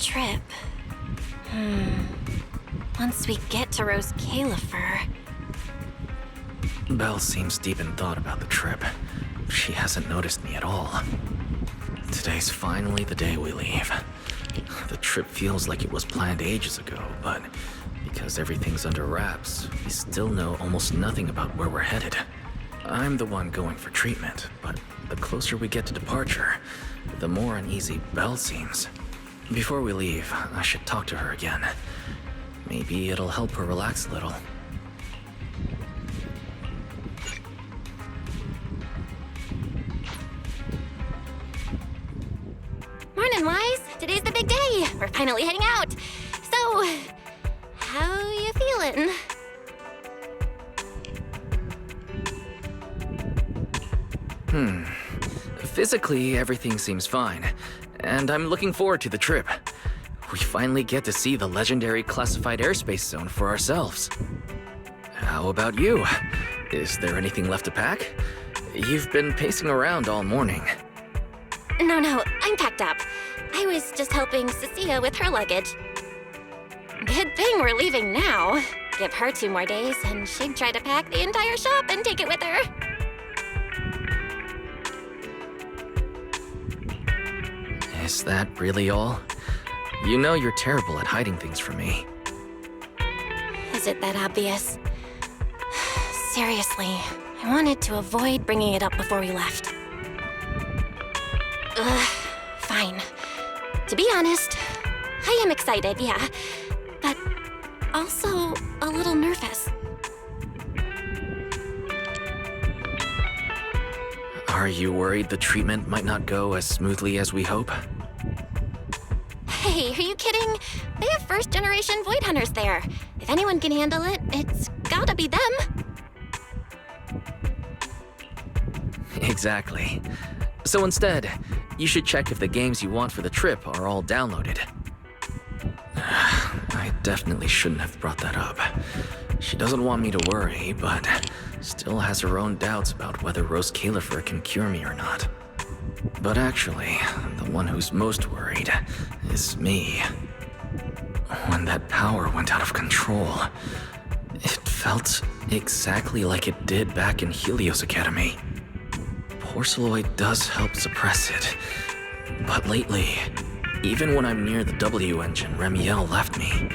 trip. Once we get to Roscaelifer... Belle seems deep in thought about the trip. She hasn't noticed me at all. Today's finally the day we leave. The trip feels like it was planned ages ago, but because everything's under wraps, we still know almost nothing about where we're headed. I'm the one going for treatment, but the closer we get to departure, the more uneasy Belle seems. Before we leave, I should talk to her again. Maybe it'll help her relax a little. Morning, Wise. Today's the big day. We're finally heading out. So, how you feeling? Physically, everything seems fine, and I'm looking forward to the trip. We finally get to see the legendary classified airspace zone for ourselves. How about you? Is there anything left to pack? You've been pacing around all morning. No, I'm packed up. I was just helping Cecilia with her luggage. Good thing we're leaving now. Give her 2 more days, and she'd try to pack the entire shop and take it with her. Is that really all? You know you're terrible at hiding things from me. Is it that obvious? Seriously, I wanted to avoid bringing it up before we left. Fine. To be honest, I am excited, yeah, but also a little nervous. Are you worried the treatment might not go as smoothly as we hope? Hey, are you kidding? They have first-generation Void Hunters there. If anyone can handle it, it's gotta be them. Exactly. So instead, you should check if the games you want for the trip are all downloaded. I definitely shouldn't have brought that up. She doesn't want me to worry, but still has her own doubts about whether Roscaelifer can cure me or not. But actually, the one who's most worried is me. When that power went out of control, it felt exactly like it did back in Helios Academy. Porceloid does help suppress it, but lately, even when I'm near the W engine Remiel left me,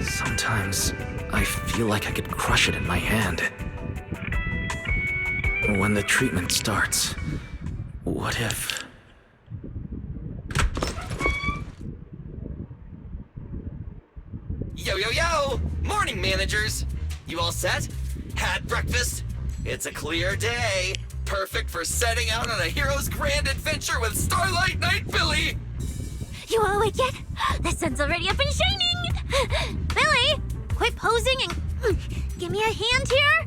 sometimes I feel like I could crush it in my hand. When the treatment starts, what if... Yo! Morning, managers! You all set? Had breakfast? It's a clear day. Perfect for setting out on a hero's grand adventure with Starlight Knight Billy! You all awake yet? The sun's already up and shining! Billy, quit posing and give me a hand here!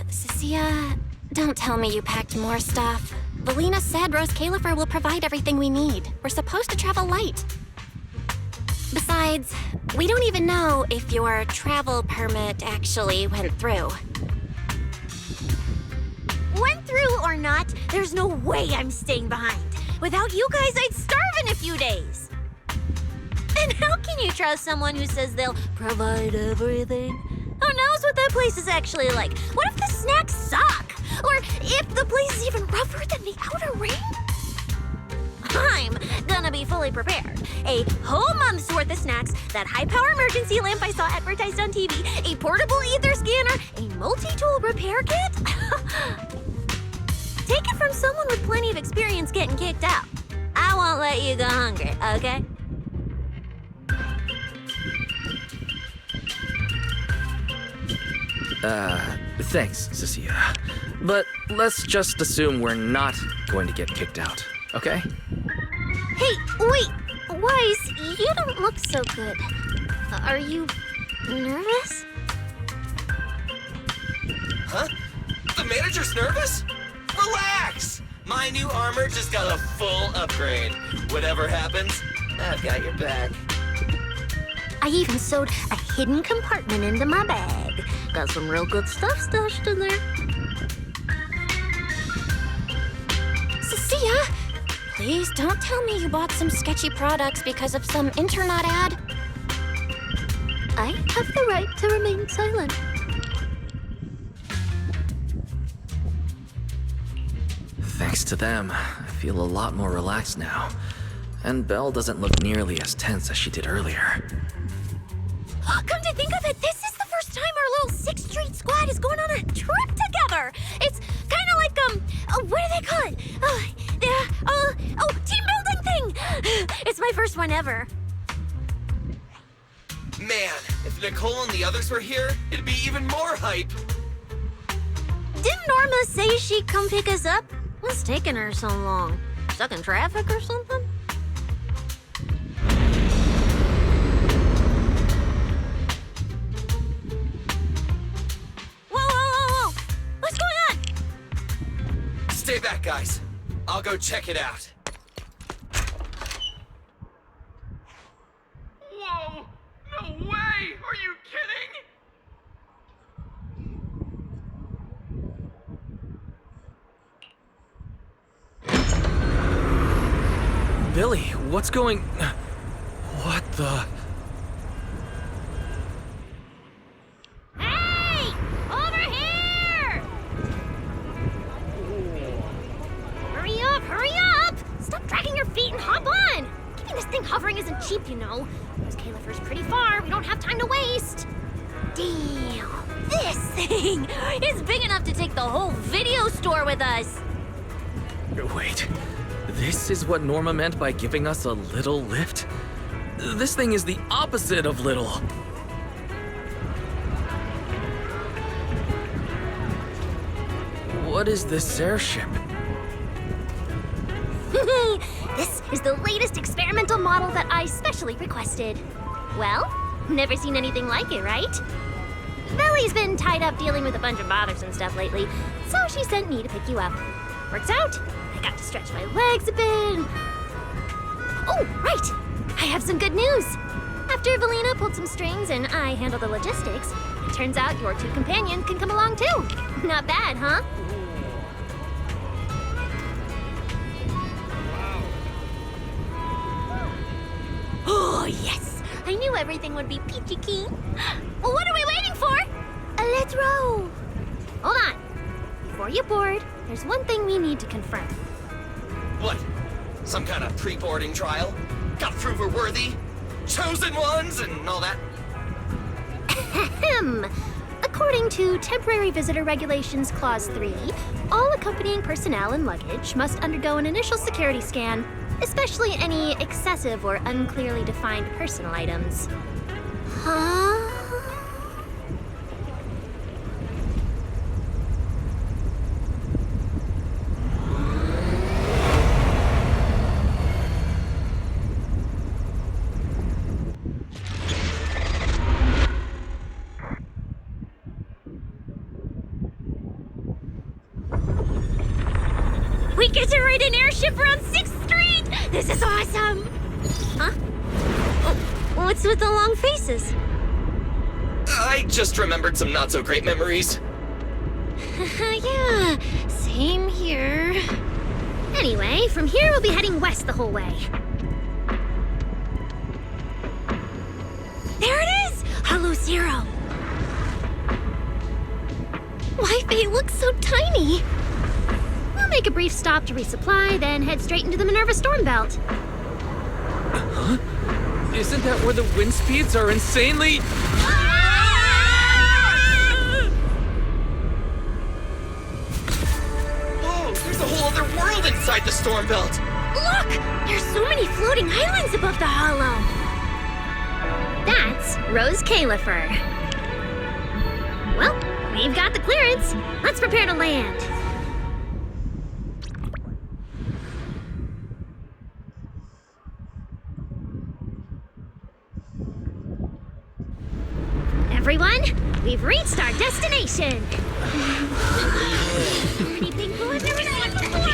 Cecilia, don't tell me you packed more stuff. Belina said Roscaelifer will provide everything we need. We're supposed to travel light. Besides, we don't even know if your travel permit actually went through. Went through or not, there's no way I'm staying behind. Without you guys, I'd starve in a few days. And how can you trust someone who says they'll provide everything? Who knows what that place is actually like? What if the snacks suck? Or if the place is even rougher than the outer ring? I'm gonna be fully prepared. A whole month's worth of snacks, that high-power emergency lamp I saw advertised on TV, a portable ether scanner, a multi-tool repair kit. Take it from someone with plenty of experience getting kicked out. I won't let you go hungry, okay? Thanks, Cecilia. But let's just assume we're not going to get kicked out, okay? Hey, wait! Wise, you don't look so good. Are you nervous? Huh? The manager's nervous? Relax! My new armor just got a full upgrade. Whatever happens, I've got your back. I even sewed a hidden compartment into my bag. Got some real good stuff stashed in there. Cecilia, Please don't tell me you bought some sketchy products because of some internet ad. I have the right to remain silent. Thanks to them, I feel a lot more relaxed now. And Belle doesn't look nearly as tense as she did earlier. Come to think of it, this is the first time our little 6th Street squad is going on a trip together. It's kind of like, what do they call it? Team building thing. It's my first one ever. Man, if Nicole and the others were here, it'd be even more hype. Didn't Norma say she'd come pick us up? What's taking her so long? Stuck in traffic or something? Whoa! What's going on? Stay back, guys. I'll go check it out. Whoa! No way! Are you kidding? Billy, what's going... What the... Hey! Over here! Hurry up! Stop dragging your feet and hop on! Keeping this thing hovering isn't cheap, you know. Roscaelifer's pretty far. We don't have time to waste. Damn! This thing is big enough to take the whole video store with us. Wait, this is what Norma meant by giving us a little lift? This thing is the opposite of little. What is this airship? This is the latest experimental model that I specially requested. Well, never seen anything like it, right? Belly's been tied up dealing with a bunch of bothersome stuff lately, so she sent me to pick you up. Works out. I got to stretch my legs a bit. Oh, right! I have some good news. After Valina pulled some strings and I handled the logistics, it turns out your 2 companions can come along too. Not bad, huh? Oh, yes! I knew everything would be peachy keen. Well, what are we waiting for? Let's roll. Hold on. Before you board, there's one thing we need to confirm. What? Some kind of pre-boarding trial? Gotta prove we're worthy? Chosen ones and all that? Ahem. According to Temporary Visitor Regulations Clause 3, all accompanying personnel and luggage must undergo an initial security scan, especially any excessive or unclearly defined personal items. Huh? We get to ride an airship around 6th Street! This is awesome! Huh? Oh, what's with the long faces? I just remembered some not-so-great memories. Yeah, same here. Anyway, from here we'll be heading west the whole way. There it is! Hello, Zero! Why they look so tiny? We'll make a brief stop to resupply, then head straight into the Minerva storm belt. Huh? Isn't that where the wind speeds are insanely... Whoa, there's a whole other world inside the storm belt! Look! There's so many floating islands above the hollow! That's Roscaelifer. Well, we've got the clearance. Let's prepare to land. Everyone, we've reached our destination. Anything cool I've never seen before.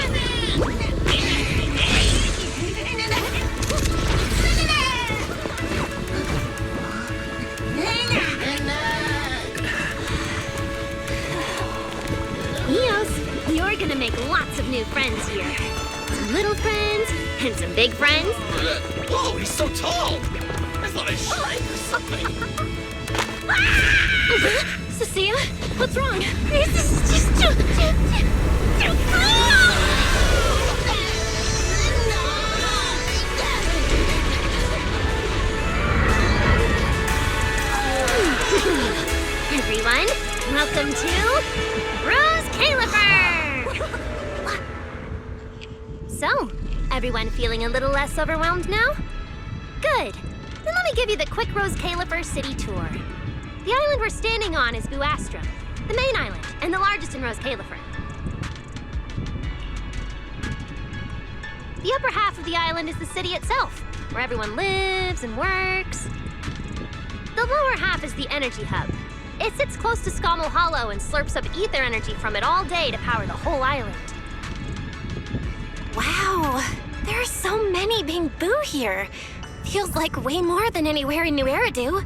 Eos, you're gonna make lots of new friends here. some little friends and some big friends. Whoa, he's so tall! I thought I shrank or something. Cecilia, what's wrong? This is just too cool! Everyone, welcome to Roscaelifer! So, everyone feeling a little less overwhelmed now? Good. Then let me give you the quick Roscaelifer city tour. The island we're standing on is Buastrum, the main island, and the largest in Roscaelifer. The upper half of the island is the city itself, where everyone lives and works. The lower half is the energy hub. It sits close to Scommel Hollow and slurps up ether energy from it all day to power the whole island. Wow, there are so many Bangboo here. Feels like way more than anywhere in New Eridu.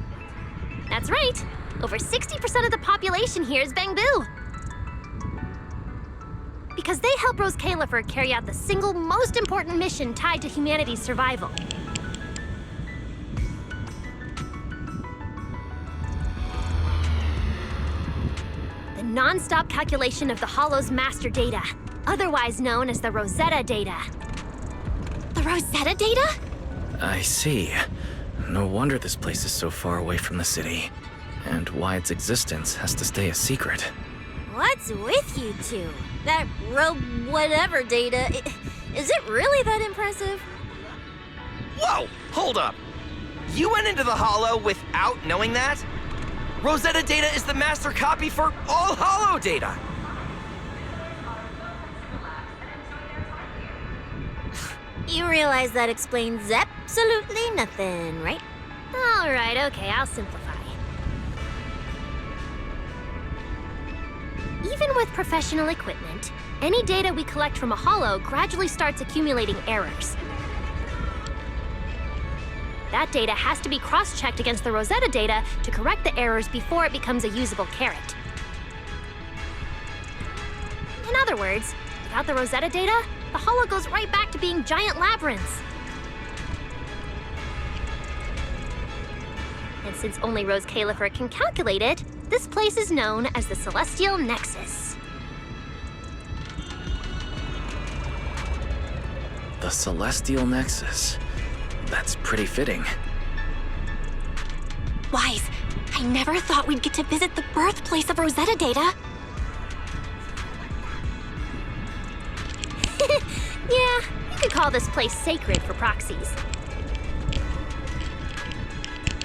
That's right. Over 60% of the population here is Bangboo. Because they help Roscaelifer carry out the single most important mission tied to humanity's survival. The non-stop calculation of the Hollow's master data, otherwise known as the Rosetta data. The Rosetta data? I see. No wonder this place is so far away from the city, and why its existence has to stay a secret. What's with you two? That whatever data, is it really that impressive? Whoa, hold up. You went into the Hollow without knowing that? Rosetta data is the master copy for all Hollow data. You realize that explains absolutely nothing, right? All right, okay, I'll simplify. Even with professional equipment, any data we collect from a Hollow gradually starts accumulating errors. That data has to be cross-checked against the Rosetta data to correct the errors before it becomes a usable carrot. In other words, without the Rosetta data, the Hollow goes right back to being giant labyrinths. And since only Roscaelifer can calculate it, this place is known as the Celestial Nexus. The Celestial Nexus. That's pretty fitting. Wise, I never thought we'd get to visit the birthplace of Rosetta data. Yeah, you could call this place sacred for Proxies.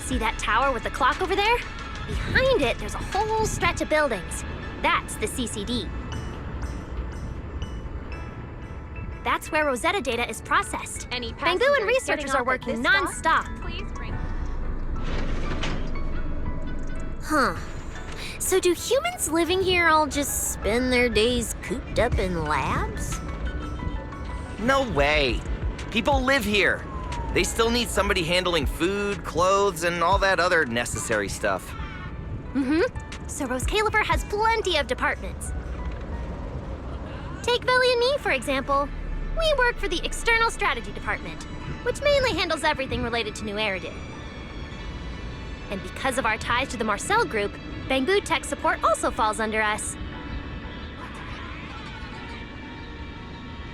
See that tower with the clock over there? Behind it, there's a whole stretch of buildings. That's the CCD. That's where Rosetta data is processed. Bangboo and researchers are working non-stop. Huh. So do humans living here all just spend their days cooped up in labs? No way. People live here. They still need somebody handling food, clothes, and all that other necessary stuff. So Roscaelifer has plenty of departments. Take Billy and me, for example. We work for the External Strategy Department, which mainly handles everything related to New Eridu. And because of our ties to the Marcel Group, Bangboo Tech Support also falls under us.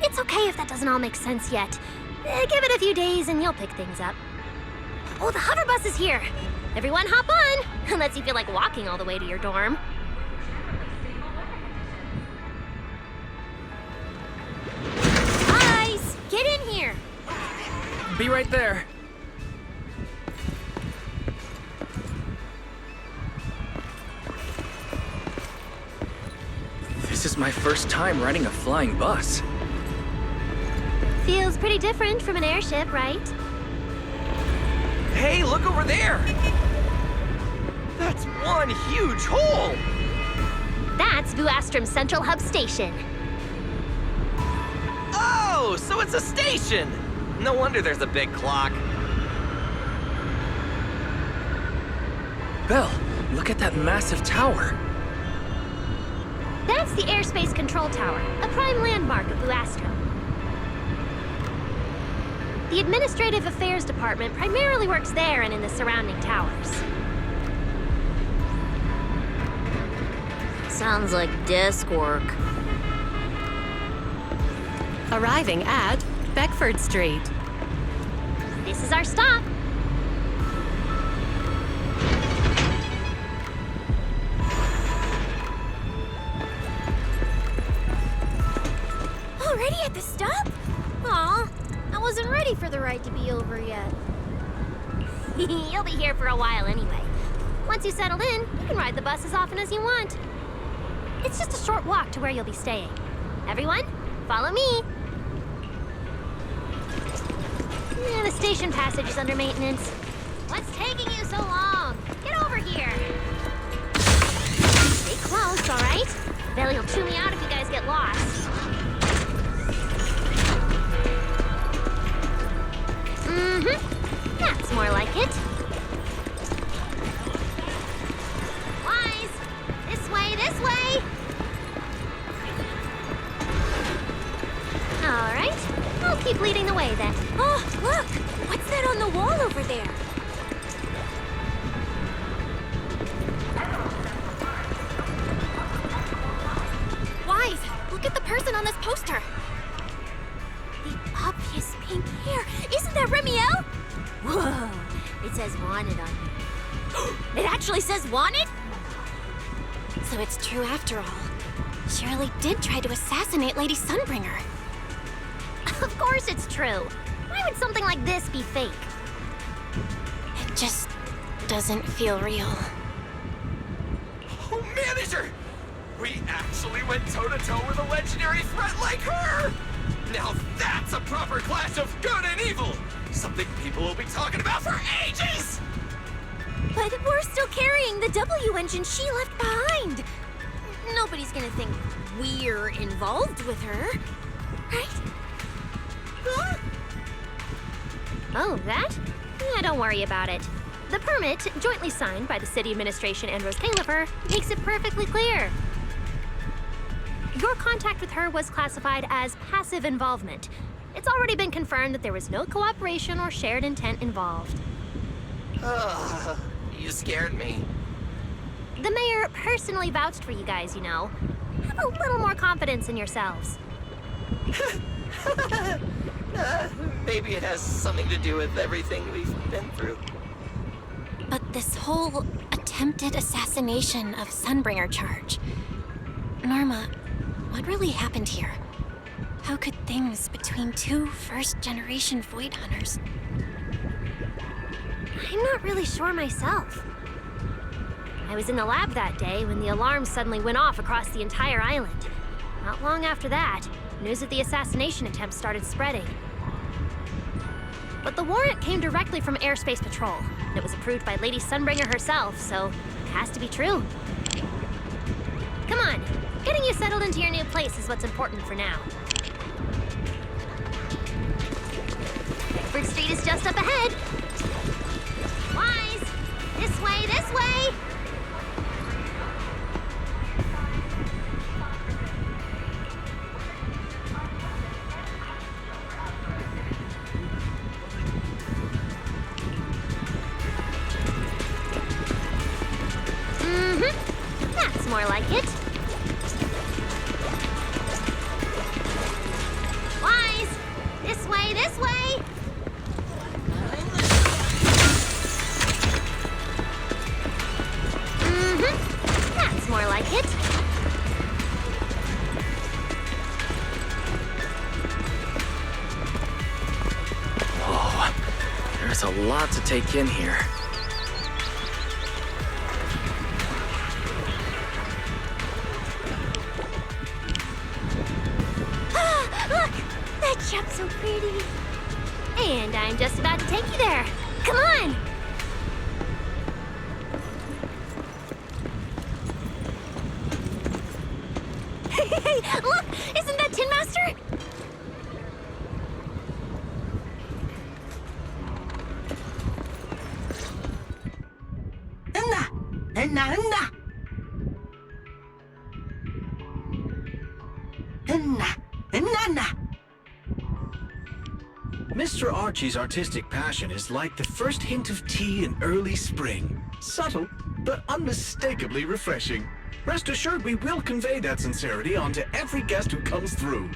It's okay if that doesn't all make sense yet. Give it a few days and you'll pick things up. Oh, the hover bus is here! Everyone hop on! Unless you feel like walking all the way to your dorm. Guys, get in here! Be right there. This is my first time riding a flying bus. Feels pretty different from an airship, right? Hey, look over there! That's one huge hole! That's Buastrum's Central Hub Station. Oh, so it's a station! No wonder there's a big clock. Belle, look at that massive tower. That's the Airspace Control Tower, a prime landmark of Buastrum. The Administrative Affairs Department primarily works there and in the surrounding towers. Sounds like desk work. Arriving at Beckford Street. This is our stop. Already at the stop? Aw, I wasn't ready for the ride to be over yet. You'll be here for a while anyway. Once you settled in, you can ride the bus as often as you want. It's just a short walk to where you'll be staying. Everyone, follow me. The station passage is under maintenance. What's taking you so long? Get over here. Stay close, all right? Belly will chew me out if you guys get lost. Mm-hmm. That's more like it. Wise. This way, this way. All right. I'll keep leading the way then. Oh, look! What's that on the wall over there? Wise, look at the person on this poster. The obvious pink hair. Isn't that Remiel? Whoa! It says wanted on me. It actually says wanted? So it's true after all. Shirley did try to assassinate Lady Sunbringer. Of course it's true. Why would something like this be fake? It just doesn't feel real. Oh, manager! We actually went toe-to-toe with a legendary threat like her! Now that's a proper clash of good and evil! Something people will be talking about for ages! But we're still carrying the W engine she left behind. Nobody's gonna think we're involved with her, right? Huh? Oh, that? Yeah, don't worry about it. The permit, jointly signed by the city administration and Roscaelifer, makes it perfectly clear. Your contact with her was classified as passive involvement. It's already been confirmed that there was no cooperation or shared intent involved. You scared me. The mayor personally vouched for you guys, you know. Have a little more confidence in yourselves. Maybe it has something to do with everything we've been through. But this whole attempted assassination of Sunbringer charge. Norma, what really happened here? How could things between two first-generation Void Hunters? I'm not really sure myself. I was in the lab that day when the alarm suddenly went off across the entire island. Not long after that, news of the assassination attempt started spreading. But the warrant came directly from Airspace Patrol, and it was approved by Lady Sunbringer herself, so it has to be true. Come on, getting you settled into your new place is what's important for now. Beckford Street is just up ahead. Wise! This way, this way! That's more like it. Wise! This way, this way! That's more like it. Whoa, there's a lot to take in here. Look! That shop's so pretty. And I'm just about to take you there. Come on! Hey, look! Isn't that Tin Master? Mr. Archie's artistic passion is like the first hint of tea in early spring. Subtle, but unmistakably refreshing. Rest assured we will convey that sincerity onto every guest who comes through.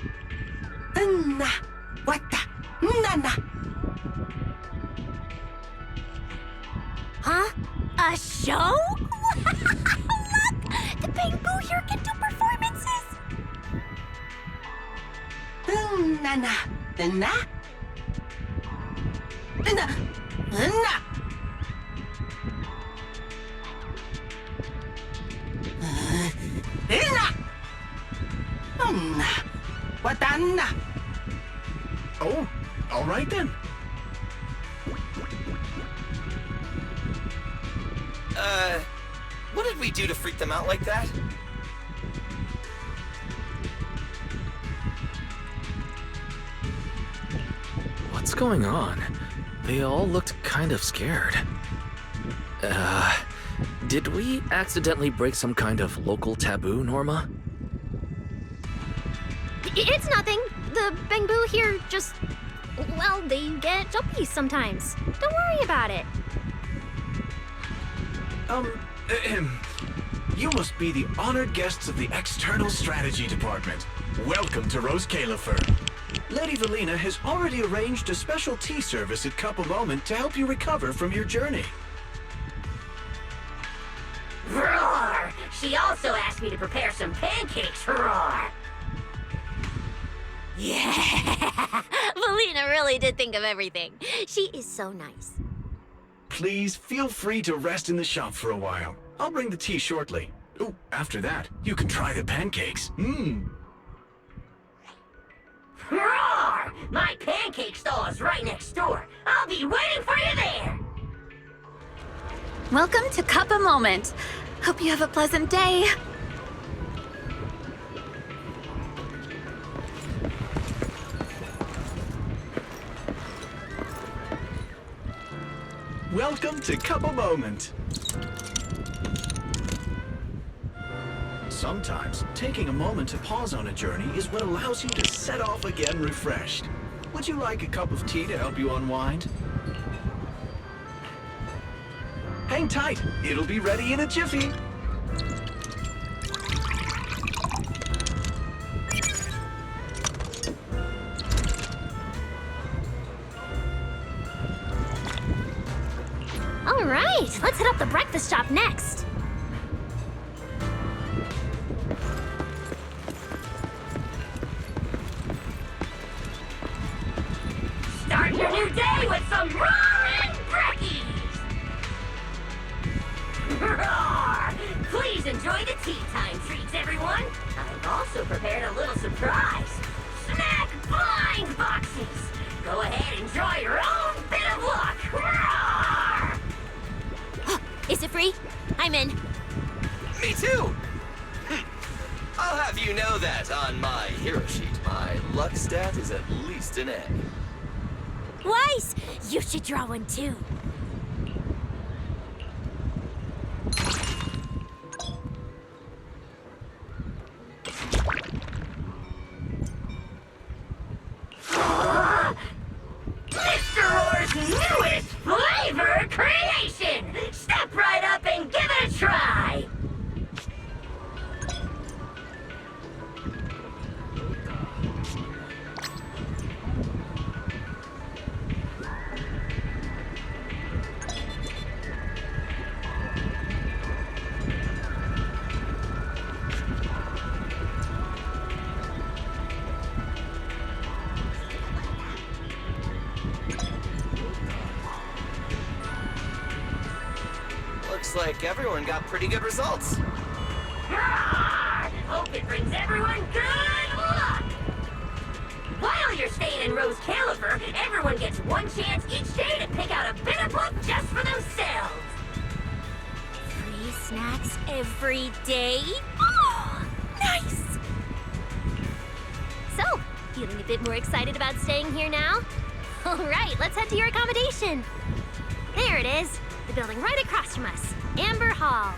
Huh? A show? Look! The Bamboo here can do performances! Oh, all right then. What did we do to freak them out like that? What's going on? They all looked kind of scared. Did we accidentally break some kind of local taboo, Norma? It's nothing. The Bamboo here just... well, they get jumpy sometimes. Don't worry about it. You must be the honored guests of the External Strategy Department. Welcome to Roscaelifer. Lady Valina has already arranged a special tea service at Cup a Moment to help you recover from your journey. Roar! She also asked me to prepare some pancakes, roar! Yeah! Valina really did think of everything. She is so nice. Please feel free to rest in the shop for a while. I'll bring the tea shortly. Oh, after that, you can try the pancakes. Roar! My pancake stall is right next door. I'll be waiting for you there! Welcome to Cup a Moment. Hope you have a pleasant day. Welcome to Cup a Moment. Sometimes, taking a moment to pause on a journey is what allows you to set off again refreshed. Would you like a cup of tea to help you unwind? Hang tight, it'll be ready in a jiffy. All right, let's hit up the breakfast shop next. Start your new day with some roaring breckies! Roar! Please enjoy the tea time treats, everyone! I've also prepared a little surprise. Snack blind boxes! Go ahead, enjoy your own bit of luck! Roar! Is it free? I'm in. Me too! I'll have you know that on my hero sheet, my luck stat is at least an A. Weiss, you should draw one too. Mr. Roar's newest flavor creation! Step right up and give it a try! Looks like everyone got pretty good results. Roar! Hope it brings everyone good luck! While you're staying in Roscaelifer, everyone gets one chance each day to pick out a bitter book just for themselves! Free snacks every day? Oh, nice! So, feeling a bit more excited about staying here now? All right, let's head to your accommodation. There it is, the building right across from us, Amber Hall.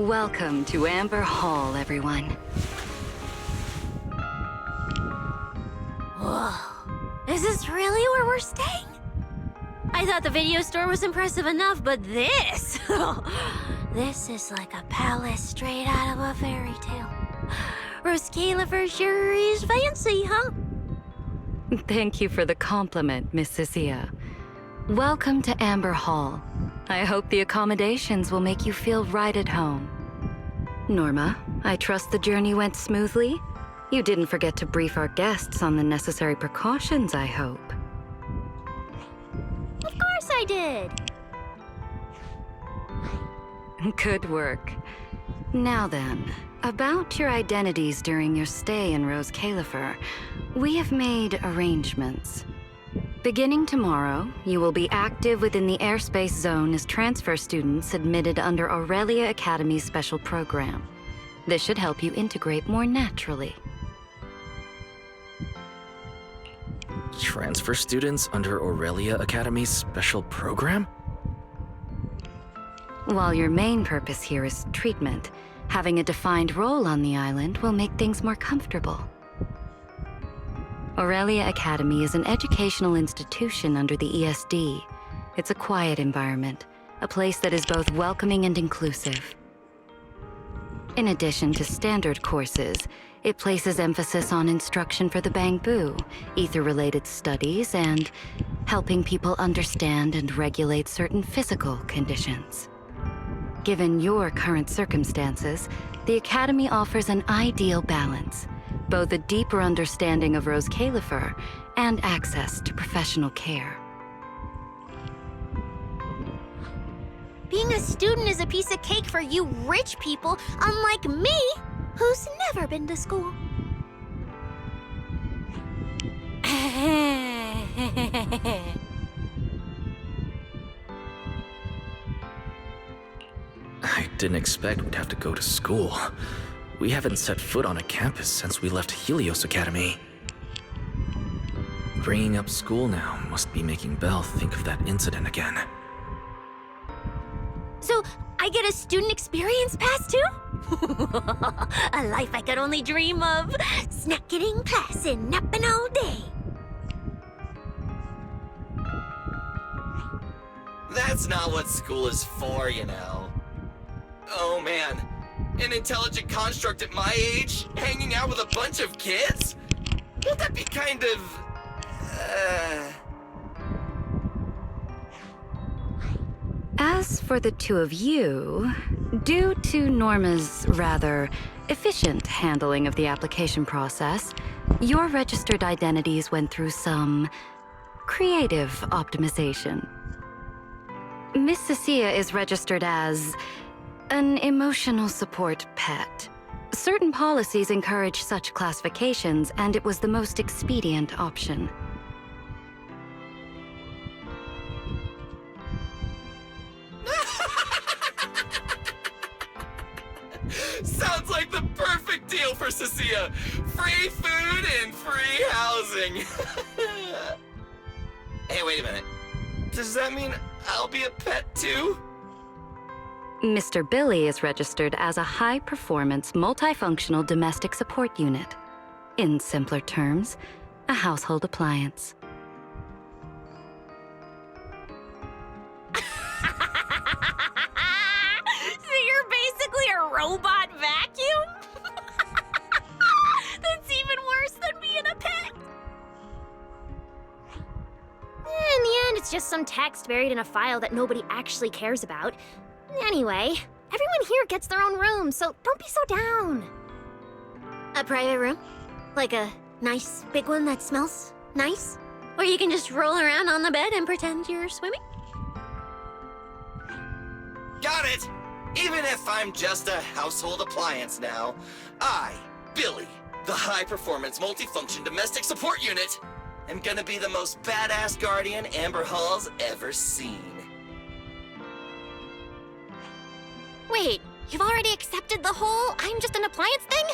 Welcome to Amber Hall, everyone. Whoa. Is this really where we're staying? I thought the video store was impressive enough, but this... this is like a palace straight out of a fairy tale. Roscaelifer sure is fancy, huh? Thank you for the compliment, Miss Cecilia. Welcome to Amber Hall. I hope the accommodations will make you feel right at home. Norma, I trust the journey went smoothly? You didn't forget to brief our guests on the necessary precautions, I hope. Of course I did. Good work. Now then, about your identities during your stay in Roscaelifer, we have made arrangements. Beginning tomorrow, you will be active within the airspace zone as transfer students admitted under Aurelia Academy's special program. This should help you integrate more naturally. Transfer students under Aurelia Academy's special program? While your main purpose here is treatment, having a defined role on the island will make things more comfortable. Aurelia Academy is an educational institution under the ESD. It's a quiet environment, a place that is both welcoming and inclusive. In addition to standard courses, it places emphasis on instruction for the Bangbu, ether-related studies, and helping people understand and regulate certain physical conditions. Given your current circumstances, the Academy offers an ideal balance, both a deeper understanding of Roscaelifer and access to professional care. Being a student is a piece of cake for you rich people, unlike me, who's never been to school. I didn't expect we'd have to go to school. We haven't set foot on a campus since we left Helios Academy. Bringing up school now must be making Belle think of that incident again. So, I get a student experience pass too? A life I could only dream of. Snacking in class and napping all day. That's not what school is for, you know. Oh man, an intelligent construct at my age, hanging out with a bunch of kids? Won't that be kind of... As for the two of you, due to Norma's rather efficient handling of the application process, your registered identities went through some creative optimization. Miss Cecilia is registered as an emotional support pet. Certain policies encourage such classifications, and it was the most expedient option. Sounds like the perfect deal for Cecilia. Free food and free housing. Hey, wait a minute. Does that mean I'll be a pet too? Mr. Billy is registered as a high-performance, multifunctional domestic support unit. In simpler terms, a household appliance. So you're basically a robot vacuum? That's even worse than being a pet. In the end, it's just some text buried in a file that nobody actually cares about. Anyway, everyone here gets their own room, so don't be so down. A private room? Like a nice big one that smells nice? Or you can just roll around on the bed and pretend you're swimming? Got it! Even if I'm just a household appliance now, I, Billy, the high-performance multifunction domestic support unit, am gonna be the most badass guardian Amber Hall's ever seen. Wait, you've already accepted the whole I'm just an appliance thing?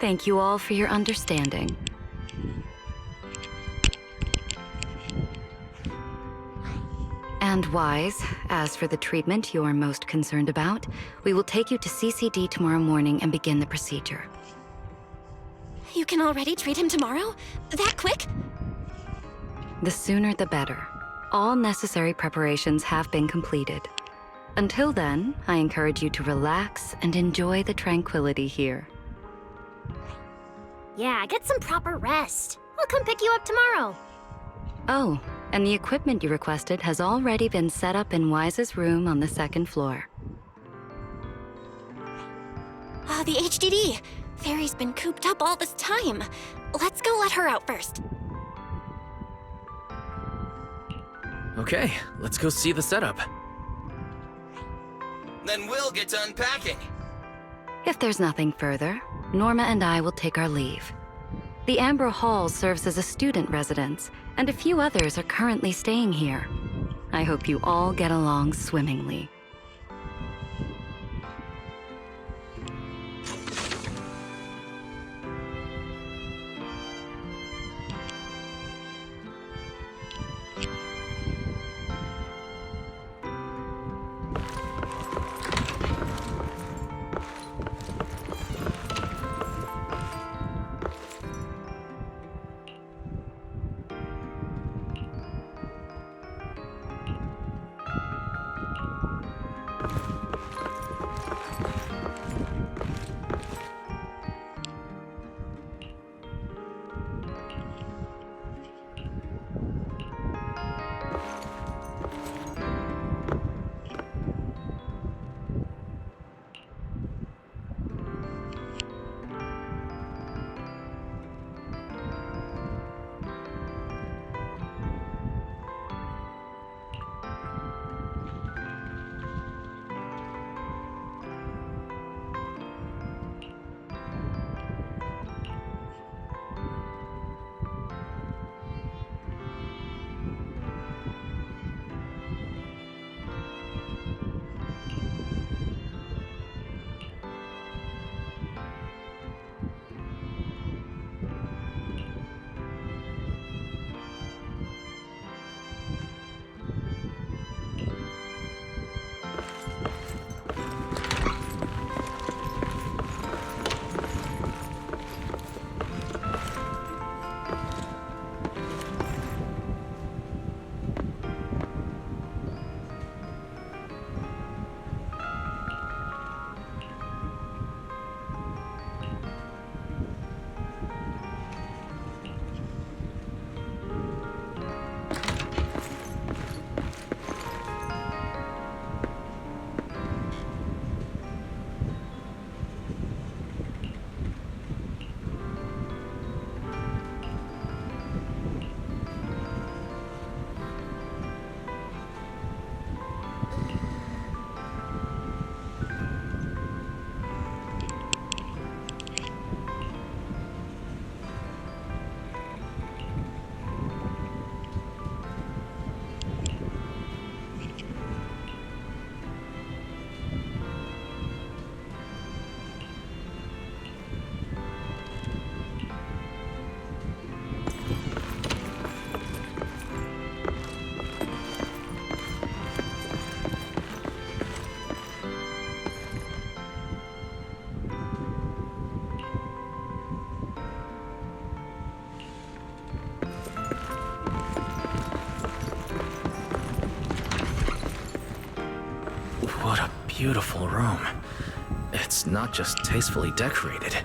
Thank you all for your understanding. And Wise, as for the treatment you're most concerned about, we will take you to CCD tomorrow morning and begin the procedure. You can already treat him tomorrow? That quick? The sooner the better. All necessary preparations have been completed. Until then, I encourage you to relax and enjoy the tranquility here. Yeah, get some proper rest. I'll come pick you up tomorrow. Oh, and the equipment you requested has already been set up in Wise's room on the second floor. The HDD. Fairy's been cooped up all this time. Let's go let her out first. Okay, let's go see the setup. Then we'll get to unpacking. If there's nothing further, Norma and I will take our leave. The Amber Hall serves as a student residence, and a few others are currently staying here. I hope you all get along swimmingly. What a beautiful room. It's not just tastefully decorated,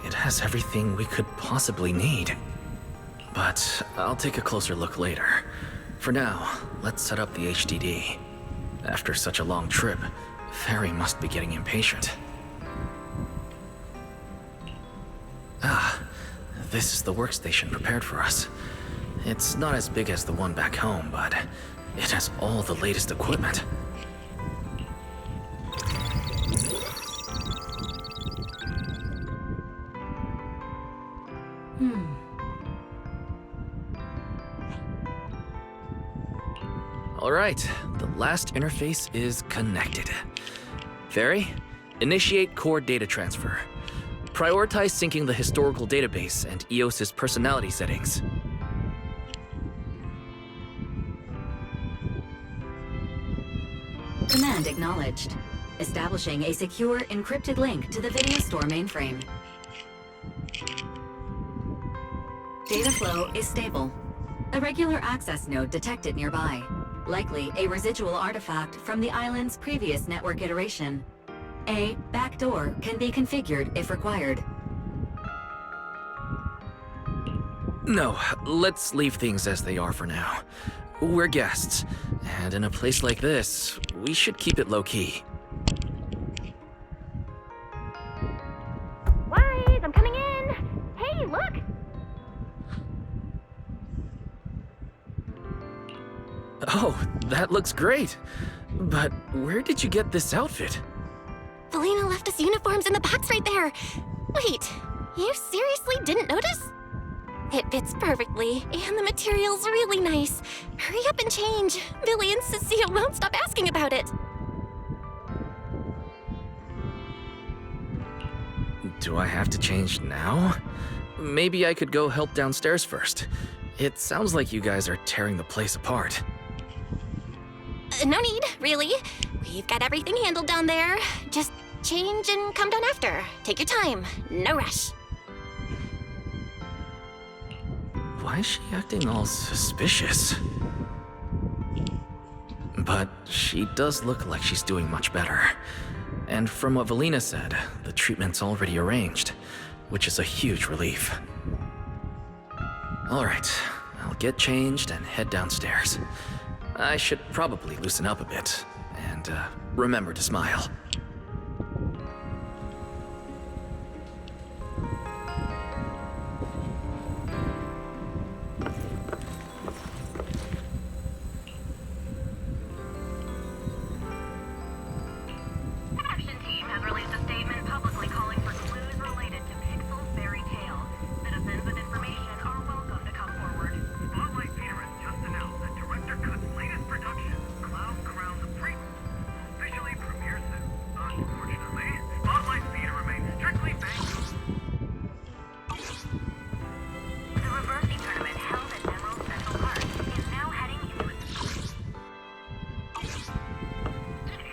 it has everything we could possibly need. But I'll take a closer look later. For now, let's set up the HDD. After such a long trip, Fairy must be getting impatient. Ah, this is the workstation prepared for us. It's not as big as the one back home, but it has all the latest equipment. All right, the last interface is connected. Fairy, initiate core data transfer. Prioritize syncing the historical database and EOS's personality settings. Command acknowledged. Establishing a secure, encrypted link to the video store mainframe. Data flow is stable. A regular access node detected nearby. Likely a residual artifact from the island's previous network iteration. A backdoor can be configured if required. No, let's leave things as they are for now. We're guests, and in a place like this, we should keep it low-key. Wise, I'm coming in. Hey, look! Oh, that looks great. But where did you get this outfit? Felina left us uniforms in the box right there. Wait, you seriously didn't notice? It fits perfectly, and the material's really nice. Hurry up and change. Billy and Cecilia won't stop asking about it. Do I have to change now? Maybe I could go help downstairs first. It sounds like you guys are tearing the place apart. No need, really. We've got everything handled down there. Just change and come down after. Take your time. No rush. Why is she acting all suspicious? But she does look like she's doing much better. And from what Valina said, the treatment's already arranged, which is a huge relief. Alright, I'll get changed and head downstairs. I should probably loosen up a bit, and remember to smile. Action team has released a statement publicly calling for clues related to Pixel's fairy tale. Citizens with information are welcome to come forward. Spotlight Theater has just announced that Director Cut's latest production, Cloud Crown the Prequel, officially premieres soon. Unfortunately, Spotlight Theater remains strictly bankrupt. The reversing tournament held at Emerald Central Park is now heading into its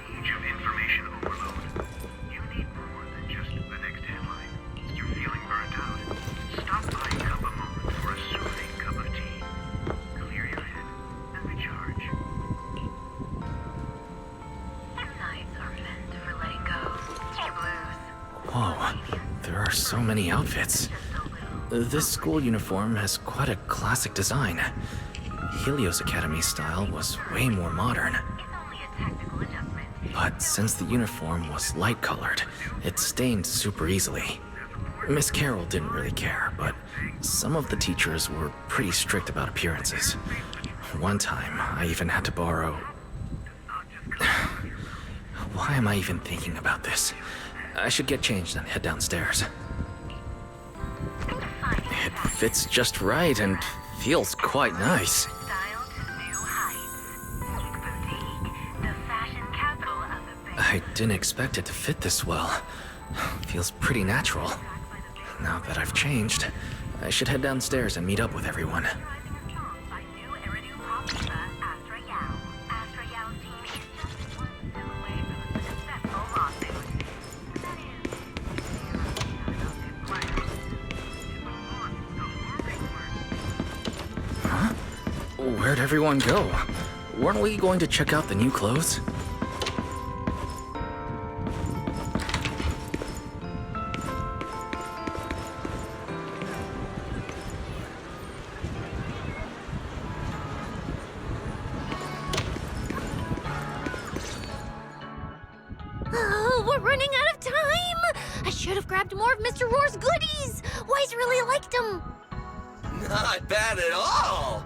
Age of information overload. You need more than just the next headline. You're feeling burnt out? Stop by Cup of Moment for a soothing cup of tea. Clear your head and recharge. Some nights are meant for letting go. Blues. Whoa, there are so many outfits. This school uniform has quite a classic design. Helios Academy style was way more modern. It's only a technical adjustment. But since the uniform was light-colored, it stained super easily. Miss Carroll didn't really care, but some of the teachers were pretty strict about appearances. One time, I even had to borrow... Why am I even thinking about this? I should get changed and head downstairs. It fits just right and feels quite nice. Style to new heights. Geek Boutique, the fashion capital of the Bay. I didn't expect it to fit this well. Feels pretty natural. Now that I've changed, I should head downstairs and meet up with everyone. By new Iridium Proxies, Astra Yao. Astra Yao's team is just one step away from a successful lawsuit. That is, Huh? Where'd everyone go? Weren't we going to check out the new clothes? Oh, we're running out of time! I should have grabbed more of Mr. Roar's goodies! Wise really liked them! Not bad at all!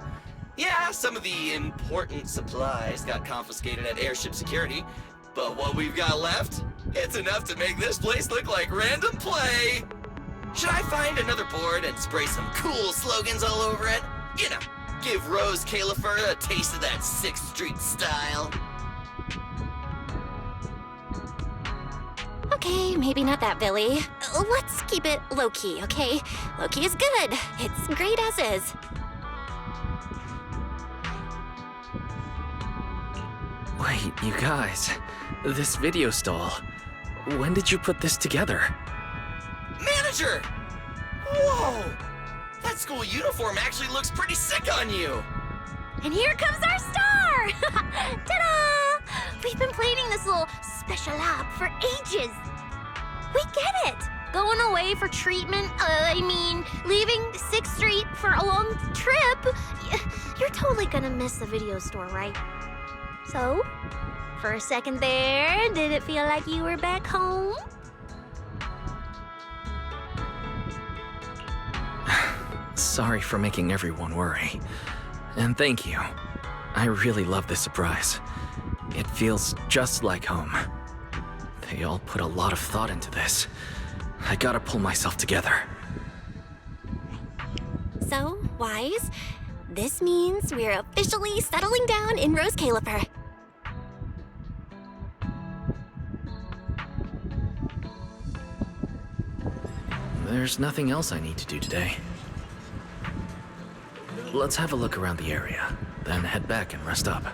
Yeah, some of the important supplies got confiscated at airship security, but what we've got left, it's enough to make this place look like random play! Should I find another board and spray some cool slogans all over it? You know, give Roscaelifer a taste of that 6th Street style. Okay, maybe not that, Billy. Let's keep it low-key, okay? Low-key is good. It's great as is. Wait, you guys. This video stall. When did you put this together? Manager! Whoa! That school uniform actually looks pretty sick on you! And here comes our star! Ta-da! We've been planning this little special op for ages. We get it. Going away for treatment, leaving 6th Street for a long trip. You're totally gonna miss the video store, right? So, for a second there, did it feel like you were back home? Sorry for making everyone worry. And thank you. I really love this surprise. It feels just like home. They all put a lot of thought into this. I gotta pull myself together. So, Wise, this means we're officially settling down in Roscaelifer. There's nothing else I need to do today. Let's have a look around the area, then head back and rest up.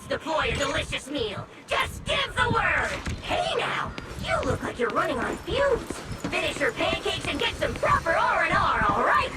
Let's deploy a delicious meal. Just give the word. Hey now, you look like you're running on fumes. Finish your pancakes and get some proper R&R, all right?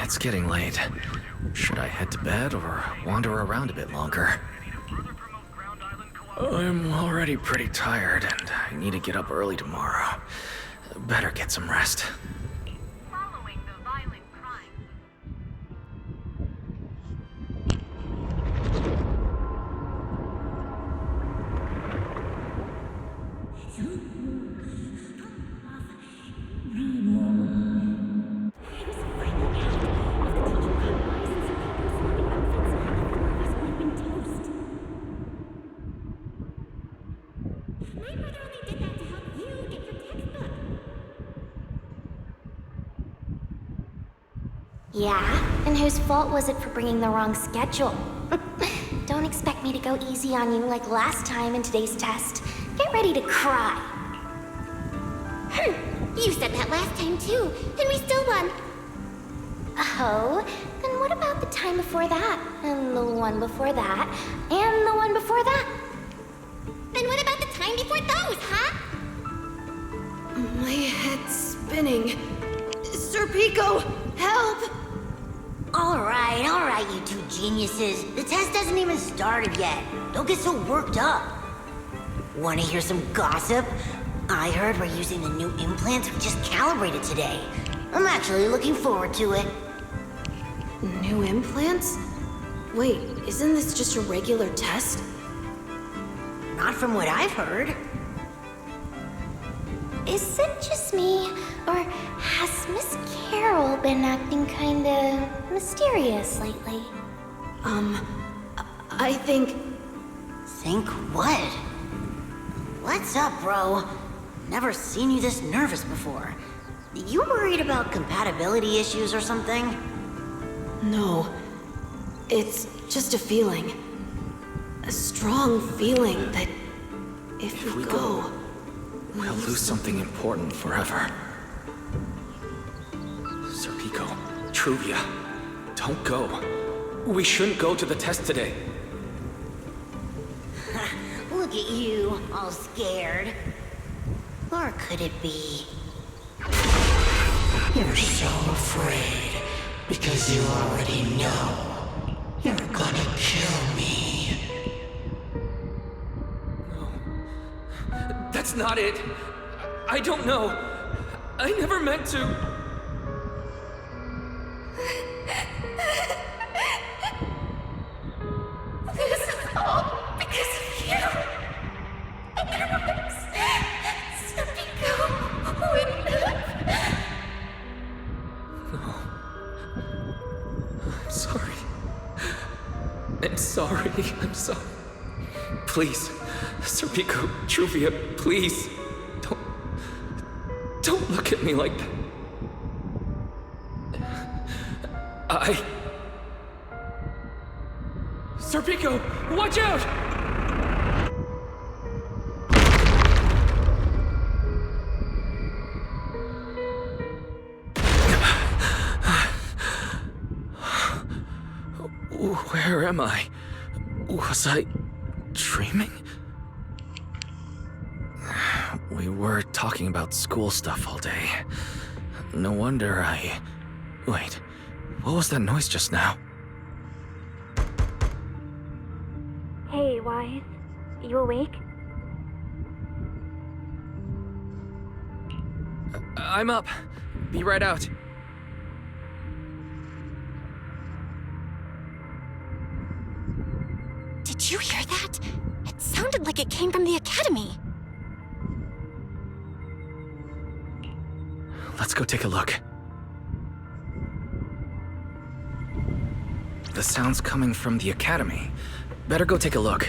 It's getting late. Should I head to bed or wander around a bit longer? I'm already pretty tired and I need to get up early tomorrow. Better get some rest. Following the violent crime. Yeah? And whose fault was it for bringing the wrong schedule? Don't expect me to go easy on you like last time in today's test. Get ready to cry. You said that last time too, and we still won. Oh, then what about the time before that? And the one before that? And the one before that? Then what about the time before those, huh? My head's spinning. Sir Pico, help! Alright, you two geniuses. The test hasn't even started yet. Don't get so worked up. Wanna hear some gossip? I heard we're using the new implants we just calibrated today. I'm actually looking forward to it. New implants? Wait, isn't this just a regular test? Not from what I've heard. Is it just me, or has Miss Carol been acting kinda mysterious lately? I think... Think what? What's up, bro? Never seen you this nervous before. You worried about compatibility issues or something? No. It's just a feeling. A strong feeling that if we go... We'll lose something important forever. Sir Pico, Truvia, don't go. We shouldn't go to the test today. Look at you, all scared. Or could it be? You're so afraid because you already know you're gonna kill me. That's not it. I don't know. I never meant to. This is all because of you. Otherwise, Sir Pico wouldn't have. I'm sorry. I'm sorry. Please, Sir Pico, Truvia, please. Don't look at me like that. Sir Pico, watch out! Where am I? Was I dreaming? We were talking about school stuff all day. No wonder I... Wait, what was that noise just now? Hey, Wise. You awake? I'm up. Be right out. Did you hear that? It sounded like it came from the academy. Let's go take a look. The sound's coming from the academy. Better go take a look.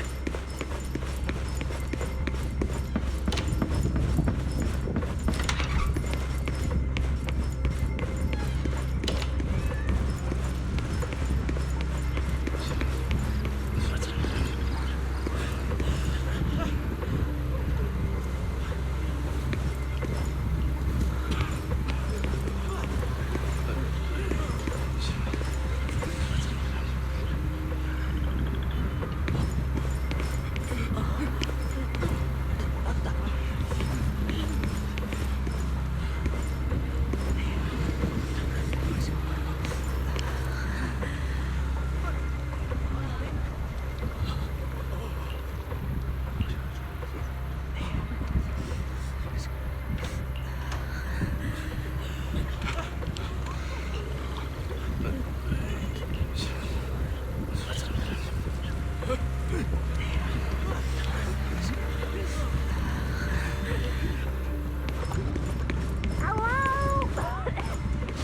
Hello?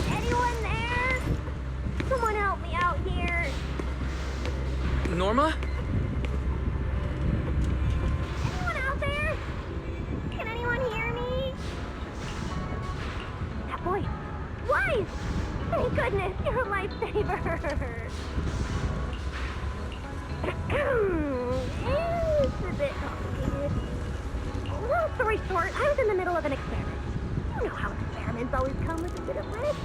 Anyone there? Someone help me out here. Norma? Anyone out there? Can anyone hear me? That boy. Wise! Thank goodness, you're alive. lifesaver. It's a bit complicated. Long story short, I was in the middle of an experiment. You know how experiments always come with a bit of risk.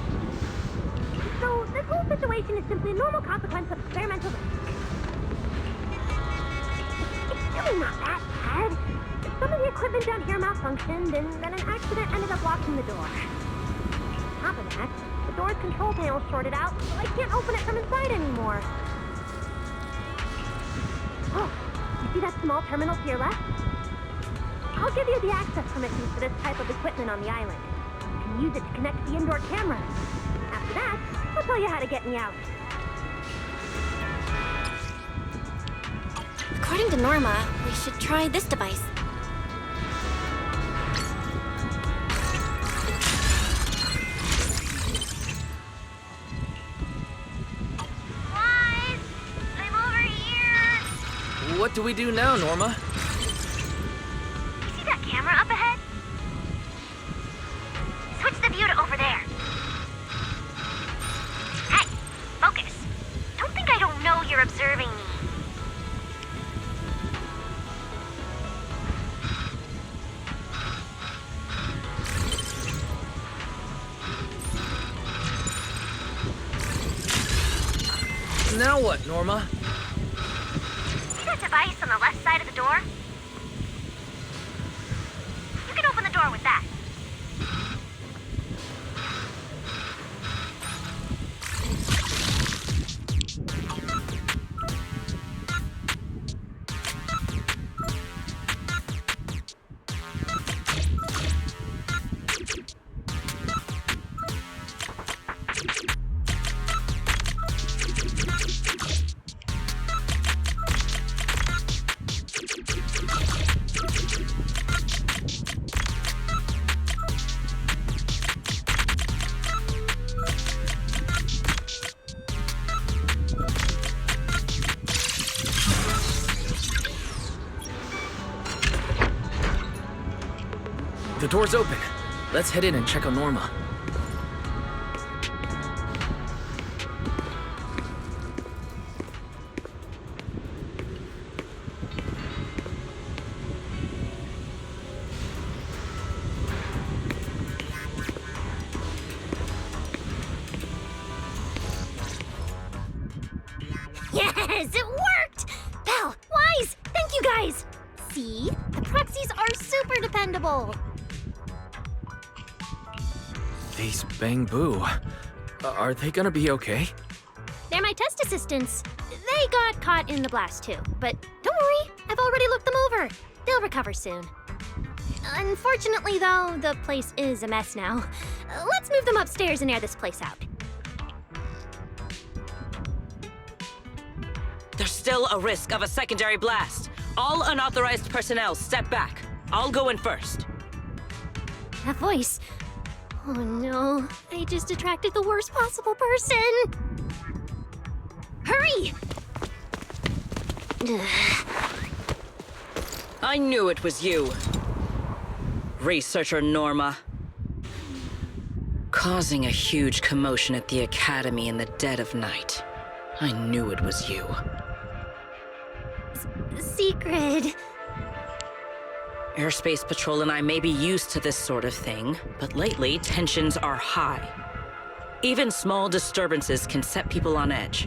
So this whole situation is simply a normal consequence of experimental risk. It's really not that bad. Some of the equipment down here malfunctioned, and then an accident ended up locking the door. On top of that, the door's control panel shorted out, so I can't open it from inside anymore. Oh, you see that small terminal to your left? I'll give you the access permissions for this type of equipment on the island. You can use it to connect to the indoor cameras. After that, I'll tell you how to get me out. According to Norma, we should try this device. Guys, I'm over here. What do we do now, Norma? You see that camera up ahead? Switch the view to over there. Hey, focus. Don't think I don't know you're observing me. Now what, Norma? See that device on the left side of the door? You can open the door with that. The door's open. Let's head in and check on Norma. Yes, it worked! Belle, Wise, thank you guys! See? The Proxies are super dependable! These Bang Boo. Are they gonna be okay? They're my test assistants. They got caught in the blast too, but don't worry, I've already looked them over. They'll recover soon. Unfortunately, though, the place is a mess now. Let's move them upstairs and air this place out. There's still a risk of a secondary blast. All unauthorized personnel, step back. I'll go in first. That voice. Oh no, I just attracted the worst possible person. Hurry! I knew it was you. Researcher Norma. Causing a huge commotion at the Academy in the dead of night. I knew it was you. Secret. Airspace Patrol and I may be used to this sort of thing, but lately tensions are high. Even small disturbances can set people on edge.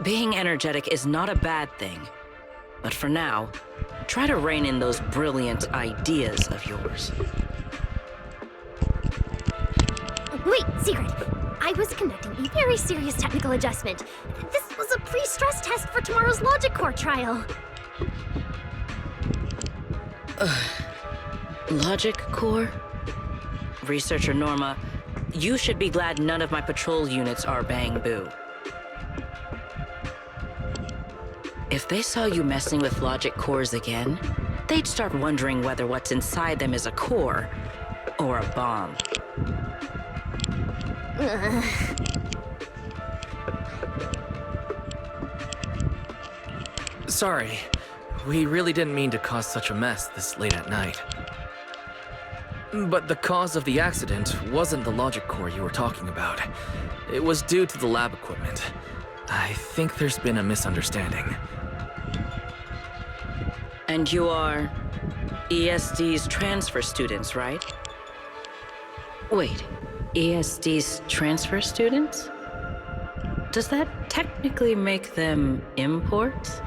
Being energetic is not a bad thing, but for now, try to rein in those brilliant ideas of yours. Wait, Secret. I was conducting a very serious technical adjustment. This was a pre-stress test for tomorrow's Logic Core trial. Logic Core? Researcher Norma, you should be glad none of my patrol units are Bang Boo. If they saw you messing with Logic Cores again, they'd start wondering whether what's inside them is a core or a bomb. Sorry. We really didn't mean to cause such a mess this late at night. But the cause of the accident wasn't the logic core you were talking about. It was due to the lab equipment. I think there's been a misunderstanding. And you are ESD's transfer students, right? Wait, ESD's transfer students? Does that technically make them imports?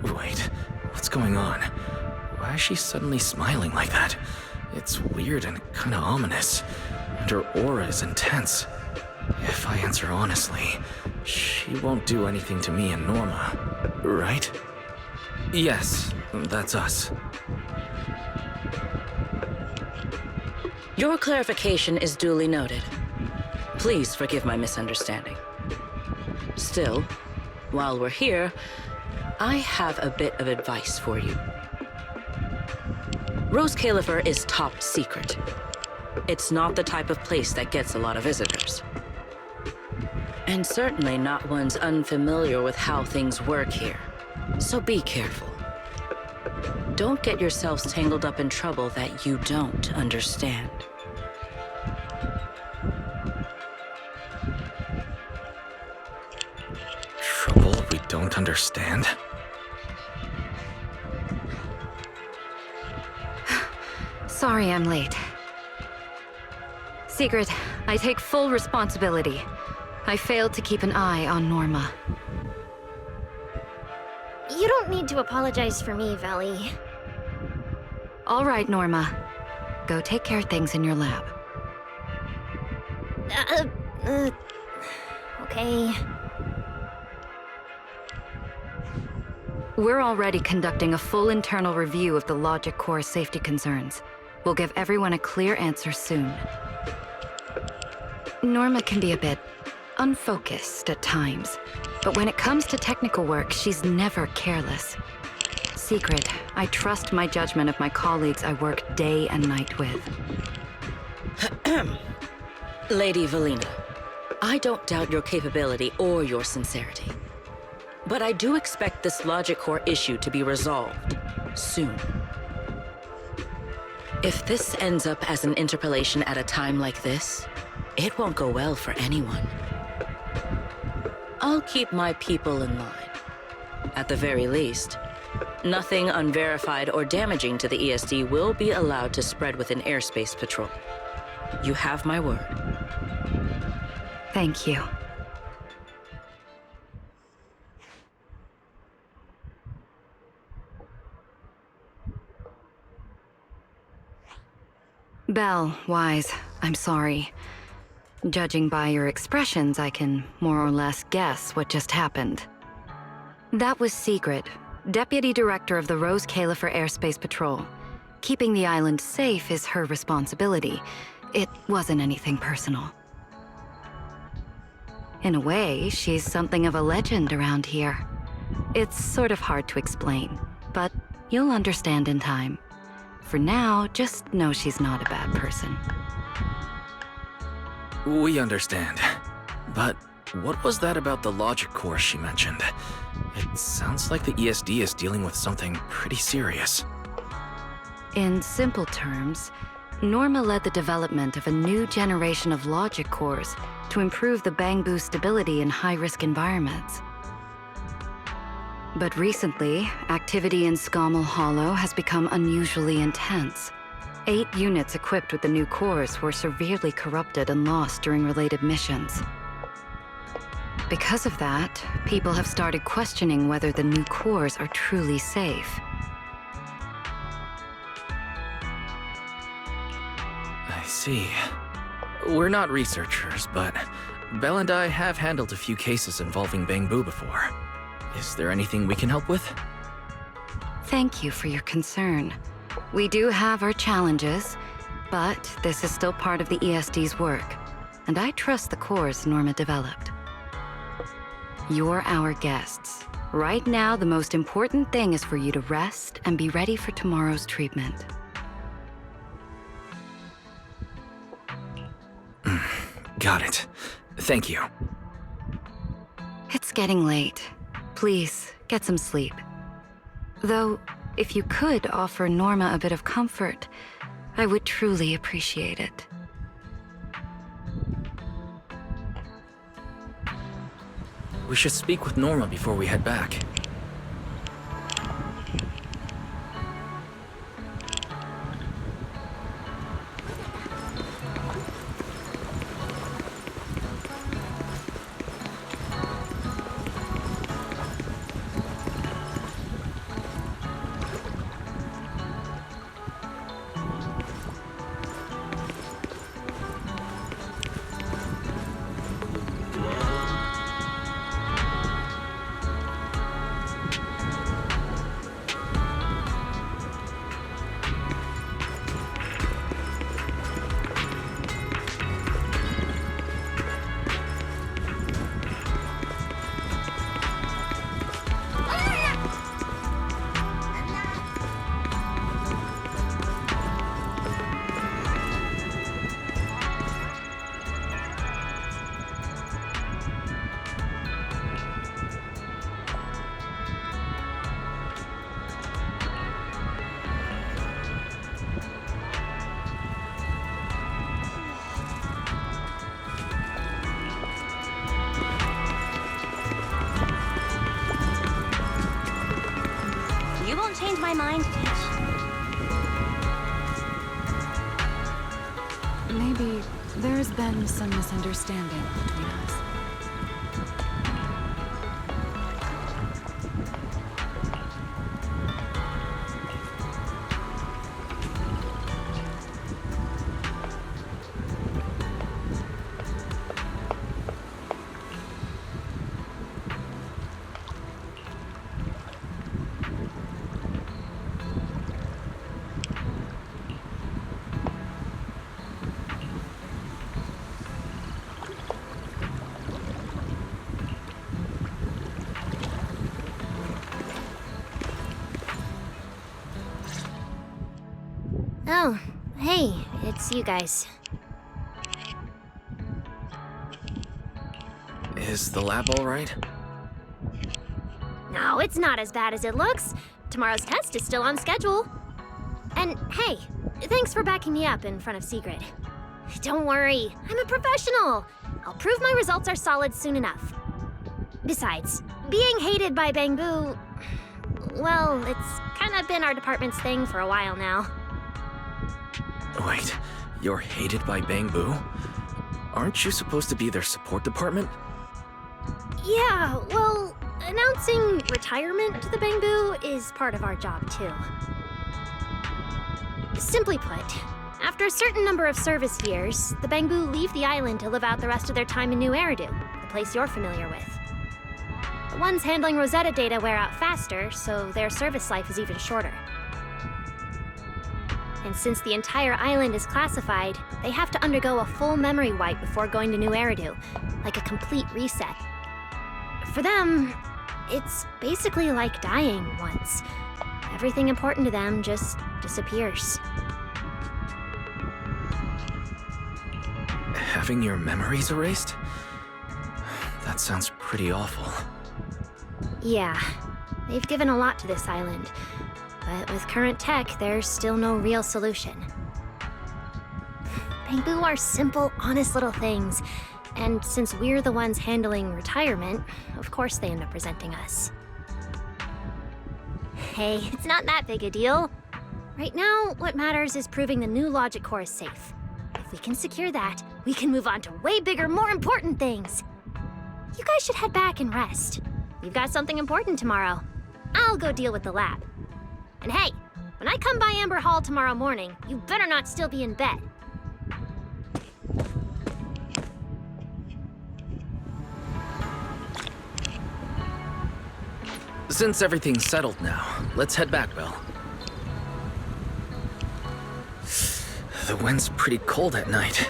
Wait, what's going on? Why is she suddenly smiling like that? It's weird and kinda ominous, and her aura is intense. If I answer honestly, she won't do anything to me and Norma, right? Yes, that's us. Your clarification is duly noted. Please forgive my misunderstanding. Still, while we're here, I have a bit of advice for you. Roscaelifer is top secret. It's not the type of place that gets a lot of visitors. And certainly not ones unfamiliar with how things work here. So be careful. Don't get yourselves tangled up in trouble that you don't understand. Trouble we don't understand? Sorry I'm late. Secret, I take full responsibility. I failed to keep an eye on Norma. You don't need to apologize for me, Valley. All right, Norma. Go take care of things in your lab. Okay. We're already conducting a full internal review of the logic core safety concerns. We'll give everyone a clear answer soon. Norma can be a bit unfocused at times, but when it comes to technical work, she's never careless. Secret, I trust my judgment of my colleagues I work day and night with. Lady Valina, I don't doubt your capability or your sincerity. But I do expect this logic core issue to be resolved soon. If this ends up as an interpolation at a time like this, it won't go well for anyone. I'll keep my people in line. At the very least, nothing unverified or damaging to the ESD will be allowed to spread within airspace patrol. You have my word. Thank you. Belle, Wise, I'm sorry. Judging by your expressions, I can more or less guess what just happened. That was Secret, Deputy Director of the Roscaelifer Airspace Patrol. Keeping the island safe is her responsibility. It wasn't anything personal. In a way, she's something of a legend around here. It's sort of hard to explain, but you'll understand in time. For now, just know she's not a bad person. We understand. But what was that about the logic core she mentioned? It sounds like the ESD is dealing with something pretty serious. In simple terms, Norma led the development of a new generation of logic cores to improve the Bangbu stability in high-risk environments. But recently, activity in Scommel Hollow has become unusually intense. 8 units equipped with the new cores were severely corrupted and lost during related missions. Because of that, people have started questioning whether the new cores are truly safe. I see. We're not researchers, but Belle and I have handled a few cases involving Bangbu before. Is there anything we can help with? Thank you for your concern. We do have our challenges, but this is still part of the ESD's work, and I trust the cores Norma developed. You're our guests. Right now, the most important thing is for you to rest and be ready for tomorrow's treatment. Got it. Thank you. getting late. Please, get some sleep. Though, if you could offer Norma a bit of comfort, I would truly appreciate it. We should speak with Norma before we head back. You won't change my mind, bitch. Maybe there's been some misunderstanding between us. Oh, hey, it's you guys. Is the lab all right? No, it's not as bad as it looks. Tomorrow's test is still on schedule. And hey, thanks for backing me up in front of Sigrid. Don't worry, I'm a professional. I'll prove my results are solid soon enough. Besides, being hated by Bangbu, well, it's kind of been our department's thing for a while now. Wait, you're hated by Bangbu? Aren't you supposed to be their support department? Yeah, well, announcing retirement to the Bangbu is part of our job too. Simply put, after a certain number of service years, the Bangbu leave the island to live out the rest of their time in New Eridu, the place you're familiar with. The ones handling Rosetta data wear out faster, so their service life is even shorter. And since the entire island is classified, they have to undergo a full memory wipe before going to New Eridu, like a complete reset. For them, it's basically like dying once. Everything important to them just disappears. Having your memories erased? That sounds pretty awful. Yeah, they've given a lot to this island. But with current tech, there's still no real solution. Bangbu are simple, honest little things. And since we're the ones handling retirement, of course they end up resenting us. Hey, it's not that big a deal. Right now, what matters is proving the new logic core is safe. If we can secure that, we can move on to way bigger, more important things. You guys should head back and rest. You've got something important tomorrow. I'll go deal with the lab. And hey, when I come by Amber Hall tomorrow morning, you better not still be in bed. Since everything's settled now, let's head back, Belle. The wind's pretty cold at night.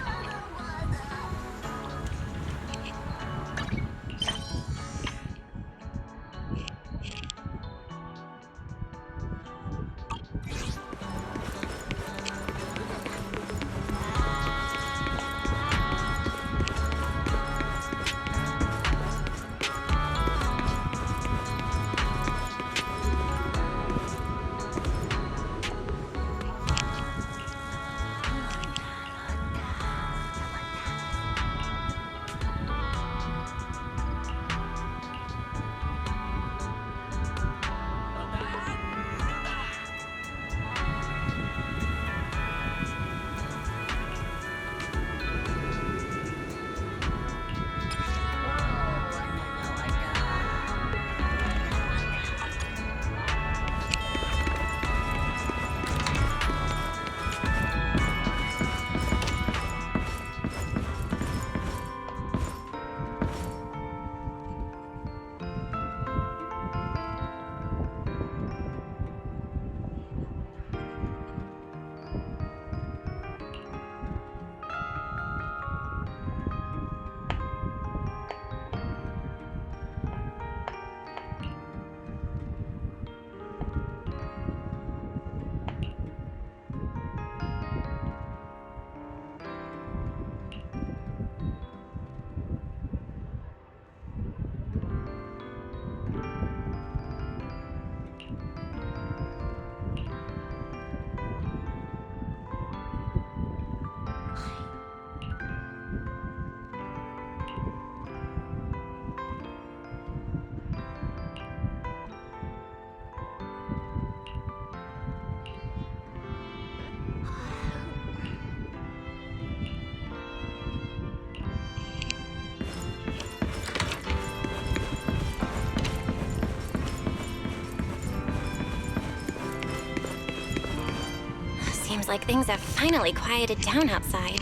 Seems like things have finally quieted down outside.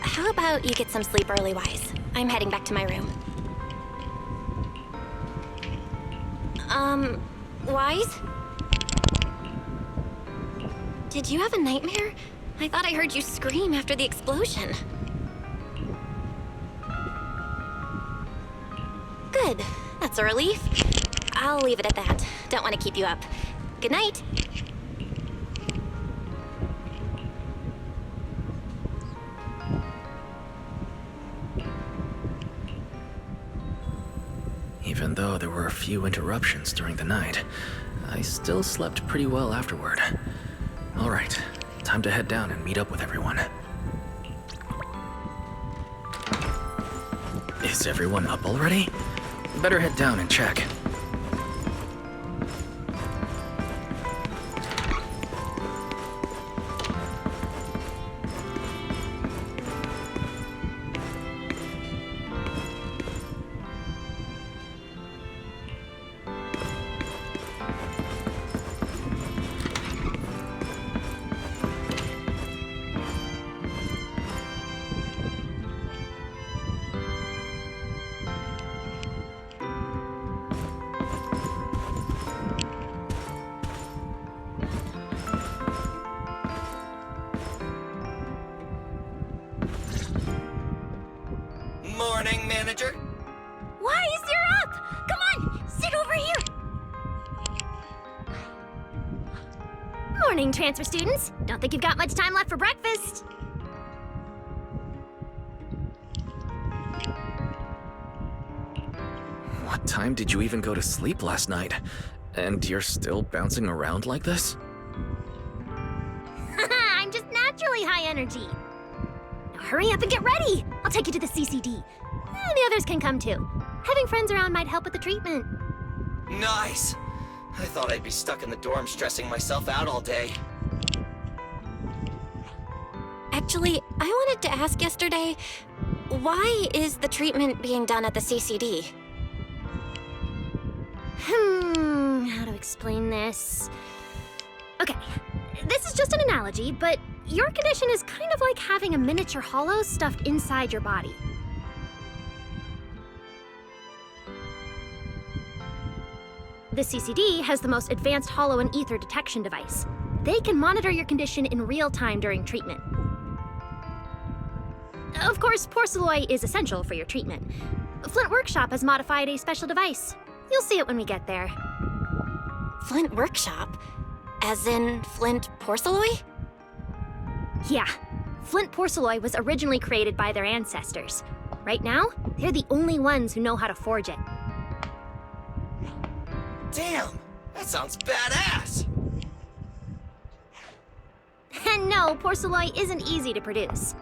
How about you get some sleep early, Wise? I'm heading back to my room. Wise? Did you have a nightmare? I thought I heard you scream after the explosion. Good. That's a relief. I'll leave it at that. Don't want to keep you up. Good night. Even though there were a few interruptions during the night, I still slept pretty well afterward. All right, time to head down and meet up with everyone. Is everyone up already? Better head down and check. Morning, manager. Wise, you're up! Come on, sit over here! Morning, transfer students. Don't think you've got much time left for breakfast. What time did you even go to sleep last night? And you're still bouncing around like this? I'm just naturally high energy. Now hurry up and get ready. I'll take you to the CCD. The others can come too. Having friends around might help with the treatment. Nice. I thought I'd be stuck in the dorm stressing myself out all day. Actually, I wanted to ask yesterday, why is the treatment being done at the CCD? How to explain this? Okay, this is just an analogy, but your condition is kind of like having a miniature hollow stuffed inside your body. The CCD has the most advanced hollow and ether detection device. They can monitor your condition in real time during treatment. Of course, porcelloi is essential for your treatment. Flint Workshop has modified a special device. You'll see it when we get there. Flint Workshop? As in Flint porcelloi? Yeah. Flint porcelloi was originally created by their ancestors. Right now, they're the only ones who know how to forge it. Damn, that sounds badass. And no, porcelloi isn't easy to produce.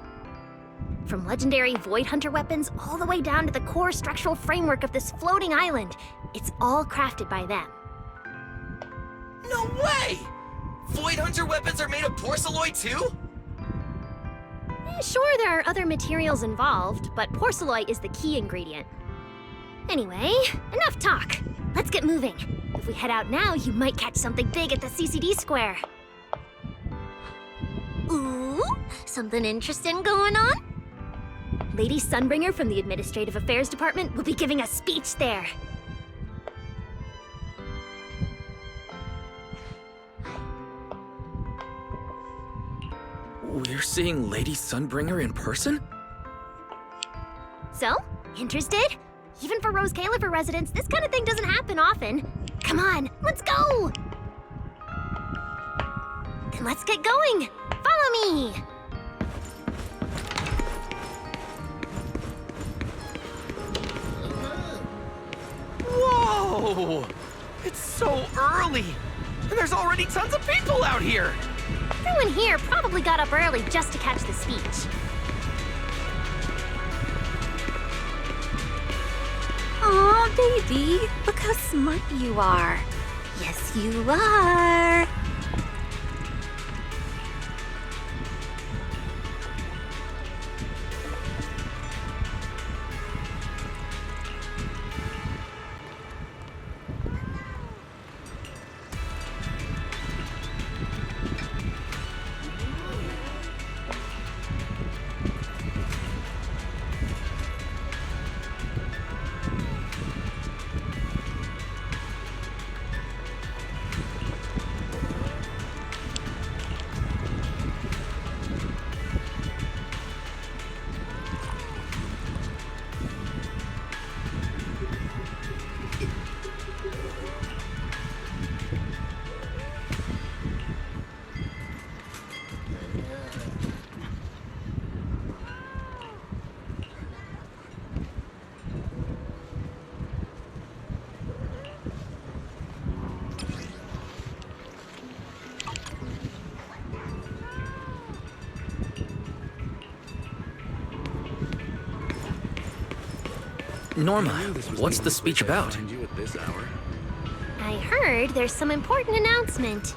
From legendary Void Hunter weapons all the way down to the core structural framework of this floating island, it's all crafted by them. No way! Void Hunter weapons are made of porcelloi too? Sure, there are other materials involved, but porcelloi is the key ingredient. Anyway, enough talk. Let's get moving. If we head out now, you might catch something big at the CCD square. Ooh, something interesting going on? Lady Sunbringer from the Administrative Affairs Department will be giving a speech there. We're seeing Lady Sunbringer in person? So, interested? Even for Roscaelifer residents, this kind of thing doesn't happen often. Come on, let's go! Then let's get going. Follow me! Whoa! It's so early! And there's already tons of people out here! Everyone here probably got up early just to catch the speech. Aw, baby, look how smart you are. Yes, you are. Norma, what's the speech about? You at this hour. I heard there's some important announcement.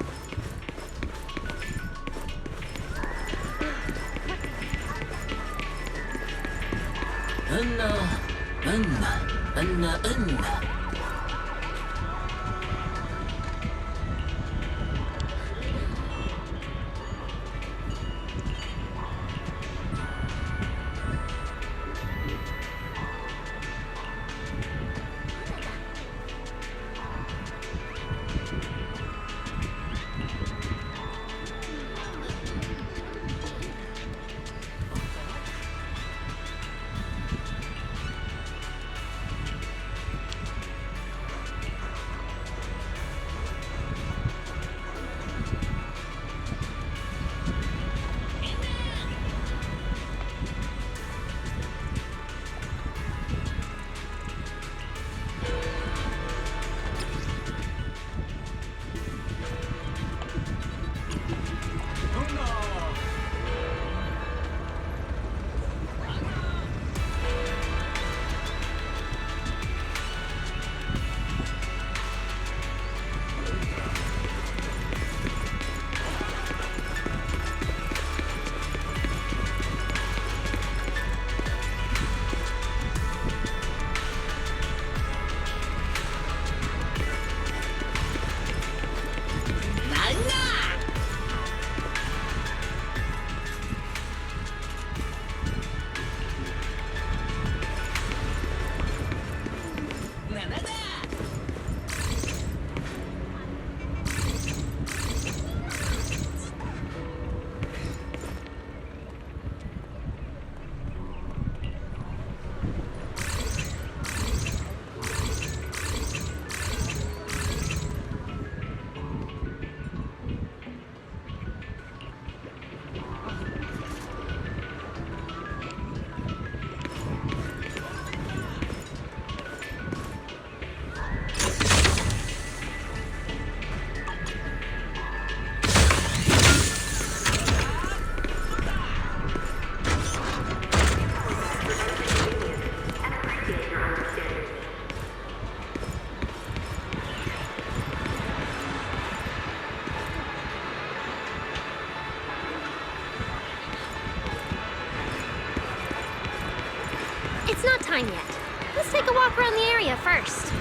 It's not time yet. Let's take a walk around the area first.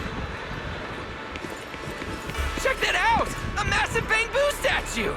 Check that out! A massive bamboo statue!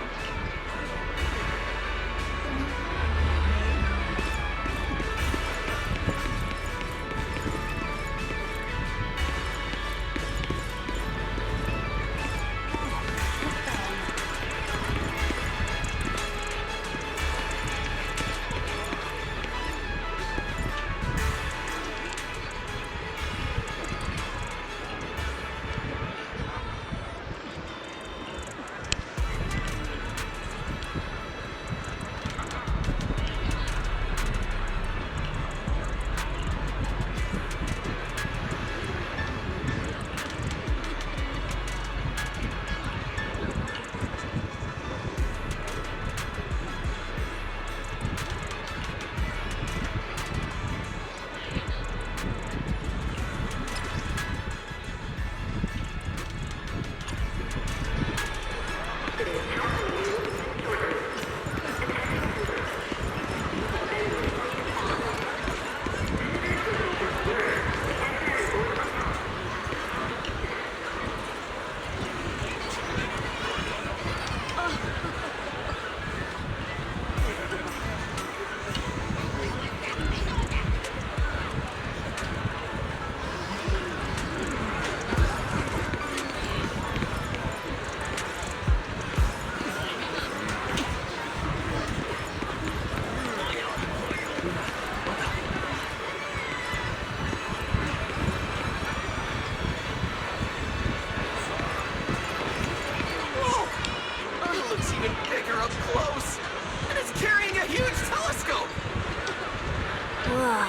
Whoa,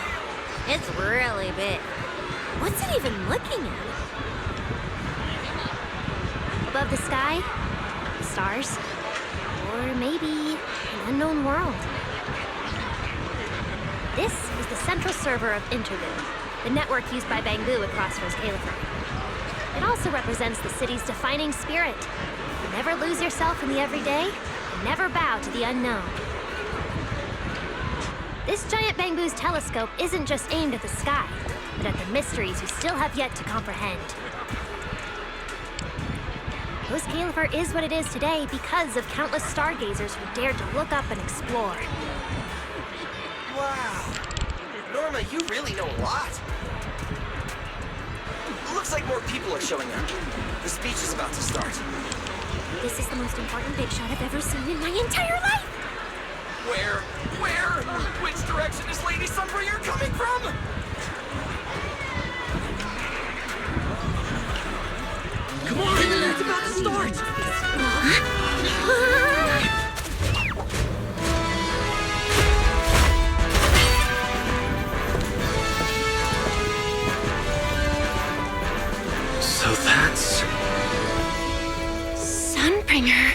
it's really big. What's it even looking at? Above the sky? Stars? Or maybe an unknown world? This is the central server of Interview, the network used by Bangbu across Roscaelifer. It also represents the city's defining spirit. Never lose yourself in the everyday, and never bow to the unknown. This giant Bangbu's telescope isn't just aimed at the sky, but at the mysteries we still have yet to comprehend. Roscaelifer is what it is today because of countless stargazers who dared to look up and explore. Wow. Norma, you really know a lot. Looks like more people are showing up. The speech is about to start. This is the most important big shot I've ever seen in my entire life! Where? Which direction is Lady Sunbringer coming from? Come on! It's about to start! So that's... Sunbringer.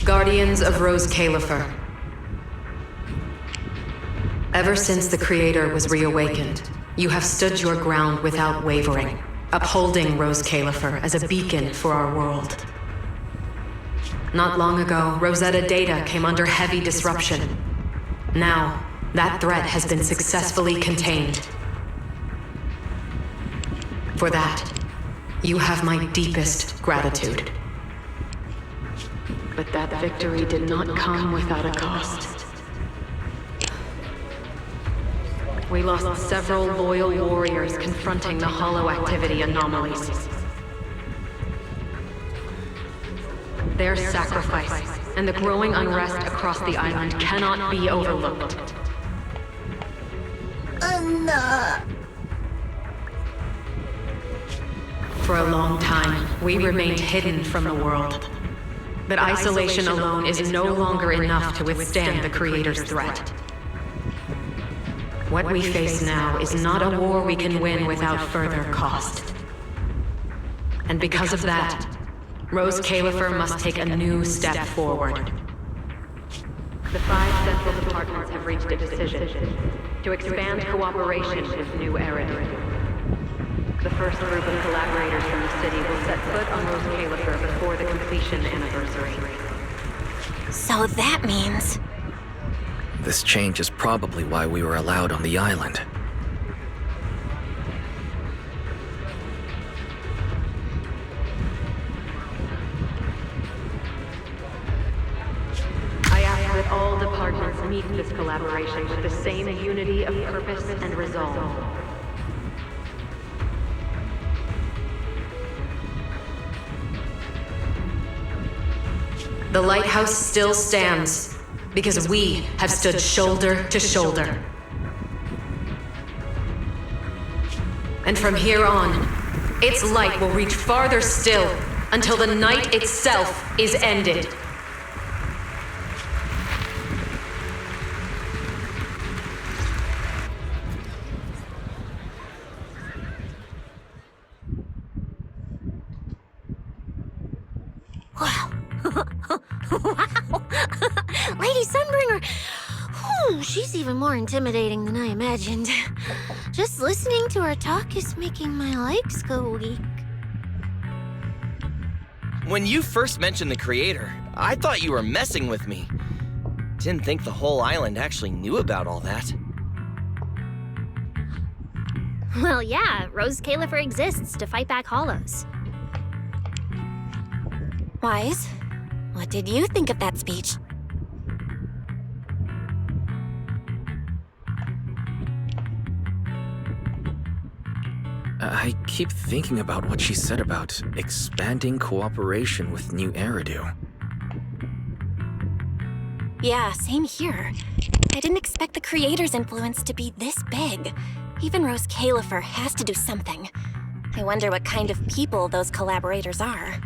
Guardians of Roscaelifer. Ever since the Creator was reawakened, you have stood your ground without wavering, upholding Roscaelifer as a beacon for our world. Not long ago, Rosetta data came under heavy disruption. Now, that threat has been successfully contained. For that, you have my deepest gratitude. But that victory did not come without a cost. We lost several loyal warriors confronting the hollow activity anomalies. Their sacrifice and the growing unrest across the island cannot be overlooked. For a long time, we remained hidden from the world. But isolation alone is no longer enough to withstand the Creator's threat. What we face now is not a war we can win without further cost. And because of that, Roscaelifer must take a new step forward. The 5 central departments have reached a decision to expand cooperation with New Eridu. The first group of collaborators from the city will set foot on Roscaelifer before the completion anniversary. So that means... This change is probably why we were allowed on the island. I ask that all departments meet this collaboration with the same unity of purpose and resolve. The lighthouse still stands, because we have stood shoulder to shoulder. And from here on, its light will reach farther still until the night itself is ended. Wow! Lady Sunbringer! Whew, she's even more intimidating than I imagined. Just listening to her talk is making my legs go weak. When you first mentioned the Creator, I thought you were messing with me. Didn't think the whole island actually knew about all that. Well, yeah, Roscaelifer exists to fight back hollows. Wise, what did you think of that speech? I keep thinking about what she said about expanding cooperation with New Eridu. Yeah, same here. I didn't expect the Creator's influence to be this big. Even Roscaelifer has to do something. I wonder what kind of people those collaborators are.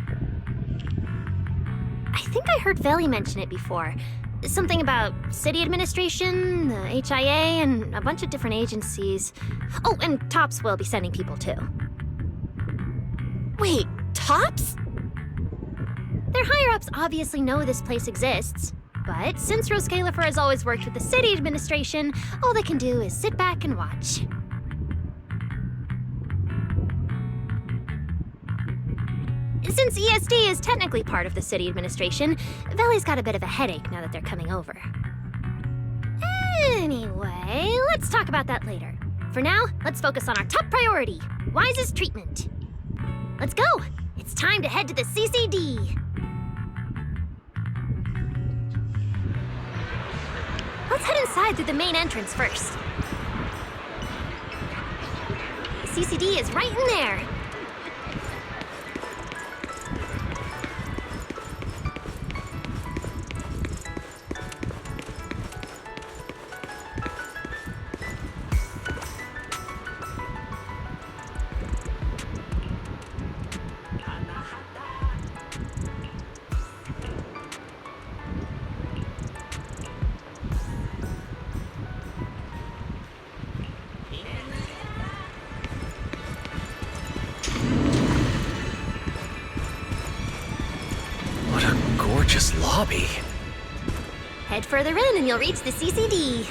I think I heard Veli mention it before. Something about city administration, the HIA, and a bunch of different agencies. Oh, and TOPS will be sending people too. Wait, TOPS? Their higher-ups obviously know this place exists. But since Roscaelifer has always worked with the city administration, all they can do is sit back and watch. Since ESD is technically part of the city administration, Valley's got a bit of a headache now that they're coming over. Anyway, let's talk about that later. For now, let's focus on our top priority, Wise's treatment. Let's go! It's time to head to the CCD! Let's head inside through the main entrance first. The CCD is right in there. Gorgeous lobby. Head further in and you'll reach the CCD.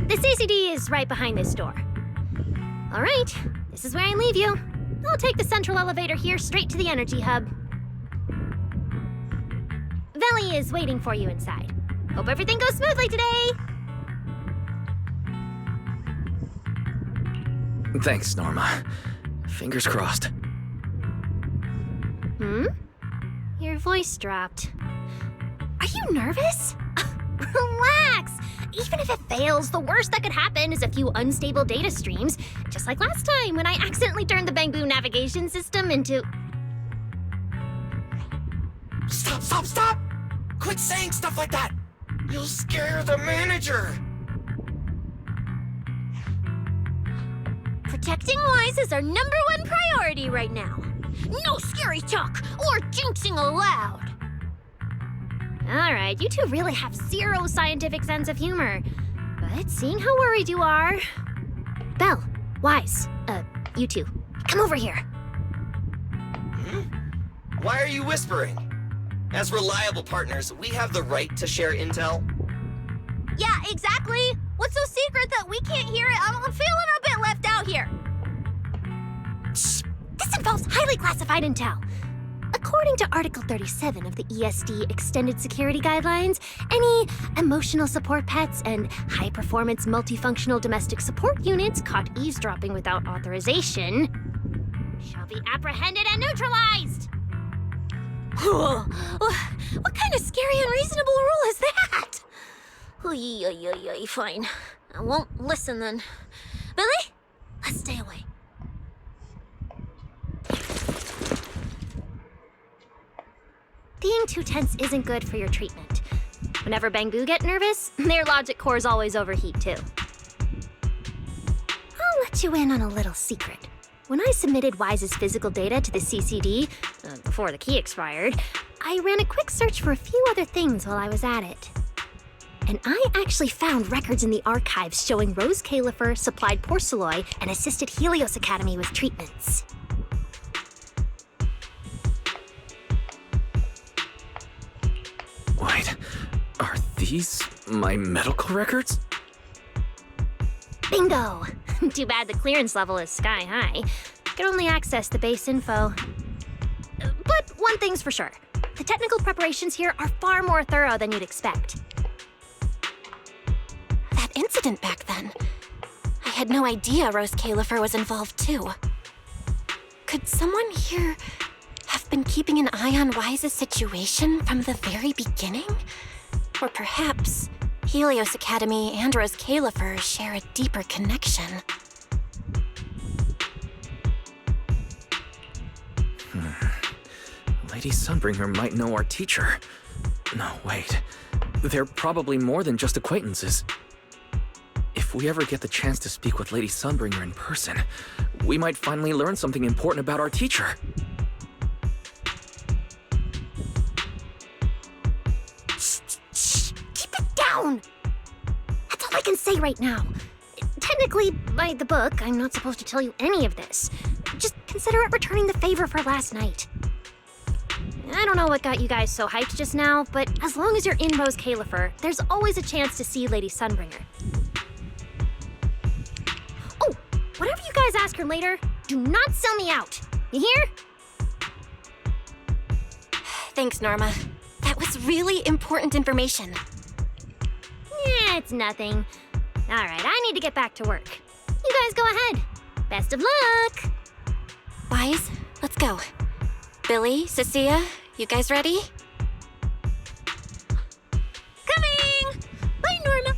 The CCD is right behind this door. All right, this is where I leave you. I'll take the central elevator here straight to the energy hub. Veli is waiting for you inside. Hope everything goes smoothly today. Thanks, Norma. Fingers crossed. Your voice dropped. Are you nervous? Relax! Even if it fails, the worst that could happen is a few unstable data streams, just like last time when I accidentally turned the Bangbu navigation system into... Stop! Quit saying stuff like that! You'll scare the manager! Protecting Wise is our #1 priority right now. No scary talk or jinxing allowed. All right, you two really have zero scientific sense of humor. But seeing how worried you are... Belle, Wise, you two, come over here. Why are you whispering? As reliable partners, we have the right to share intel. Yeah, exactly. What's so secret that we can't hear it? I'm feeling a bit left out here. Shh! This involves highly classified intel. According to Article 37 of the ESD Extended Security Guidelines, any emotional support pets and high-performance multifunctional domestic support units caught eavesdropping without authorization shall be apprehended and neutralized! What kind of scary, unreasonable rule is that? Fine. I won't listen then. Billy, let's stay away. Being too tense isn't good for your treatment. Whenever Bangbu get nervous, their logic cores always overheat too. I'll let you in on a little secret. When I submitted Wise's physical data to the CCD, before the key expired, I ran a quick search for a few other things while I was at it. And I actually found records in the archives showing Roscaelifer supplied Porceloy and assisted Helios Academy with treatments. Wait, are these my medical records? Bingo! Too bad the clearance level is sky high. Can only access the base info. But one thing's for sure. The technical preparations here are far more thorough than you'd expect. That incident back then. I had no idea Roscaelifer was involved too. Could someone here have been keeping an eye on Wise's situation from the very beginning? Or perhaps Helios Academy and Roscaelifer share a deeper connection. Lady Sunbringer might know our teacher. No, wait. They're probably more than just acquaintances. If if we ever get the chance to speak with Lady Sunbringer in person, we might finally learn something important about our teacher. Keep it down! That's all I can say right now. Technically, by the book, I'm not supposed to tell you any of this. Just consider it returning the favor for last night. I don't know what got you guys so hyped just now, but as long as you're in Roscaelifer, there's always a chance to see Lady Sunbringer. Oh, whatever you guys ask her later, do not sell me out. You hear? Thanks, Norma. That was really important information. Yeah, it's nothing. All right, I need to get back to work. You guys go ahead. Best of luck! Wise, let's go. Billy, Cecilia, you guys ready? Coming! Bye, Norma!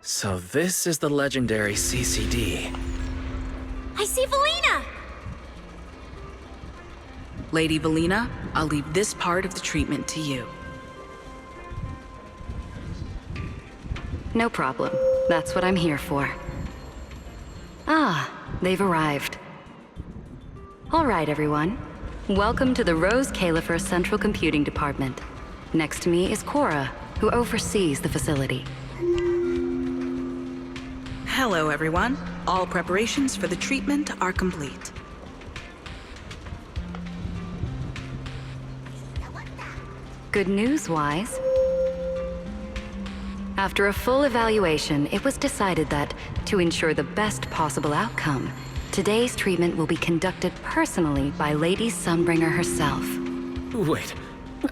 So this is the legendary CCD. I see Valina! Lady Valina, I'll leave this part of the treatment to you. No problem. That's what I'm here for. Ah, they've arrived. All right, everyone. Welcome to the Roscaelifer Central Computing Department. Next to me is Cora, who oversees the facility. Hello, everyone. All preparations for the treatment are complete. Good news, Wise. After a full evaluation, it was decided that, to ensure the best possible outcome, today's treatment will be conducted personally by Lady Sunbringer herself. Wait,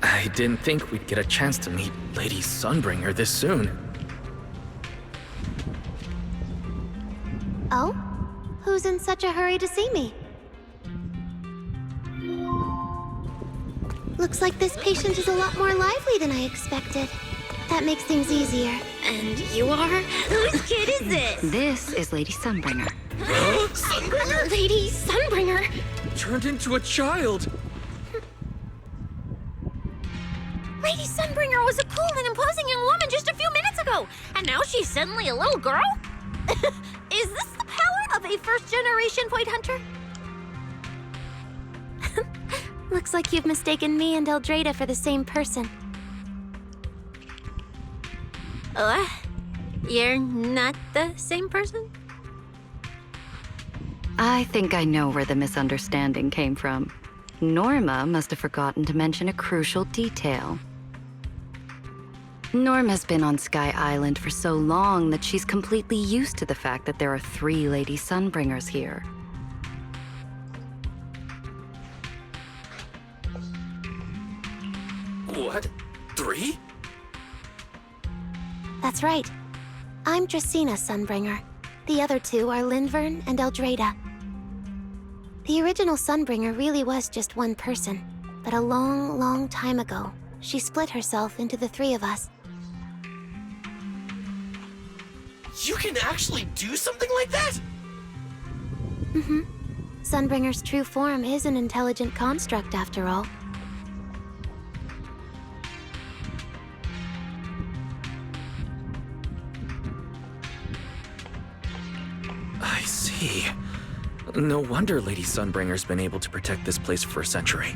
I didn't think we'd get a chance to meet Lady Sunbringer this soon. Oh? Who's in such a hurry to see me? Looks like this patient is a lot more lively than I expected. That makes things easier. And you are? Whose kid is this? This is Lady Sunbringer. Sunbringer? Lady Sunbringer? Turned into a child! Lady Sunbringer was a cool and imposing young woman just a few minutes ago, and now she's suddenly a little girl? Is this the power of a first-generation point hunter? Looks like you've mistaken me and Eldrada for the same person. You're not the same person? I think I know where the misunderstanding came from. Norma must have forgotten to mention a crucial detail. Norma's been on Sky Island for so long that she's completely used to the fact that there are 3 Lady Sunbringers here. What? 3? That's right. I'm Dracena Sunbringer. The other 2 are Lindvern and Eldrada. The original Sunbringer really was just one person, but a long, long time ago, she split herself into the 3 of us. You can actually do something like that? Mm-hmm. Sunbringer's true form is an intelligent construct, after all. I see. No wonder Lady Sunbringer's been able to protect this place for a century.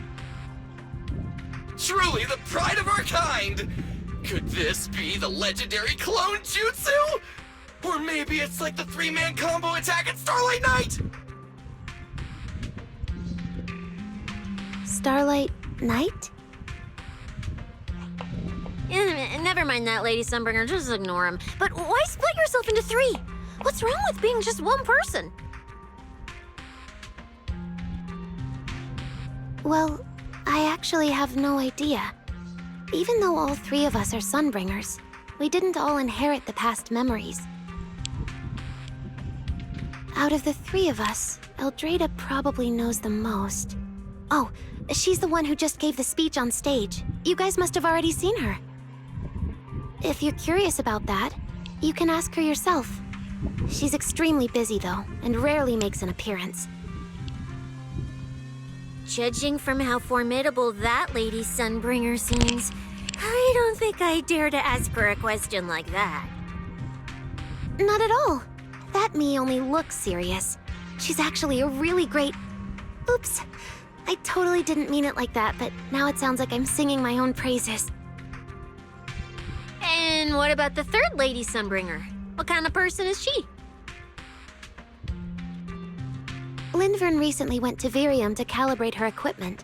Truly the pride of our kind! Could this be the legendary clone jutsu? Or maybe it's like the 3-man combo attack at Starlight Night? Starlight Night? Never mind that, Lady Sunbringer. Just ignore him. But why split yourself into 3? What's wrong with being just one person? Well, I actually have no idea. Even though all 3 of us are Sunbringers, we didn't all inherit the past memories. Out of the 3 of us, Eldrada probably knows the most. Oh, she's the one who just gave the speech on stage. You guys must have already seen her. If you're curious about that, you can ask her yourself. She's extremely busy, though, and rarely makes an appearance. Judging from how formidable that Lady Sunbringer seems, I don't think I dare to ask her a question like that. Not at all. That me only looks serious. She's actually a really great... Oops. I totally didn't mean it like that, but now it sounds like I'm singing my own praises. And what about the third Lady Sunbringer? What kind of person is she? Lindvern recently went to Virium to calibrate her equipment.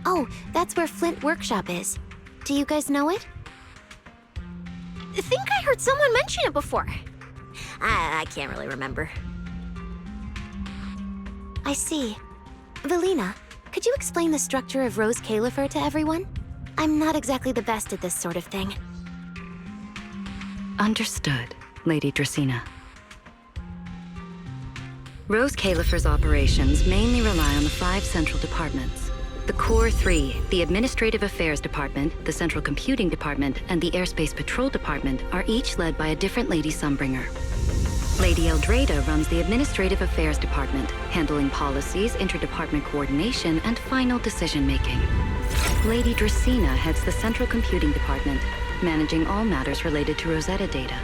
Oh, that's where Flint Workshop is. Do you guys know it? I think I heard someone mention it before. I can't really remember. I see. Velina, could you explain the structure of Roscaelifer to everyone? I'm not exactly the best at this sort of thing. Understood, Lady Dracena. Roscaelifer's operations mainly rely on the 5 central departments. The Core 3, the Administrative Affairs Department, the Central Computing Department, and the Airspace Patrol Department are each led by a different Lady Sunbringer. Lady Eldrada runs the Administrative Affairs Department, handling policies, interdepartment coordination, and final decision-making. Lady Dracena heads the Central Computing Department, managing all matters related to Rosetta data.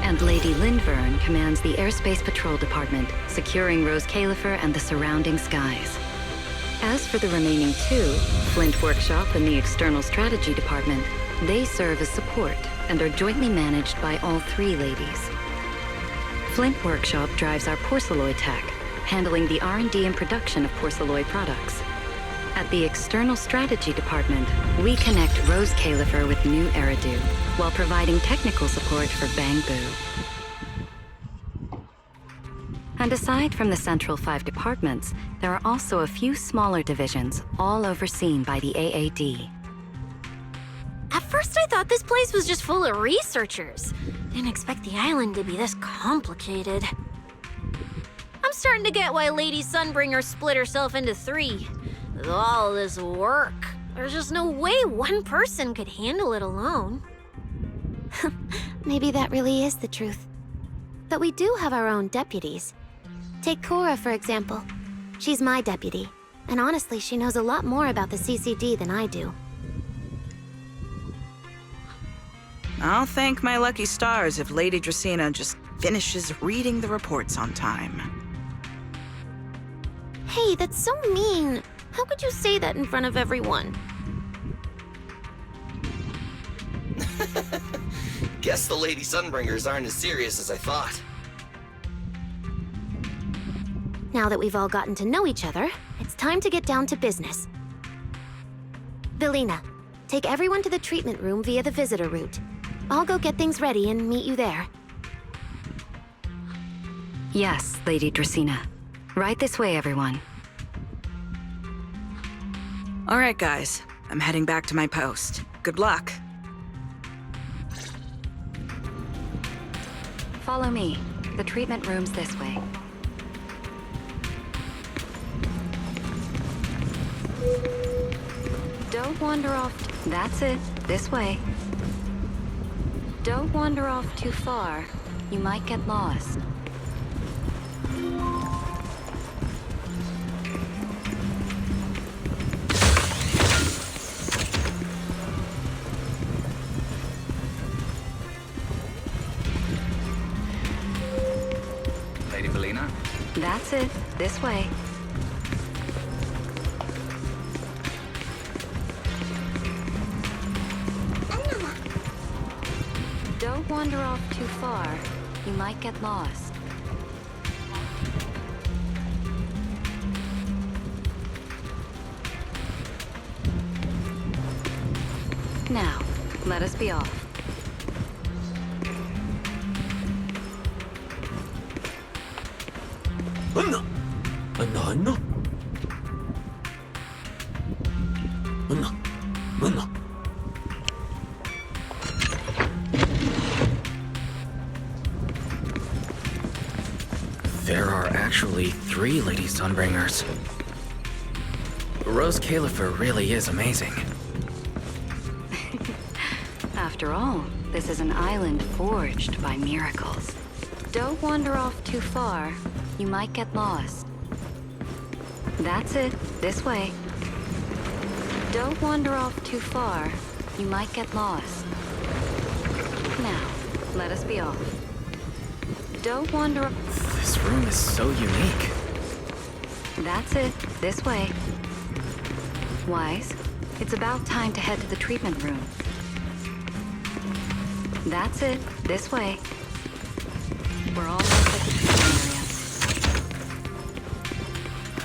And Lady Lindvern commands the Airspace Patrol Department, securing Roscaelifer and the surrounding skies. As for the remaining 2, Flint Workshop and the External Strategy Department, they serve as support and are jointly managed by all 3 ladies. Flint Workshop drives our porcelloid tech, handling the R&D and production of porcelloid products. At the External Strategy Department, we connect Roscaelifer with New Eridu, while providing technical support for Bangbu. And aside from the central 5 departments, there are also a few smaller divisions, all overseen by the AAD. At first I thought this place was just full of researchers. Didn't expect the island to be this complicated. I'm starting to get why Lady Sunbringer split herself into 3. With all this work, there's just no way one person could handle it alone. Maybe that really is the truth. But we do have our own deputies. Take Cora, for example. She's my deputy, and honestly, she knows a lot more about the CCD than I do. I'll thank my lucky stars if Lady Dracena just finishes reading the reports on time. Hey, that's so mean. How could you say that in front of everyone? Guess the Lady Sunbringers aren't as serious as I thought. Now that we've all gotten to know each other, it's time to get down to business. Velina, take everyone to the treatment room via the visitor route. I'll go get things ready and meet you there. Yes, Lady Dracena. Right this way, everyone. All right, guys. I'm heading back to my post. Good luck. Follow me. The treatment room's this way. Don't wander off. That's it. This way. Don't wander off too far. You might get lost. Lady Velina? That's it. This way. Don't wander off too far. You might get lost. Now, let us be off. Anna! Anna, Anna! Anna! Anna! There are actually 3 Lady Sunbringers. Roscaelifer really is amazing. After all, this is an island forged by miracles. Don't wander off too far. You might get lost. That's it. This way. Don't wander off too far. You might get lost. Now, let us be off. Don't wander off. This room is so unique. That's it. This way. Wise, it's about time to head to the treatment room. That's it. This way. We're almost at the treatment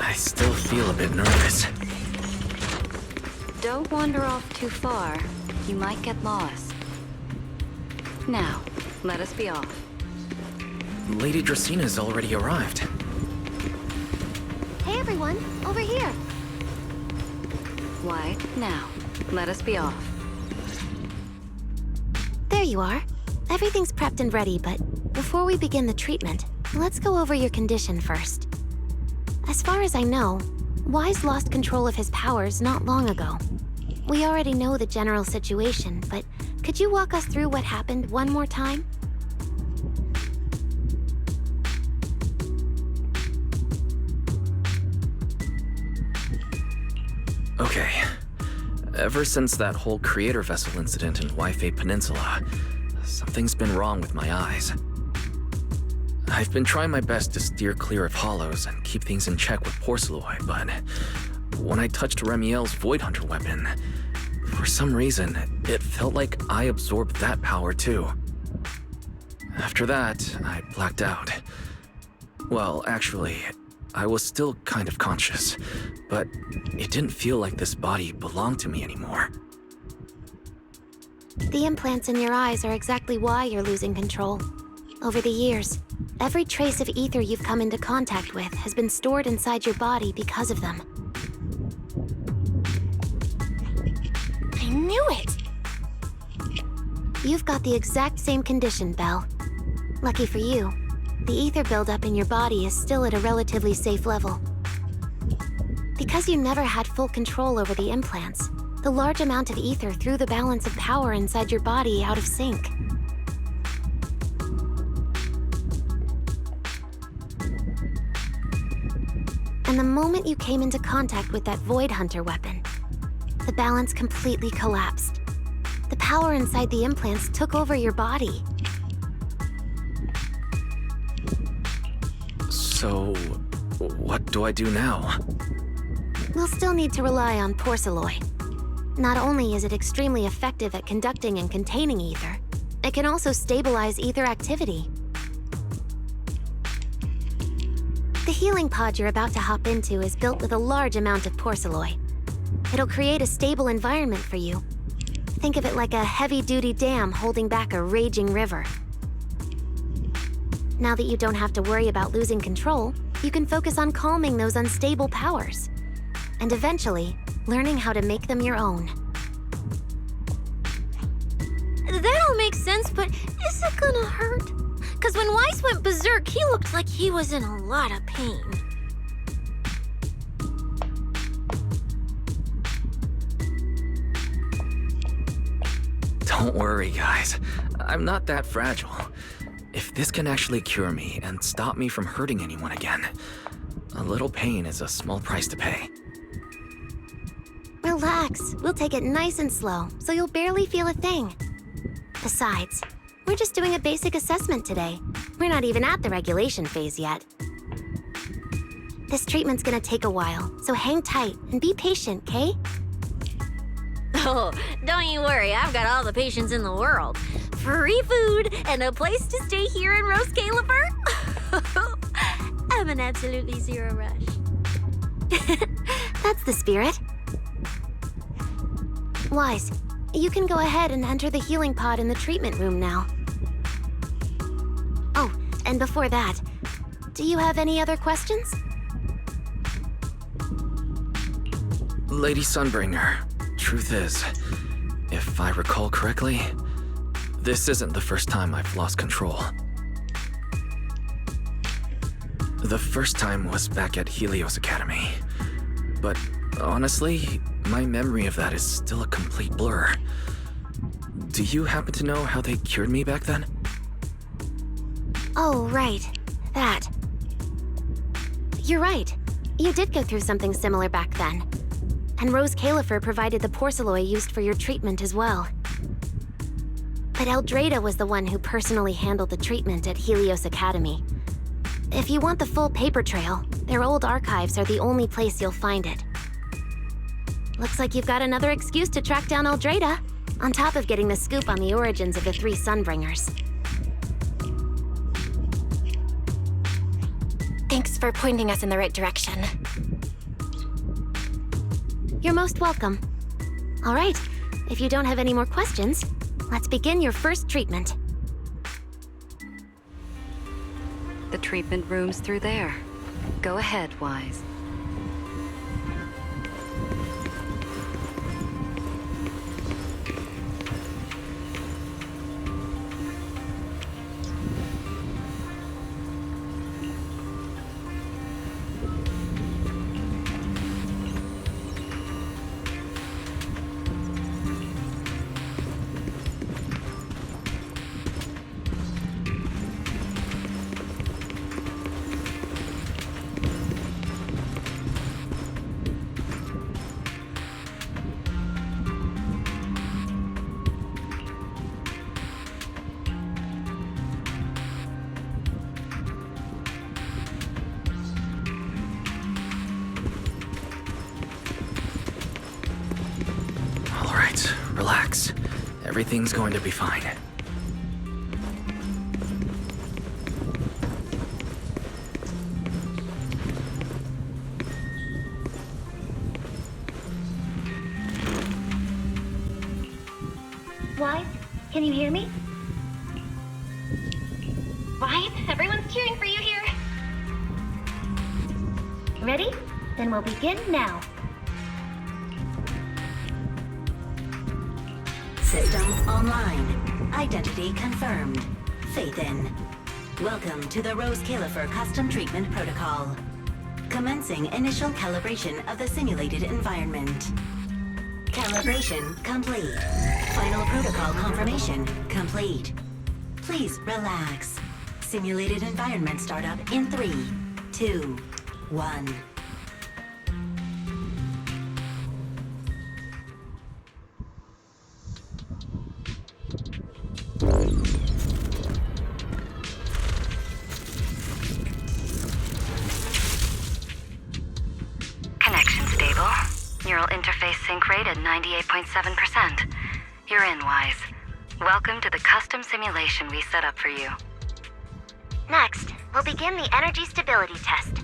area. I still feel a bit nervous. Don't wander off too far. You might get lost. Now, let us be off. Lady Dracina's already arrived. Hey everyone, over here. Why, now, let us be off. There you are. Everything's prepped and ready, but before we begin the treatment, let's go over your condition first. As far as I know, Wise lost control of his powers not long ago. We already know the general situation, but could you walk us through what happened one more time? Okay. Ever since that whole creator vessel incident in Wi-Fi Peninsula, something's been wrong with my eyes. I've been trying my best to steer clear of hollows and keep things in check with Porcelloy, but when I touched Remiel's Void Hunter weapon, for some reason, it felt like I absorbed that power too. After that, I blacked out. Well, actually, I was still kind of conscious, but it didn't feel like this body belonged to me anymore. The implants in your eyes are exactly why you're losing control. Over the years, every trace of ether you've come into contact with has been stored inside your body because of them. I knew it! You've got the exact same condition, Belle. Lucky for you, the ether buildup in your body is still at a relatively safe level. Because you never had full control over the implants, the large amount of ether threw the balance of power inside your body out of sync. And the moment you came into contact with that Void Hunter weapon, the balance completely collapsed. The power inside the implants took over your body. So, what do I do now? We'll still need to rely on Porcelloy. Not only is it extremely effective at conducting and containing ether, it can also stabilize ether activity. The healing pod you're about to hop into is built with a large amount of Porcelloy. It'll create a stable environment for you. Think of it like a heavy-duty dam holding back a raging river. Now that you don't have to worry about losing control, you can focus on calming those unstable powers. And eventually, learning how to make them your own. That all makes sense, but is it gonna hurt? Because when Weiss went berserk, he looked like he was in a lot of pain. Don't worry, guys. I'm not that fragile. If this can actually cure me and stop me from hurting anyone again, a little pain is a small price to pay. Relax. We'll take it nice and slow, so you'll barely feel a thing. Besides, we're just doing a basic assessment today. We're not even at the regulation phase yet. This treatment's gonna take a while, so hang tight and be patient, Kay? Oh, don't you worry, I've got all the patience in the world. Free food and a place to stay here in Roscaelifer. I'm an absolutely zero rush. That's the spirit. Wise, you can go ahead and enter the healing pod in the treatment room now. Oh, and before that, do you have any other questions? Lady Sunbringer, truth is, if I recall correctly, this isn't the first time I've lost control. The first time was back at Helios Academy. But honestly, my memory of that is still a complete blur. Do you happen to know how they cured me back then? Oh, right. That. You're right. You did go through something similar back then. And Roscaelifer provided the porcelain used for your treatment as well. But Eldrada was the one who personally handled the treatment at Helios Academy. If you want the full paper trail, their old archives are the only place you'll find it. Looks like you've got another excuse to track down Eldrada, on top of getting the scoop on the origins of the 3 Sunbringers. Thanks for pointing us in the right direction. You're most welcome. All right, if you don't have any more questions, let's begin your first treatment. The treatment room's through there. Go ahead, Wise. Relax. Everything's going to be fine. Wise, can you hear me? Wise, everyone's cheering for you here. Ready? Then we'll begin now. System online. Identity confirmed. Faith in. Welcome to the Roscaelifer Custom Treatment Protocol. Commencing initial calibration of the simulated environment. Calibration complete. Final protocol confirmation complete. Please relax. Simulated environment startup in 3, 2, 1. Connection stable. Neural interface sync rate at 98.7%. You're in, Wise. Welcome to the custom simulation we set up for you. Next, we'll begin the energy stability test.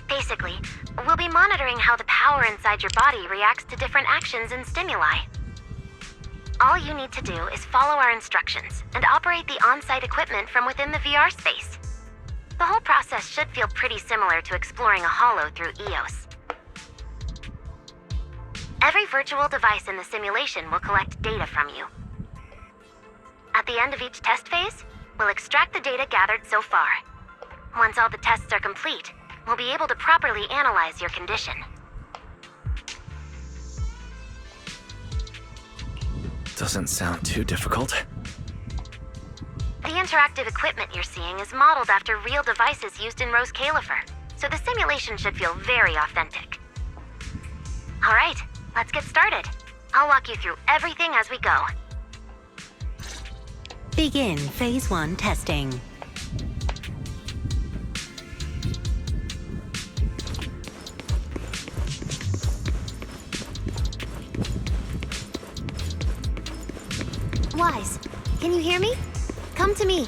Basically, we'll be monitoring how the power inside your body reacts to different actions and stimuli. All you need to do is follow our instructions and operate the on-site equipment from within the VR space. The whole process should feel pretty similar to exploring a holo through EOS. Every virtual device in the simulation will collect data from you. At the end of each test phase, we'll extract the data gathered so far. Once all the tests are complete, we'll be able to properly analyze your condition. Doesn't sound too difficult. The interactive equipment you're seeing is modeled after real devices used in Roscaelifer, so the simulation should feel very authentic. All right, let's get started. I'll walk you through everything as we go. Begin Phase 1 testing. Wise, can you hear me? Come to me.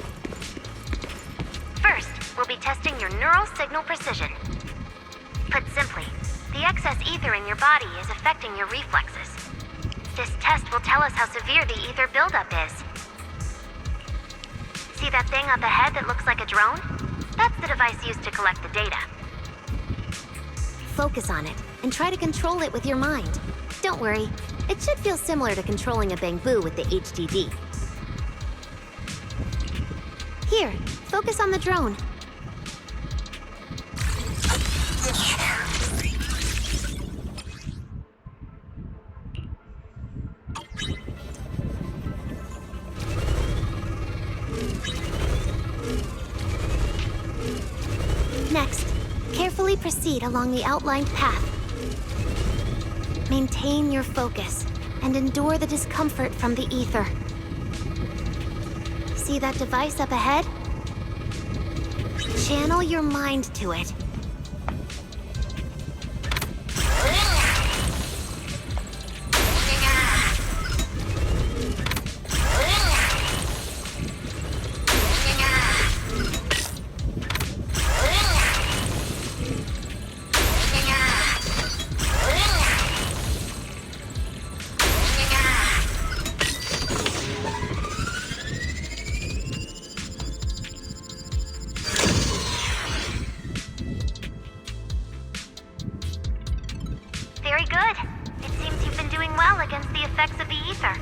First, we'll be testing your neural signal precision. Put simply, the excess ether in your body is affecting your reflexes. This test will tell us how severe the ether buildup is. See that thing up ahead that looks like a drone? That's the device used to collect the data. Focus on it, and try to control it with your mind. Don't worry, it should feel similar to controlling a bamboo with the HDD. Here, focus on the drone. Next, carefully proceed along the outlined path. Maintain your focus and endure the discomfort from the ether. See that device up ahead? Channel your mind to it. Very good. It seems you've been doing well against the effects of the ether.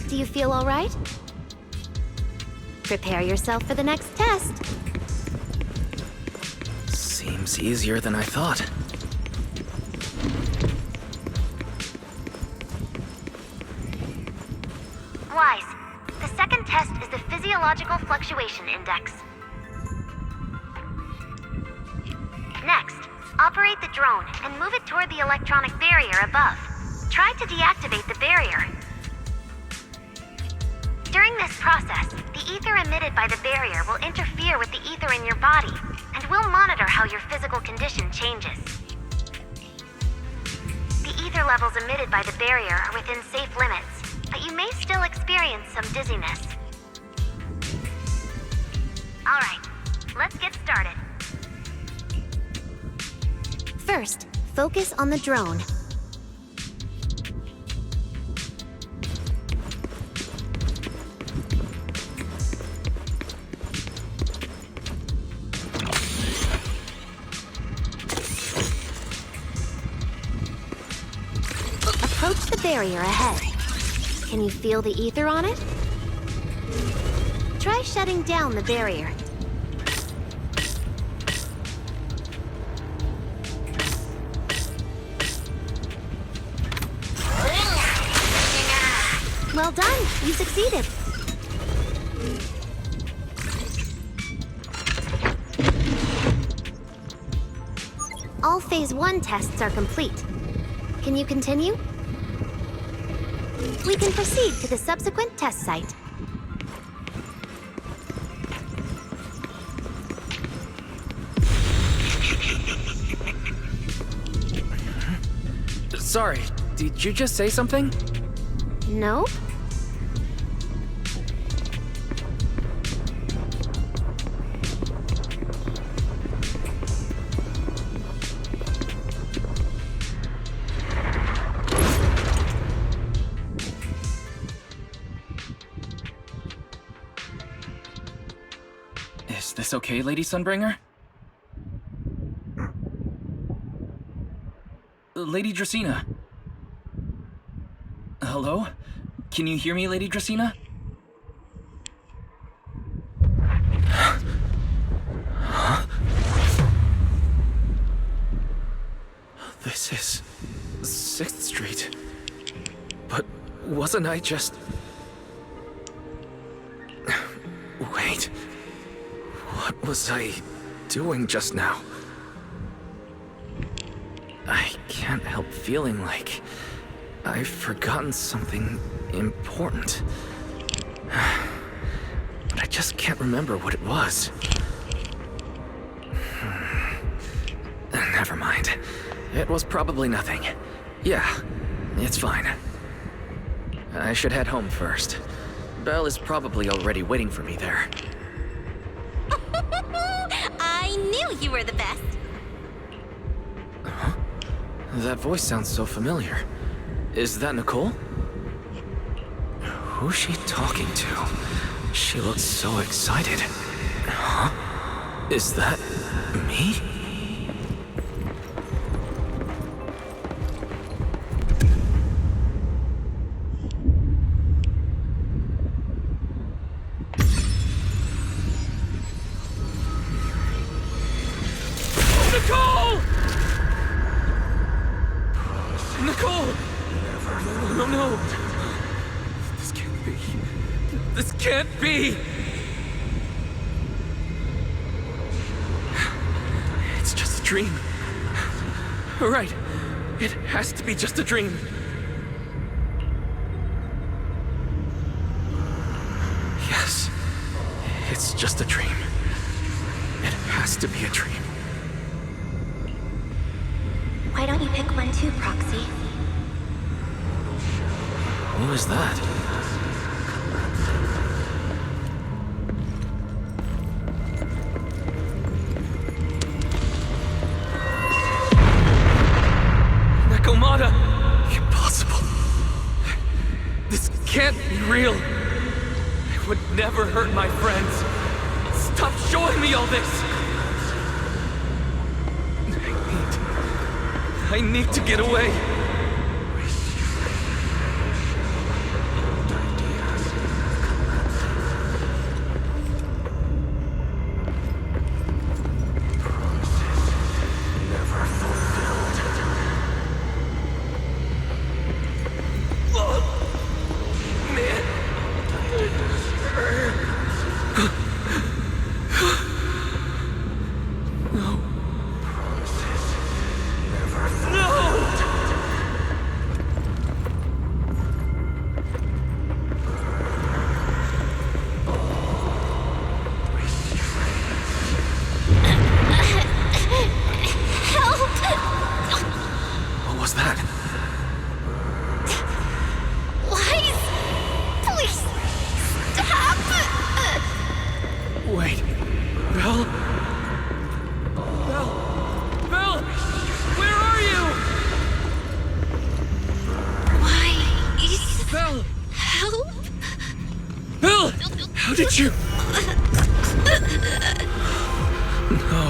Do you feel all right? Prepare yourself for the next test. Seems easier than I thought. Wise. The second test is the Physiological Fluctuation Index. Next, operate the drone and move it toward the electronic barrier above. Try to deactivate the barrier. During this process, the ether emitted by the barrier will interfere with the ether in your body, and we'll monitor how your physical condition changes. The ether levels emitted by the barrier are within safe limits, but you may still experience some dizziness. All right, let's get started. First, focus on the drone. Approach the barrier ahead. Can you feel the ether on it? Try shutting down the barrier. Well done, you succeeded. All Phase 1 tests are complete. Can you continue? We can proceed to the subsequent test site. Sorry, did you just say something? No? Is this okay, Lady Sunbringer? Lady Dracaena? Hello? Can you hear me, Lady Dracaena? Huh? This is 6th Street. But wasn't I just... Wait. What was I doing just now? I can't help feeling like I've forgotten something important. But I just can't remember what it was. Never mind. It was probably nothing. Yeah, it's fine. I should head home first. Belle is probably already waiting for me there. I knew you were the best. Huh? That voice sounds so familiar. Is that Nicole? Who's she talking to? She looks so excited. Huh? Is that me? Nicole! Nicole! No, no. This can't be. This be? It's just a dream. Right. It has to be just a dream. Yes. It's just a dream. It has to be a dream. Why don't you pick one too, Proxy? Who is that? Nakomata! Impossible. This can't be real. I would never hurt my friends. Stop showing me all this! I need to get away. Did you? No.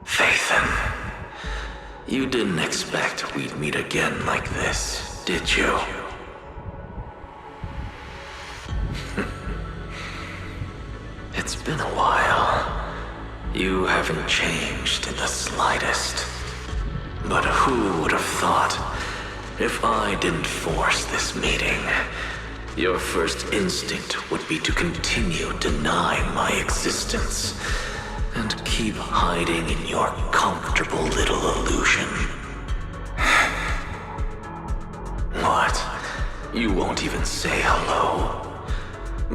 Faithin, you didn't expect we'd meet again like this, did you? It's been a while. You haven't changed in the slightest. But who would have thought, if I didn't force this meeting, your first instinct would be to continue denying my existence and keep hiding in your comfortable little illusion. What? You won't even say hello?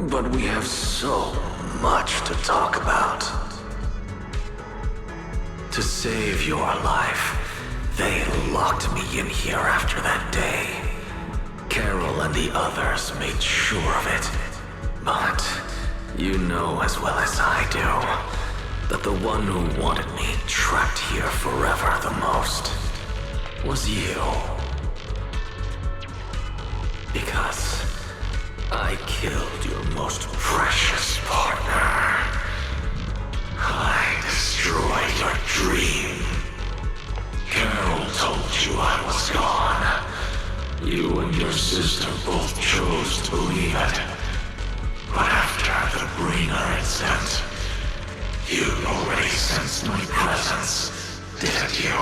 But we have so much to talk about. To save your life, they locked me in here after that day. Carol and the others made sure of it. But you know as well as I do that the one who wanted me trapped here forever the most was you. Because I killed your most precious partner. I destroyed your dream. Carol told you I was gone. You and your sister both chose to believe it. But after the bringer incident, you already sensed my presence, didn't you?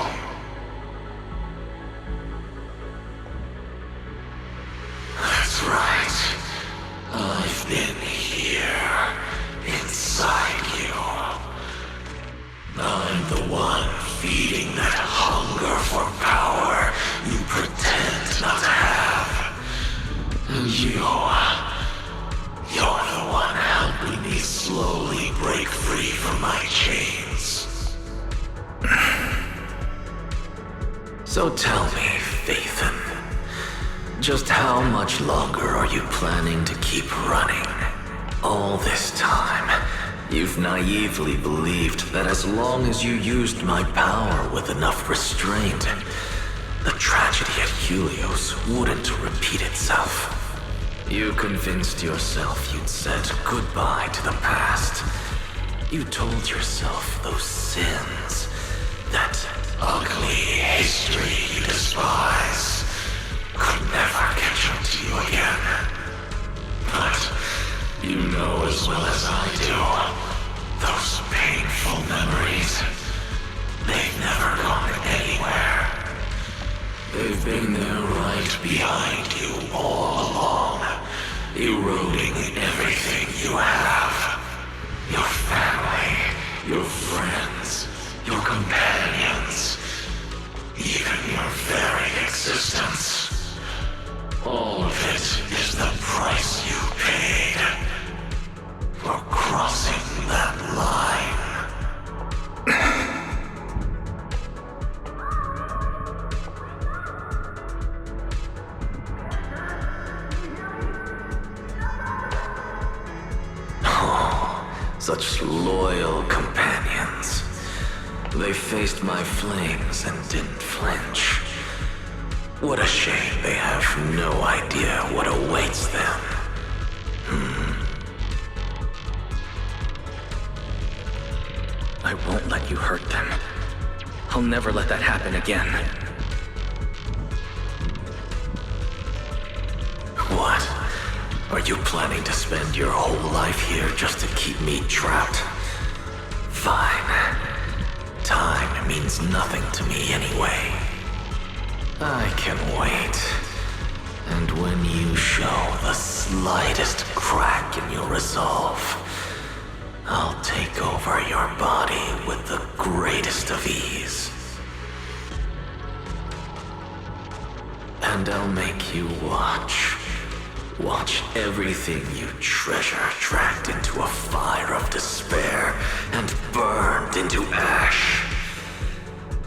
That's right. I've been here, inside you. I'm the one feeding that hunger for power you pretend not to have. And you're the one helping me slowly break free from my chains. So tell me, Faithin, just how much longer are you planning to keep running? All this time, you've naively believed that as long as you used my power with enough restraint, the tragedy at Helios wouldn't repeat itself. You convinced yourself you'd said goodbye to the past. You told yourself those sins, that ugly history you despise, could never catch up to you again. But you know as well as I do, those painful memories, they've never gone anywhere. They've been there right behind you all along, eroding everything you have. Your family, your friends, your companions, even your very existence. All of it is the price you paid for crossing that line. Such loyal companions. They faced my flames and didn't flinch. What a shame they have no idea what awaits them. I won't let you hurt them. I'll never let that happen again. What? Are you planning to spend your whole life here just to keep me trapped? Fine. Time means nothing to me anyway. I can wait. And when you show the slightest crack in your resolve, I'll take over your body with the greatest of ease. And I'll make you watch. Watch everything you treasure dragged into a fire of despair and burned into ash.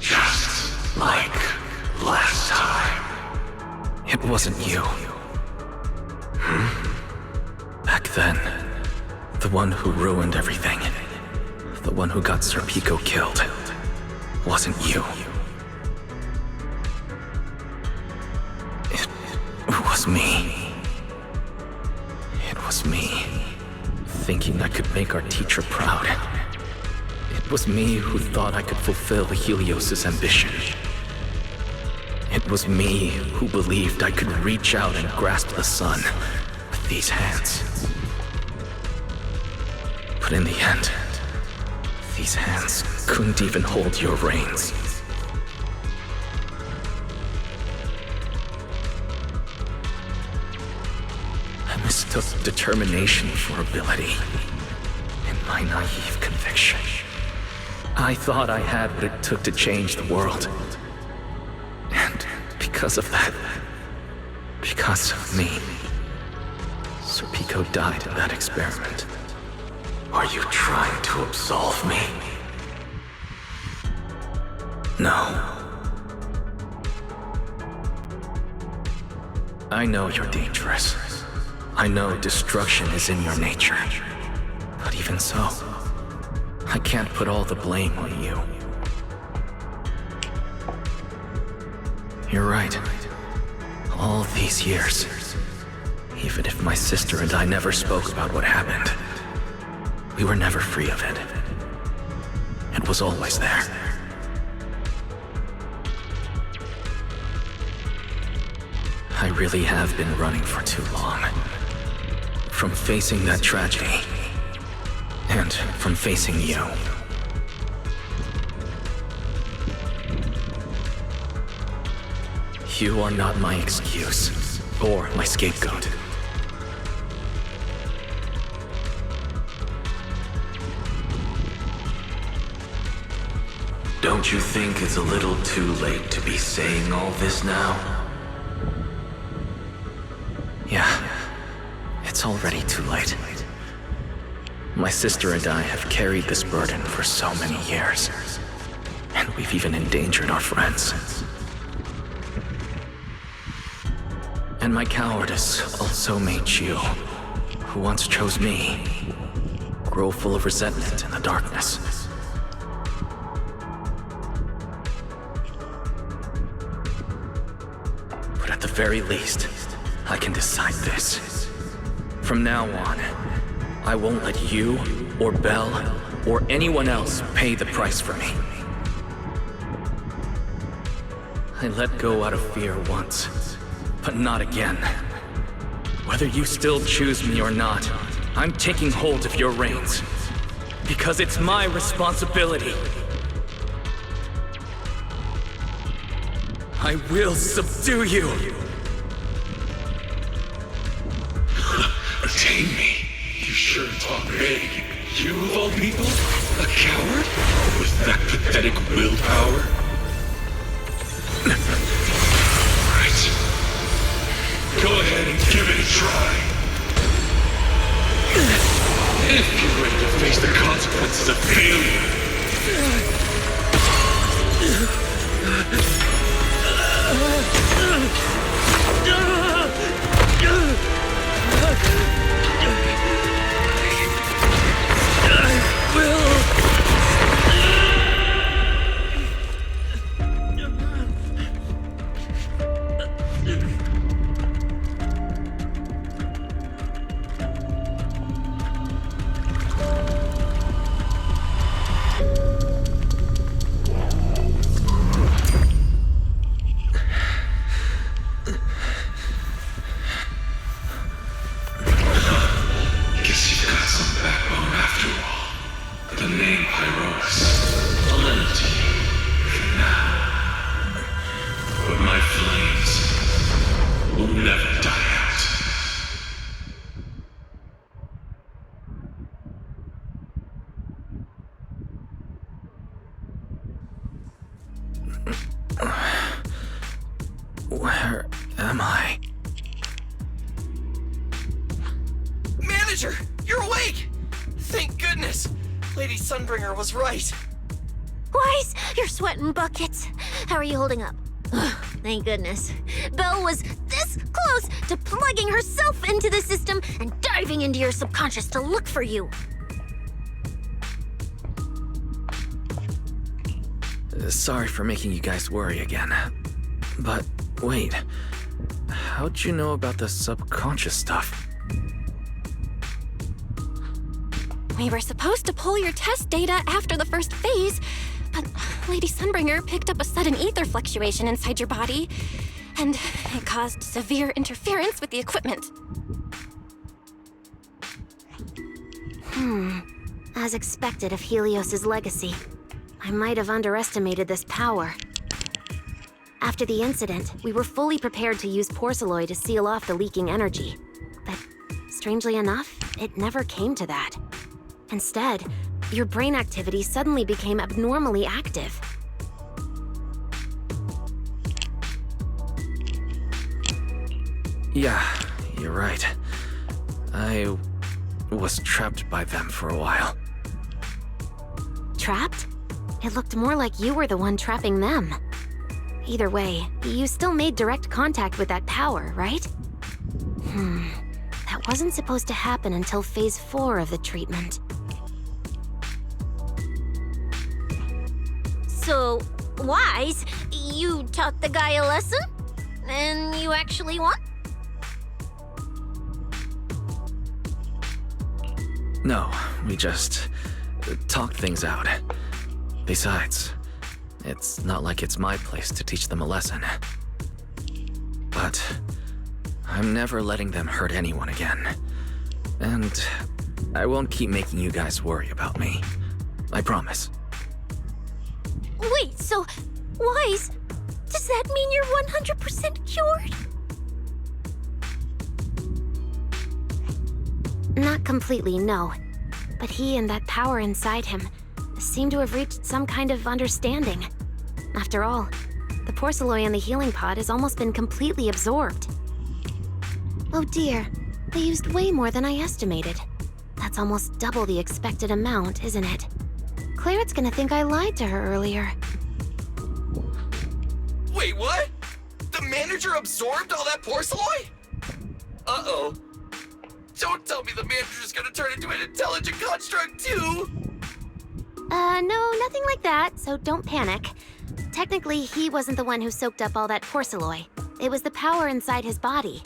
Just like last time. It wasn't you. Back then, the one who ruined everything, the one who got Sir Pico killed, wasn't you. It was me. It was me, thinking I could make our teacher proud. It was me who thought I could fulfill Helios's ambition. It was me who believed I could reach out and grasp the sun with these hands. But in the end, these hands couldn't even hold your reins. I mistook determination for ability in my naive conviction. I thought I had what it took to change the world. And because of that, because of me, Sir Pico died in that experiment. Are you trying to absolve me? No. I know you're dangerous. I know destruction is in your nature. But even so, I can't put all the blame on you. You're right. All these years, even if my sister and I never spoke about what happened, we were never free of it. It was always there. I really have been running for too long. From facing that tragedy, and from facing you. You are not my excuse, or my scapegoat. Don't you think it's a little too late to be saying all this now? Yeah, it's already too late. My sister and I have carried this burden for so many years, and we've even endangered our friends. And my cowardice also made you, who once chose me, grow full of resentment in the darkness. But at the very least, I can decide this. From now on, I won't let you, or Belle, or anyone else pay the price for me. I let go out of fear once, but not again. Whether you still choose me or not, I'm taking hold of your reins. Because it's my responsibility. I will subdue you! Attain me? You sure talk big. You of all people? A coward? With that pathetic willpower? Right. Go ahead and give it a try. If you're ready to face the consequences of failure. Where am I? Manager! You're awake! Thank goodness! Lady Sunbringer was right. Wise, you're sweating buckets. How are you holding up? Ugh, thank goodness. Belle was this close to plugging herself into the system and diving into your subconscious to look for you. Sorry for making you guys worry again. But wait, how'd you know about the subconscious stuff? We were supposed to pull your test data after the first phase, but Lady Sunbringer picked up a sudden ether fluctuation inside your body, and it caused severe interference with the equipment. As expected of Helios's legacy, I might have underestimated this power. After the incident, we were fully prepared to use porcelain to seal off the leaking energy. But strangely enough, it never came to that. Instead, your brain activity suddenly became abnormally active. Yeah, you're right. I was trapped by them for a while. Trapped? It looked more like you were the one trapping them. Either way, you still made direct contact with that power, right? That wasn't supposed to happen until Phase 4 of the treatment. So, Wise, you taught the guy a lesson? And you actually won? No, we just talked things out. Besides, it's not like it's my place to teach them a lesson. But I'm never letting them hurt anyone again. And I won't keep making you guys worry about me. I promise. Wait, so, Wise, does that mean you're 100% cured? Not completely, no. But he and that power inside him seem to have reached some kind of understanding. After all, the porcelain in the healing pod has almost been completely absorbed. Oh dear, they used way more than I estimated. That's almost double the expected amount, isn't it? Clarette's gonna think I lied to her earlier. Wait, what? The manager absorbed all that porcelain? Uh-oh. Don't tell me the manager's gonna turn into an intelligent construct too! No, nothing like that, so don't panic. Technically, he wasn't the one who soaked up all that porcelain. It was the power inside his body.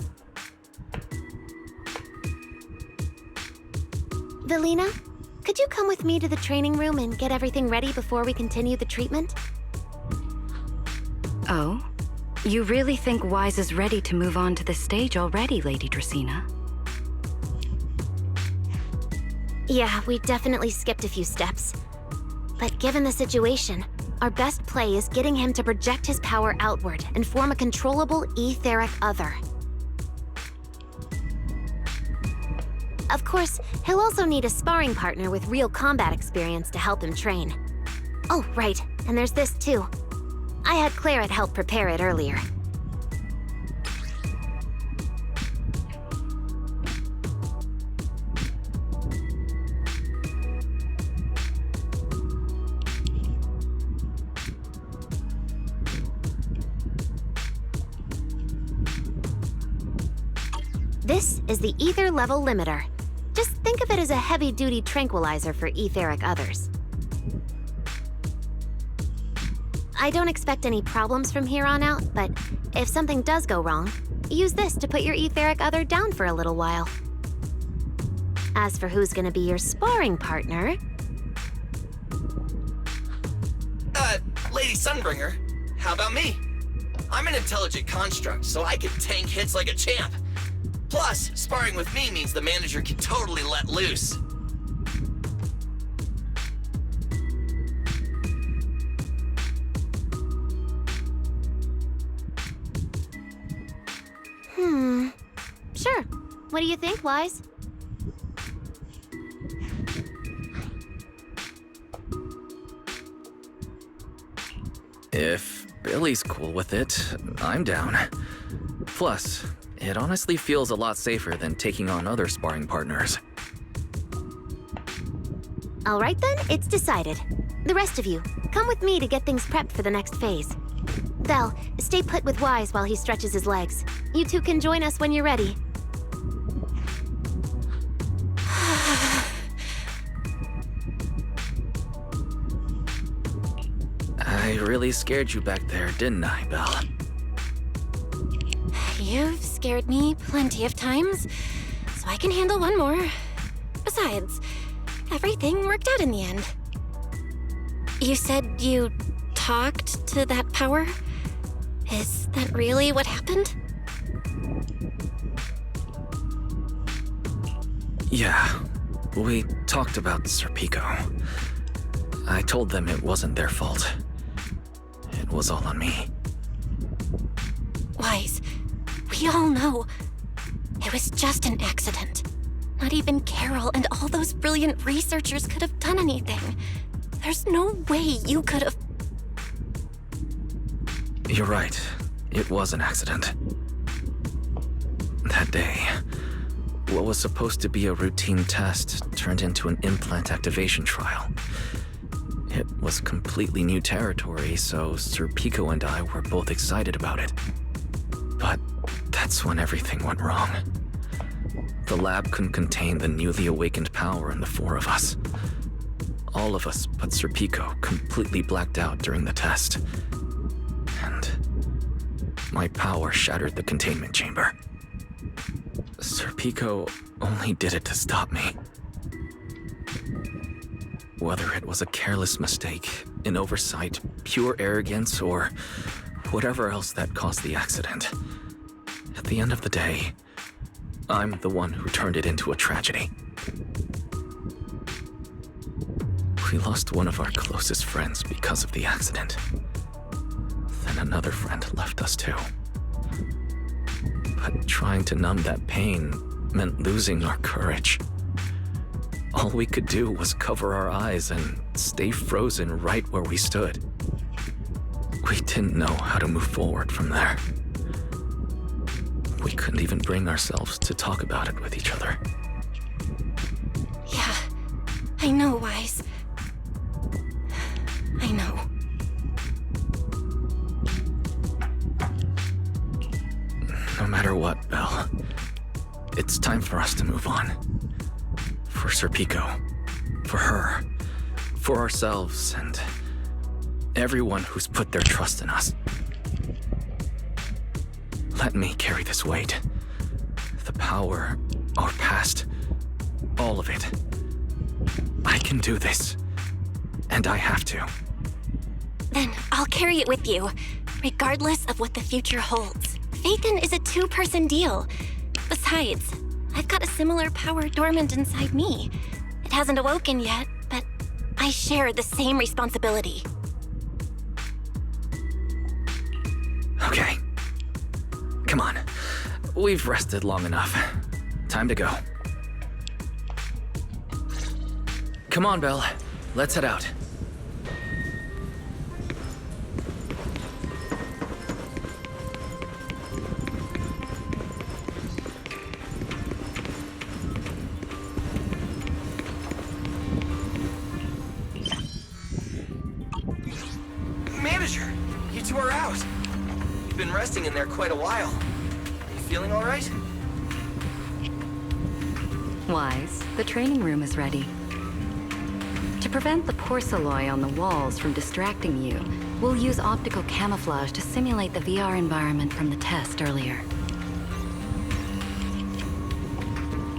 Velina, could you come with me to the training room and get everything ready before we continue the treatment? Oh? You really think Wise is ready to move on to the stage already, Lady Dracaena? Yeah, we definitely skipped a few steps. But given the situation, our best play is getting him to project his power outward and form a controllable etheric other. Of course, he'll also need a sparring partner with real combat experience to help him train. Oh, right, and there's this too. I had Claret help prepare it earlier. This is the ether level limiter. Just think of it as a heavy-duty tranquilizer for etheric others. I don't expect any problems from here on out, but if something does go wrong, use this to put your etheric other down for a little while. As for who's gonna be your sparring partner... Lady Sunbringer, how about me? I'm an intelligent construct, so I can tank hits like a champ. Plus, sparring with me means the manager can totally let loose. Sure. What do you think, Wise? If Billy's cool with it, I'm down. Plus, it honestly feels a lot safer than taking on other sparring partners. All right then, it's decided. The rest of you, come with me to get things prepped for the next phase. Vel, stay put with Wise while he stretches his legs. You two can join us when you're ready. I really scared you back there, didn't I, Belle? You've scared me plenty of times, so I can handle one more. Besides, everything worked out in the end. You said you talked to that power? Is that really what happened? Yeah, we talked about Serpico. I told them it wasn't their fault. It was all on me. Wise, we all know it was just an accident. Not even Carol and all those brilliant researchers could have done anything. There's no way you could have... You're right. It was an accident. That day, what was supposed to be a routine test turned into an implant activation trial. It was completely new territory, so Serpico and I were both excited about it. But that's when everything went wrong. The lab couldn't contain the newly awakened power in the four of us. All of us but Serpico completely blacked out during the test. And my power shattered the containment chamber. Serpico only did it to stop me. Whether it was a careless mistake, an oversight, pure arrogance, or whatever else that caused the accident, at the end of the day, I'm the one who turned it into a tragedy. We lost one of our closest friends because of the accident. Then another friend left us too. But trying to numb that pain meant losing our courage. All we could do was cover our eyes and stay frozen right where we stood. We didn't know how to move forward from there. We couldn't even bring ourselves to talk about it with each other. Yeah, I know, Wise. I know. No matter what, Belle, it's time for us to move on. For Serpico, for her, for ourselves, and everyone who's put their trust in us. Let me carry this weight. The power, our past, all of it. I can do this, and I have to. Then I'll carry it with you. regardless of what the future holds. Faithin is a two-person deal. Besides, I've got a similar power dormant inside me. It hasn't awoken yet, but I share the same responsibility. Okay. Come on. We've rested long enough. Time to go. Come on, Belle. Let's head out. Manager, you two are out. You've been resting in there quite a while. Are you feeling all right? Wise, the training room is ready. To prevent the porcelain on the walls from distracting you, we'll use optical camouflage to simulate the VR environment from the test earlier.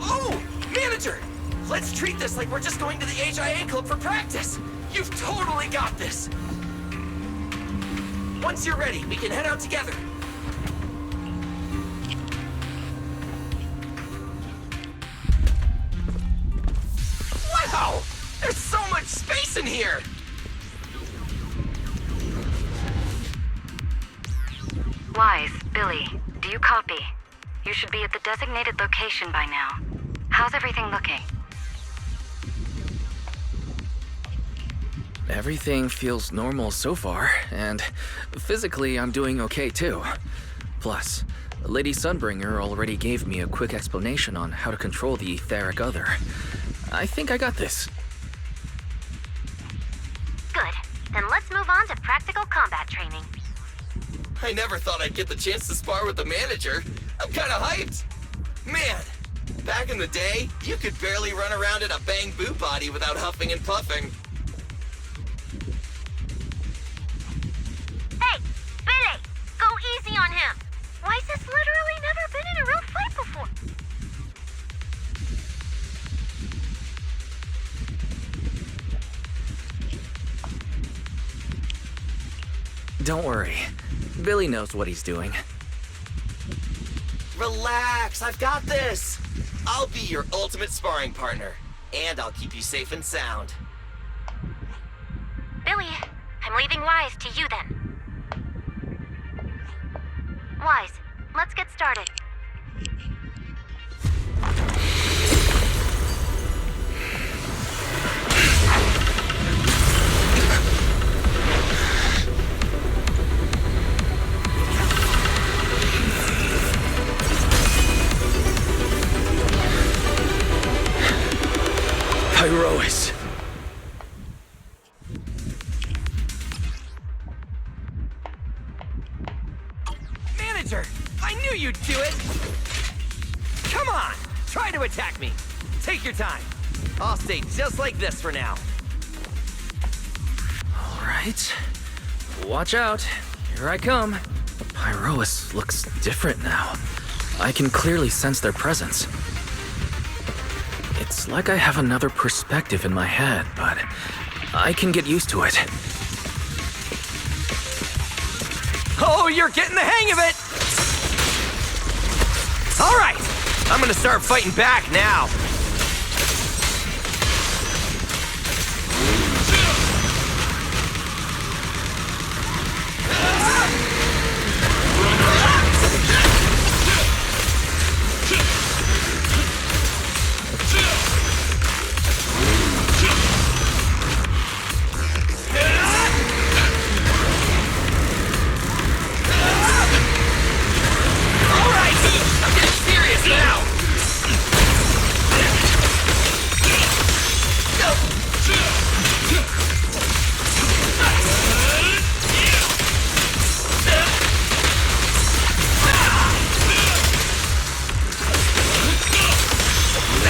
Oh! Manager! Let's treat this like we're just going to the HIA club for practice! You've totally got this! Once you're ready, we can head out together. Wow! There's so much space in here! Wise, Billy, do you copy? You should be at the designated location by now. How's everything looking? Everything feels normal so far, and physically I'm doing okay too. Plus, Lady Sunbringer already gave me a quick explanation on how to control the etheric other. I think I got this. Good. Then let's move on to practical combat training. I never thought I'd get the chance to spar with the manager. I'm kinda hyped. Man, back in the day, you could barely run around in a bang-boo body without huffing and puffing. Hey, Billy! Go easy on him! Weiss has literally never been in a real fight before. Don't worry. Billy knows what he's doing. Relax, I've got this. I'll be your ultimate sparring partner, and I'll keep you safe and sound. Billy, I'm leaving Weiss to you then. Weiss, let's get started. Pyrois. Manager, I knew you'd do it! Come on, try to attack me. Take your time. I'll stay just like this for now. All right. Watch out. Here I come. The Pyrois looks different now. I can clearly sense their presence. It's like I have another perspective in my head, but I can get used to it. Oh, you're getting the hang of it! All right, I'm gonna start fighting back now.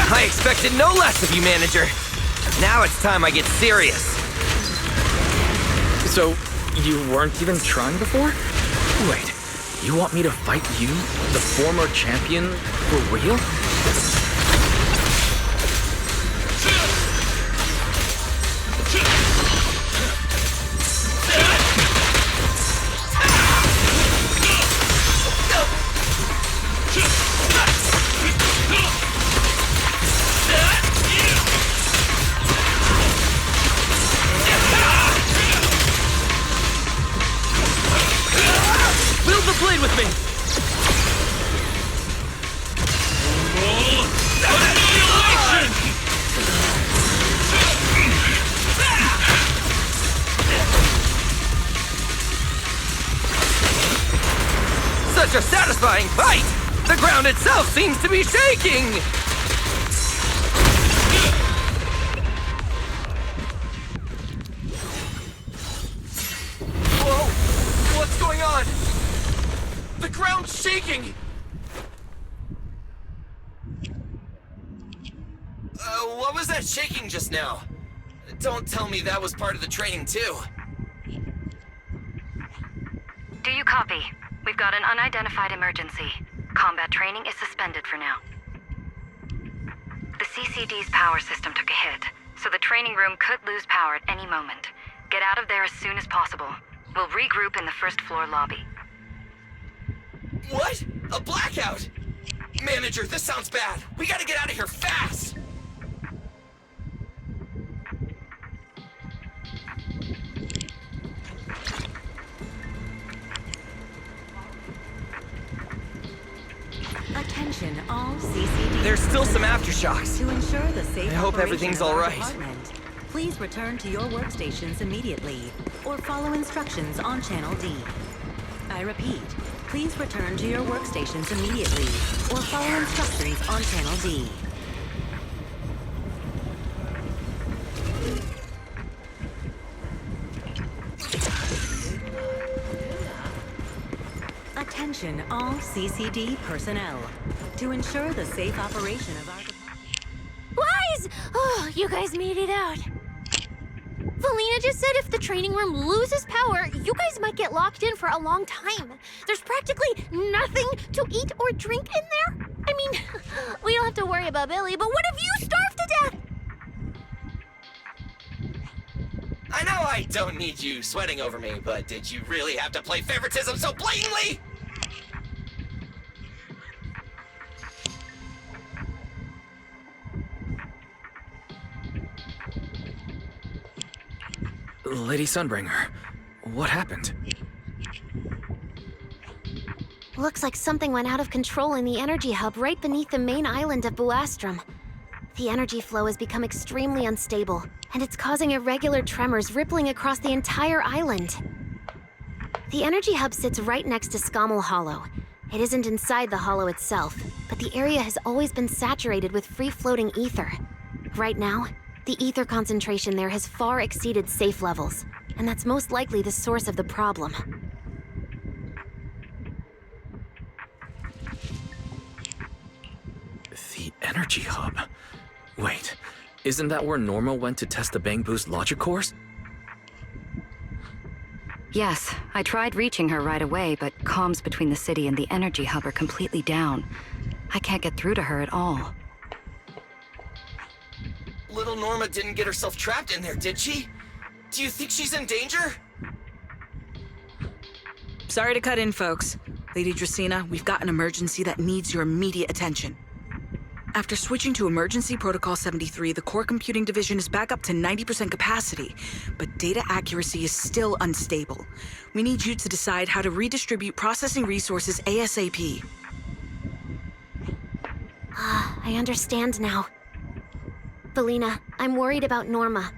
I expected no less of you, Manager. Now it's time I get serious. So, you weren't even trying before? Wait, you want me to fight you, the former champion, for real? terrifying fight! The ground itself seems to be shaking! Whoa! What's going on? The ground's shaking! What was that shaking just now? Don't tell me that was part of the training too. Do you copy? We've got an unidentified emergency. Combat training is suspended for now. The CCD's power system took a hit, so the training room could lose power at any moment. Get out of there as soon as possible. We'll regroup in the first floor lobby. What? A blackout? Manager, this sounds bad. We gotta get out of here fast! Attention, all CCD. There's still some aftershocks. To ensure the safe I hope operation everything's of all our right. department, please return to your workstations immediately, or follow instructions on Channel D. I repeat, please return to your workstations immediately, or follow instructions on Channel D. Attention all CCD personnel. To ensure the safe operation of our department. Lies! Oh, you guys made it out. Valina just said if the training room loses power, you guys might get locked in for a long time. There's practically nothing to eat or drink in there. I mean, we don't have to worry about Billy, but what if you starve to death? I know I don't need you sweating over me, but did you really have to play favoritism so blatantly? Lady Sunbringer, what happened? Looks like something went out of control in the energy hub right beneath the main island of Buastrum. The energy flow has become extremely unstable, and it's causing irregular tremors rippling across the entire island. The energy hub sits right next to Scommel Hollow. It isn't inside the hollow itself, but the area has always been saturated with free-floating ether. Right now, the ether concentration there has far exceeded safe levels, and that's most likely the source of the problem. The energy hub? Wait, isn't that where Norma went to test the Bang Boost logic cores? Yes, I tried reaching her right away, but comms between the city and the energy hub are completely down. I can't get through to her at all. Little Norma didn't get herself trapped in there, did she? Do you think she's in danger? Sorry to cut in, folks. Lady Dracaena, we've got an emergency that needs your immediate attention. After switching to Emergency Protocol 73, the Core Computing Division is back up to 90% capacity, but data accuracy is still unstable. We need you to decide how to redistribute processing resources ASAP. I understand now. Valina, I'm worried about Norma,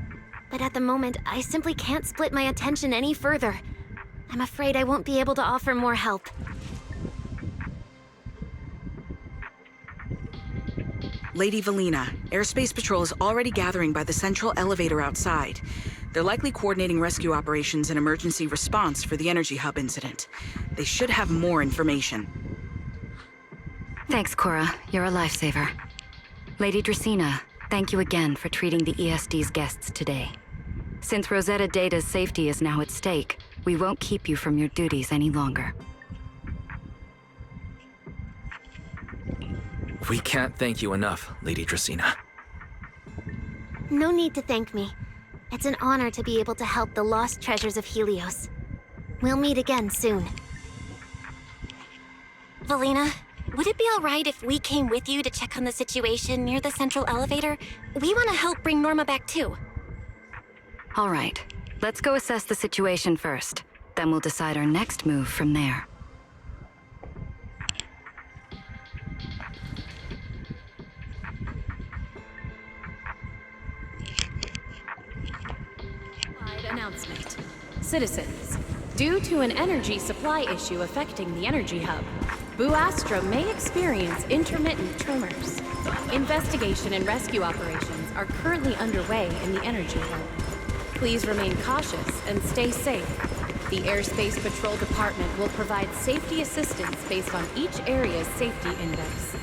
but at the moment, I simply can't split my attention any further. I'm afraid I won't be able to offer more help. Lady Valina, Airspace Patrol is already gathering by the central elevator outside. They're likely coordinating rescue operations and emergency response for the energy hub incident. They should have more information. Thanks, Cora. You're a lifesaver. Lady Dracaena, thank you again for treating the ESD's guests today. Since Rosetta Data's safety is now at stake, we won't keep you from your duties any longer. We can't thank you enough, Lady Dracaena. No need to thank me. It's an honor to be able to help the lost treasures of Helios. We'll meet again soon. Valina, would it be all right if we came with you to check on the situation near the central elevator? We want to help bring Norma back too. All right, let's go assess the situation first. Then we'll decide our next move from there. Announcement. Citizens, due to an energy supply issue affecting the energy hub, Boo Astro may experience intermittent tremors. Investigation and rescue operations are currently underway in the energy hub. Please remain cautious and stay safe. The Airspace Patrol Department will provide safety assistance based on each area's safety index.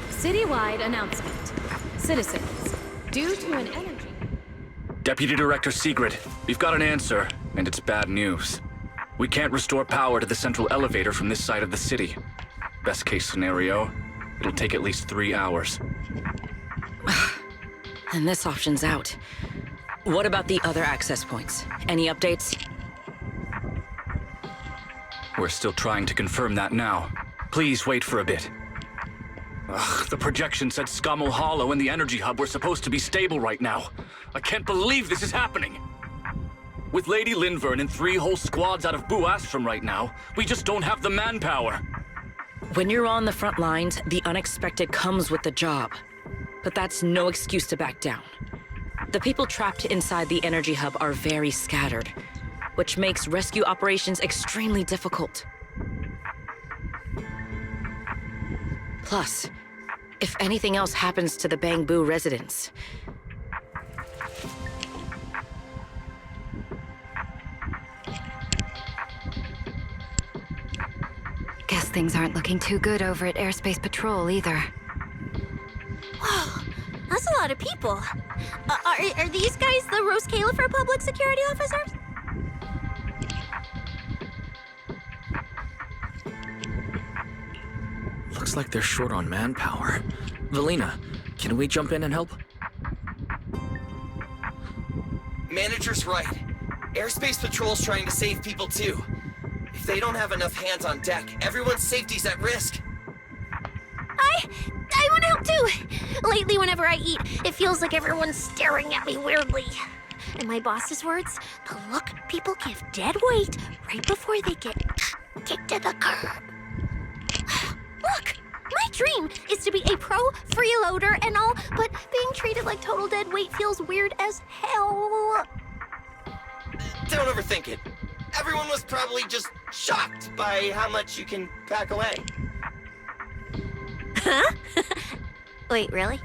Citywide announcement. Citizens, due to an energy... Deputy Director Sigrid, we've got an answer, and it's bad news. We can't restore power to the central elevator from this side of the city. Best case scenario, it'll take at least 3 hours. And this option's out. What about the other access points? Any updates? We're still trying to confirm that now. Please wait for a bit. Ugh, the projection said Scommel Hollow and the energy hub were supposed to be stable right now. I can't believe this is happening. With Lady Linvern and 3 whole squads out of Boo Astrum right now, we just don't have the manpower. When you're on the front lines, the unexpected comes with the job. But that's no excuse to back down. The people trapped inside the energy hub are very scattered, which makes rescue operations extremely difficult. Plus, if anything else happens to the Bangbu residents... Guess things aren't looking too good over at Airspace Patrol either. Whoa, that's a lot of people. Are these guys the Roscaelifer public security officers? Looks like they're short on manpower. Valina, can we jump in and help? Manager's right. Airspace Patrol's trying to save people too. If they don't have enough hands on deck, everyone's safety's at risk. I want to help too. Lately, whenever I eat, it feels like everyone's staring at me weirdly. In my boss's words, the look people give dead weight right before they get kicked to the curb. Look, my dream is to be a pro freeloader and all, but being treated like total dead weight feels weird as hell. Don't overthink it. Everyone was probably just shocked by how much you can pack away. Huh? Wait, really?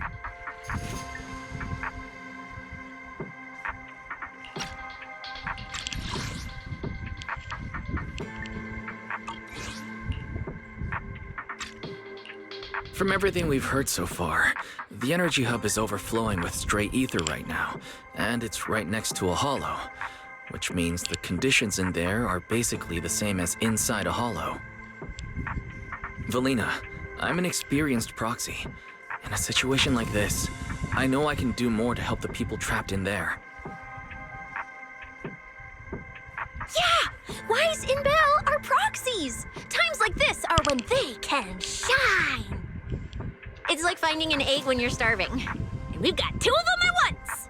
From everything we've heard so far, the energy hub is overflowing with stray ether right now, and it's right next to a hollow, which means the conditions in there are basically the same as inside a hollow. Valina, I'm an experienced proxy. In a situation like this, I know I can do more to help the people trapped in there. Yeah! Wise in Bell are proxies! Times like this are when they can shine! It's like finding an egg when you're starving. And we've got 2 of them at once!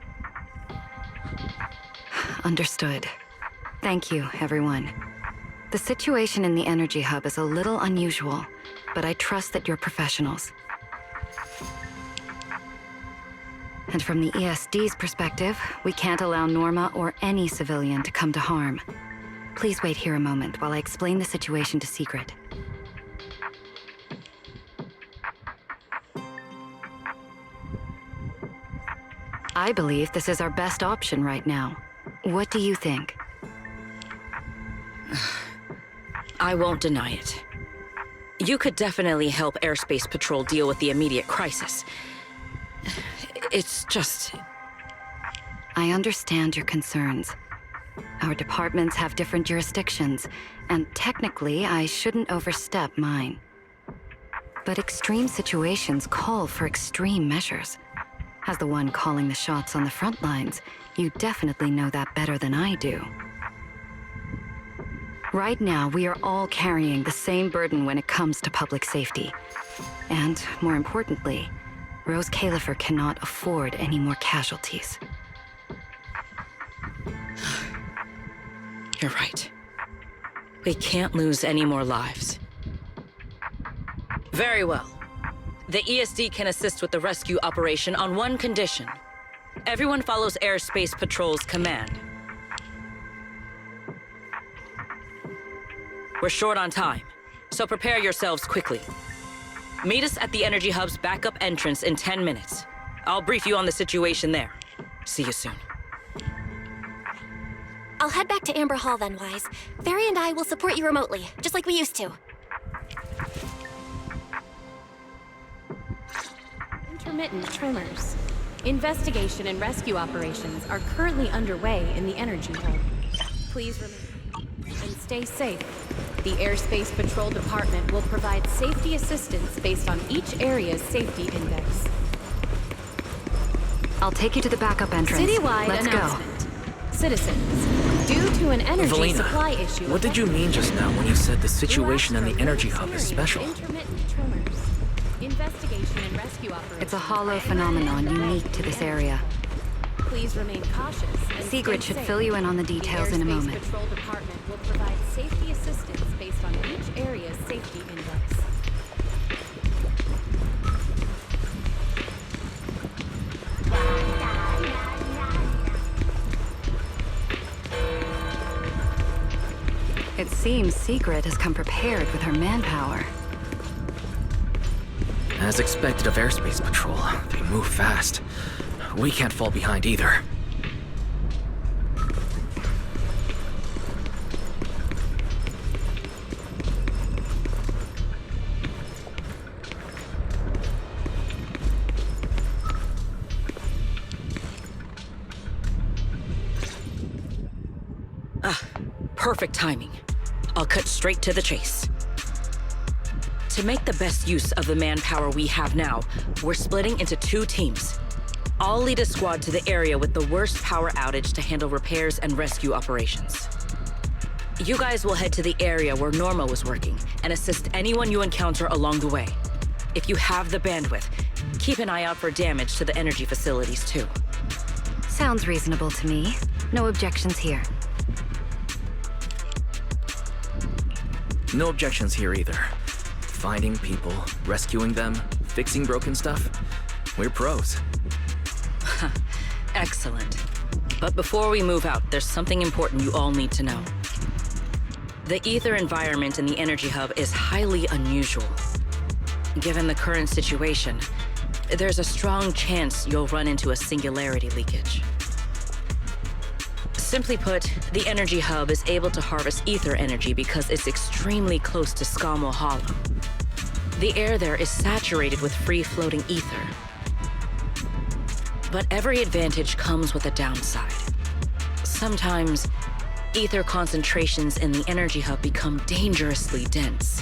Understood. Thank you, everyone. The situation in the energy hub is a little unusual, but I trust that you're professionals. And from the ESD's perspective, we can't allow Norma or any civilian to come to harm. Please wait here a moment while I explain the situation to Sigrid. I believe this is our best option right now. What do you think? I won't deny it. You could definitely help Airspace Patrol deal with the immediate crisis. It's just... I understand your concerns. Our departments have different jurisdictions, and technically, I shouldn't overstep mine. But extreme situations call for extreme measures. As the one calling the shots on the front lines, you definitely know that better than I do. Right now, we are all carrying the same burden when it comes to public safety. And, more importantly, Roscaelifer cannot afford any more casualties. You're right. We can't lose any more lives. Very well. The ESD can assist with the rescue operation on one condition. Everyone follows Airspace Patrol's command. We're short on time, so prepare yourselves quickly. Meet us at the Energy Hub's backup entrance in 10 minutes. I'll brief you on the situation there. See you soon. I'll head back to Amber Hall then, Wise. Fairy and I will support you remotely, just like we used to. Intermittent tremors. Investigation and rescue operations are currently underway in the Energy Hub. Please remain and stay safe. The Airspace Patrol Department will provide safety assistance based on each area's safety index. I'll take you to the backup entrance. Citywide Let's announcement. Citizens, due to an energy Valina, supply issue... what did you mean just now when you said the situation in the Energy Hub is special? Intermittent tremors. Investigation and rescue operations... It's a hollow phenomenon unique to this area. Please remain cautious and Sigrid stay should safe. fill you in on the details in a The Airspace moment. Patrol Department will provide safety assistance based on each area's safety index. It seems Sigrid has come prepared with her manpower. As expected of Airspace Patrol, they move fast. We can't fall behind either. Perfect timing. I'll cut straight to the chase. To make the best use of the manpower we have now, we're splitting into 2 teams. I'll lead a squad to the area with the worst power outage to handle repairs and rescue operations. You guys will head to the area where Norma was working and assist anyone you encounter along the way. If you have the bandwidth, keep an eye out for damage to the energy facilities too. Sounds reasonable to me. No objections here. No objections here either. Finding people, rescuing them, fixing broken stuff. We're pros. Excellent. But before we move out, there's something important you all need to know. The ether environment in the Energy Hub is highly unusual. Given the current situation, there's a strong chance you'll run into a singularity leakage. Simply put, the Energy Hub is able to harvest ether energy because it's extremely close to Scammell Hollow. The air there is saturated with free-floating ether. But every advantage comes with a downside. Sometimes, ether concentrations in the Energy Hub become dangerously dense.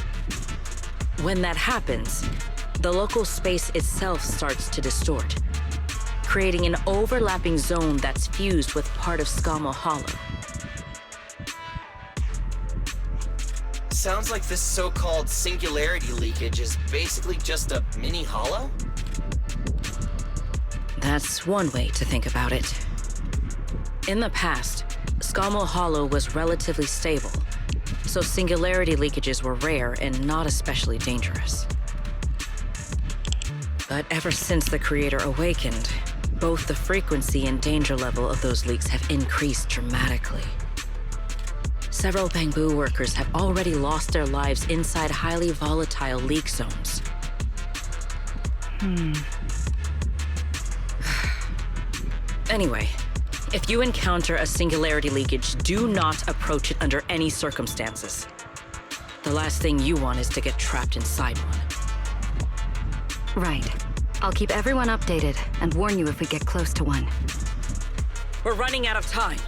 When that happens, the local space itself starts to distort, creating an overlapping zone that's fused with part of Scammell Hollow. Sounds like this so-called singularity leakage is basically just a mini hollow? That's one way to think about it. In the past, Scammell Hollow was relatively stable, so singularity leakages were rare and not especially dangerous. But ever since the Creator awakened, both the frequency and danger level of those leaks have increased dramatically. Several Bangbu workers have already lost their lives inside highly volatile leak zones. Anyway, if you encounter a singularity leakage, do not approach it under any circumstances. The last thing you want is to get trapped inside one. Right. I'll keep everyone updated and warn you if we get close to one. We're running out of time.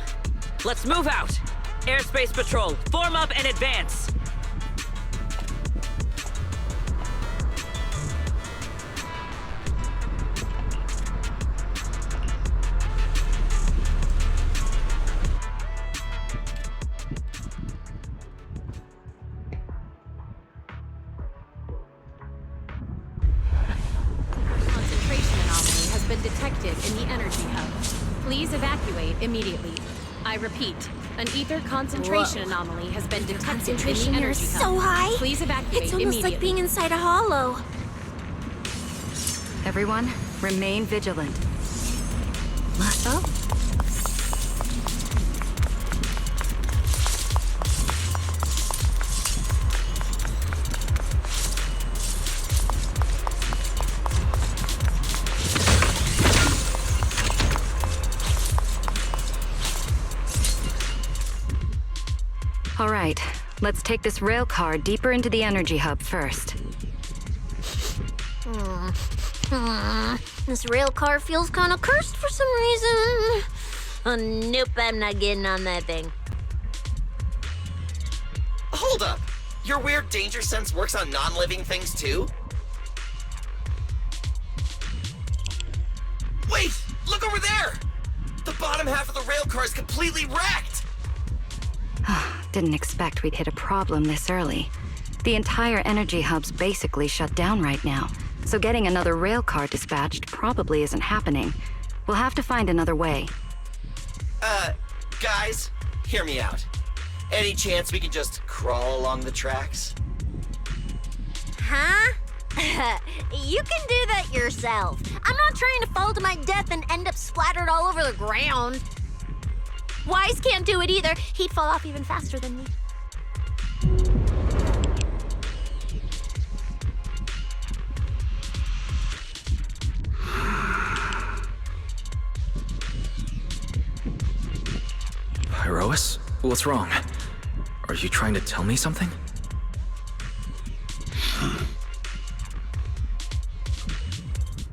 Let's move out! Airspace Patrol, form up and advance! Concentration anomaly has been detected in the Energy Hub. Please evacuate immediately. I repeat, an ether concentration anomaly has been detected in the Concentration here Energy is Hub. so high. Please evacuate It's almost immediately. like being inside a hollow. Everyone, remain vigilant. Oh. All right, let's take this rail car deeper into the energy hub first. This rail car feels kind of cursed for some reason. Oh, nope, I'm not getting on that thing. Hold up! Your weird danger sense works on non-living things too? Wait! Look over there! The bottom half of the rail car is completely wrecked! Didn't expect we'd hit a problem this early. The entire energy hub's basically shut down right now, so getting another rail car dispatched probably isn't happening. We'll have to find another way. Guys, hear me out. Any chance we can just crawl along the tracks? Huh? You can do that yourself. I'm not trying to fall to my death and end up splattered all over the ground. Wise can't do it either. He'd fall off even faster than me. Pyrois? What's wrong? Are you trying to tell me something?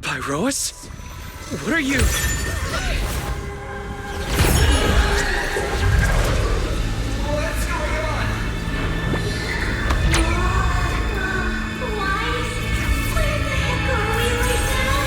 Pyrois? What are you? What's going on? Wise? Where the heck are we right now?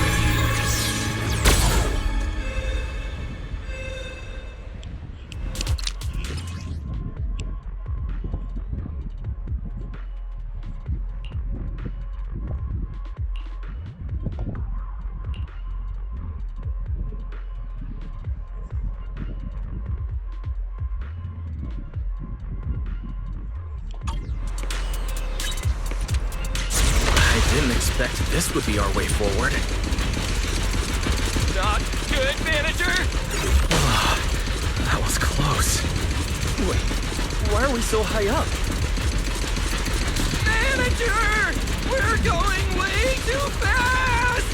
I didn't expect this would be our way forward. Not good, manager! That was close. Wait, why are we so high up? Manager! We're going way too fast!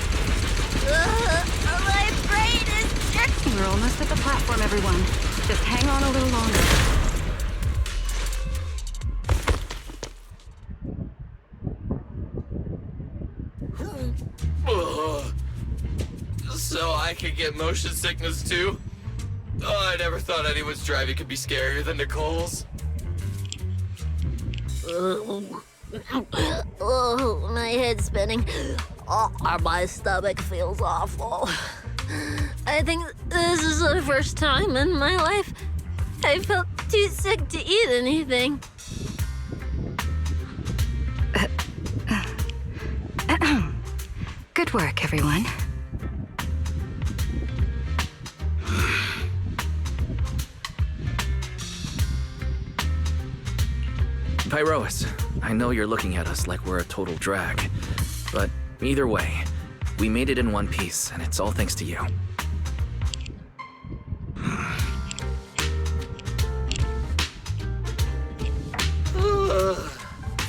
My brain is just... We're almost at the platform, everyone. Just hang on a little longer. So I could get motion sickness too? Oh, I never thought anyone's driving could be scarier than Nicole's. Oh, my head's spinning. Oh, my stomach feels awful. I think this is the first time in my life I felt too sick to eat anything. Good work, everyone. Pyrois, I know you're looking at us like we're a total drag, but either way, we made it in one piece, and it's all thanks to you.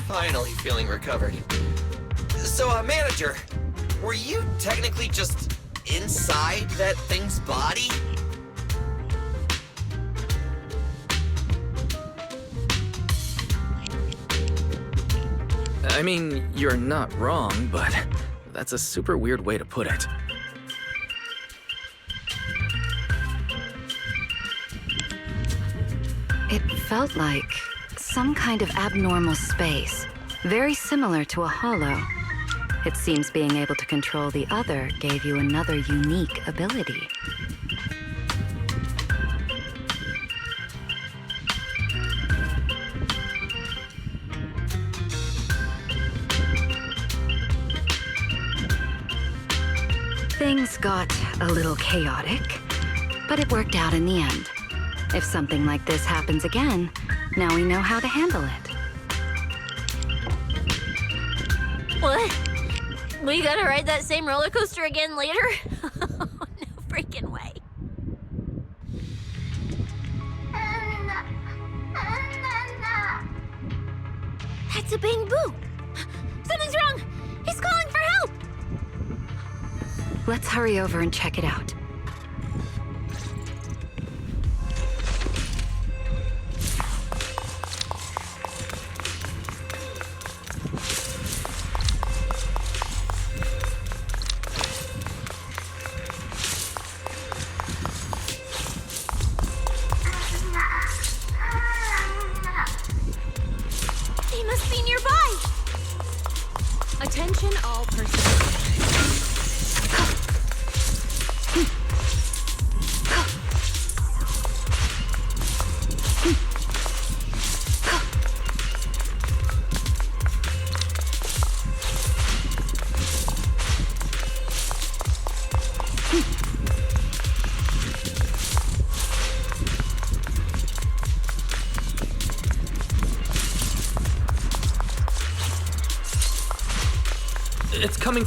Finally feeling recovered. So, manager, were you technically just inside that thing's body? I mean, you're not wrong, but that's a super weird way to put it. It felt like some kind of abnormal space, very similar to a hollow. It seems being able to control the other gave you another unique ability. Things got a little chaotic, but it worked out in the end. If something like this happens again, now we know how to handle it. What? We gotta ride that same roller coaster again later? No freaking way. That's a Bang Boo! Something's wrong! He's calling for help! Let's hurry over and check it out.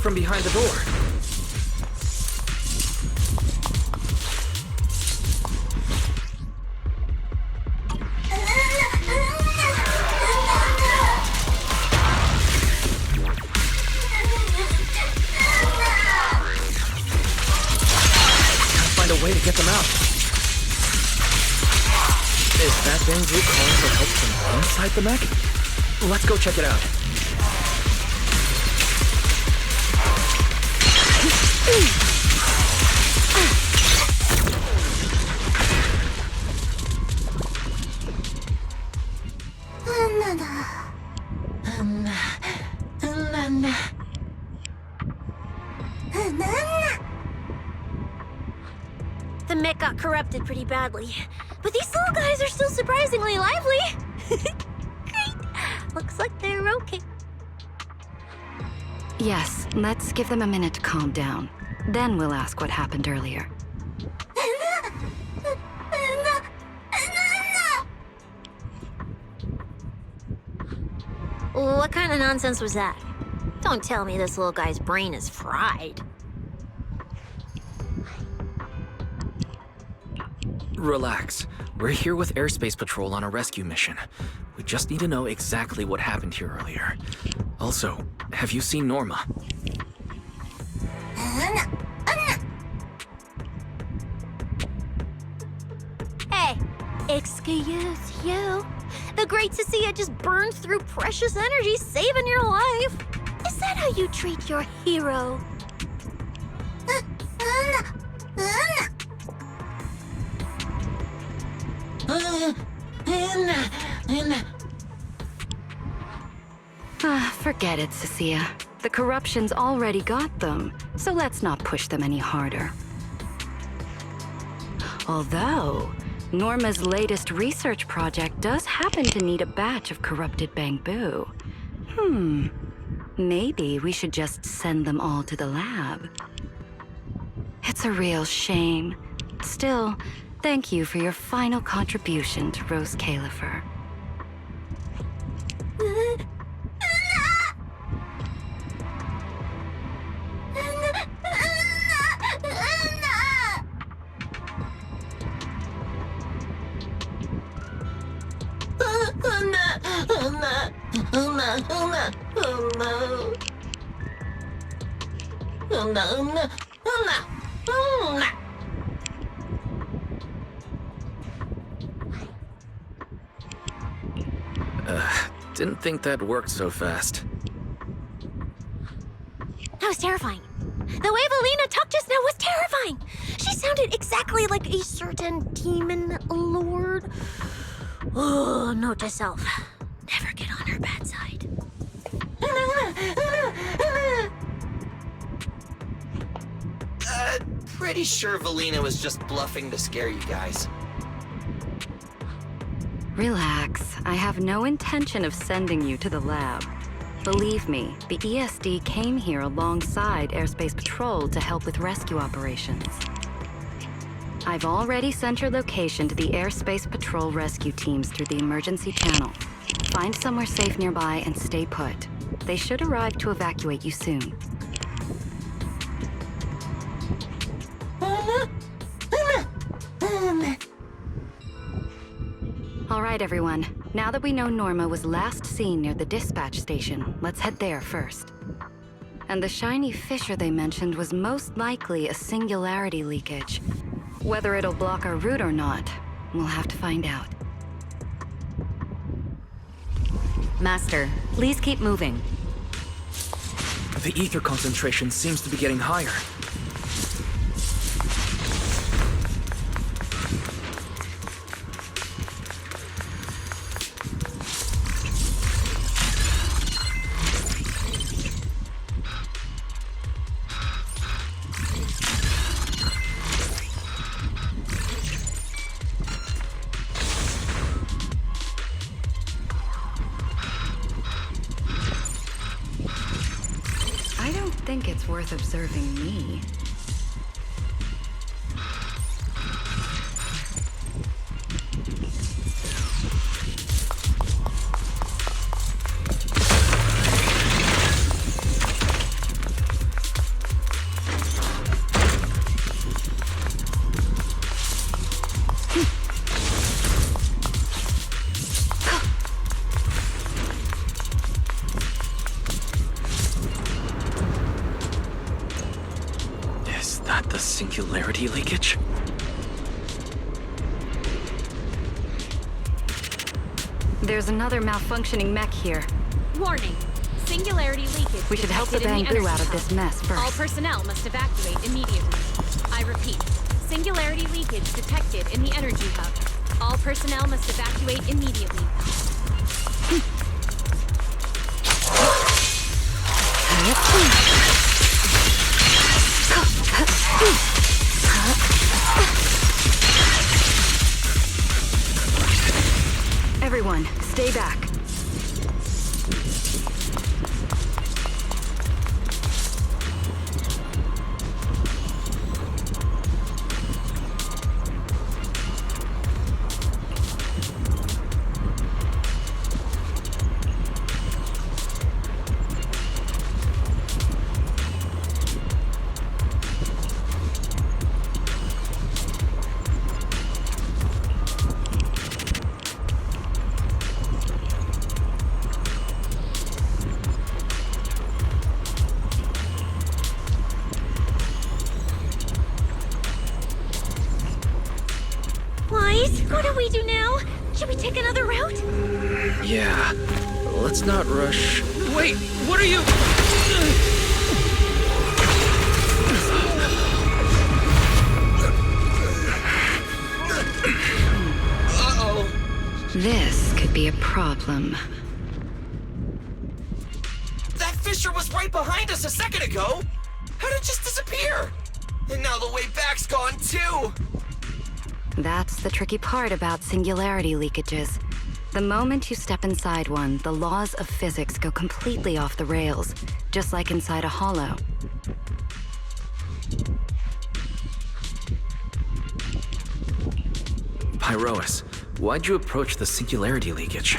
from behind the door. Find a way to get them out. Is that bamboo calling for help from inside the mech? Let's go check it out. The mech got corrupted pretty badly, but these little guys are still surprisingly lively. Great. Looks like they're okay. Yes, let's give them a minute to calm down. Then we'll ask what happened earlier. What kind of nonsense was that? Don't tell me this little guy's brain is fried. Relax. We're here with Airspace Patrol on a rescue mission. We just need to know exactly what happened here earlier. Also, have you seen Norma? Hey, excuse you. The great Cecilia just burned through precious energy saving your life. Is that how you treat your hero? Forget it, Cecilia. The corruption's already got them, so let's not push them any harder. Although, Norma's latest research project does happen to need a batch of corrupted bamboo. Maybe we should just send them all to the lab. It's a real shame. Still, thank you for your final contribution to Roscaelifer. Didn't think that worked so fast. That was terrifying. The way Valina talked just now was terrifying. She sounded exactly like a certain demon lord. Oh, note to self. Never get on her bad side. Pretty sure Valina was just bluffing to scare you guys. Relax. I have no intention of sending you to the lab. Believe me, the ESD came here alongside Airspace Patrol to help with rescue operations. I've already sent your location to the Airspace Patrol rescue teams through the emergency channel. Find somewhere safe nearby and stay put. They should arrive to evacuate you soon. All right, everyone. Now that we know Norma was last seen near the dispatch station, let's head there first. And the shiny fissure they mentioned was most likely a singularity leakage. Whether it'll block our route or not, we'll have to find out. Master, please keep moving. The ether concentration seems to be getting higher. I don't think it's worth observing me. The singularity leakage? There's another malfunctioning mech here. Warning. Singularity leakage. We should help the detected in Bangboo energy out of hub. this mess first. All personnel must evacuate immediately. I repeat. Singularity leakage detected in the energy hub. All personnel must evacuate immediately. Everyone, stay back. What do we do now? Should we take another route? Yeah. Let's not rush. Wait, what are you? Uh-oh. This could be a problem. That fissure was right behind us a second ago. How did it just disappear? And now the way back's gone too. That's the tricky part about singularity leakages. The moment you step inside one, the laws of physics go completely off the rails, just like inside a hollow. Pyrois, why'd you approach the singularity leakage?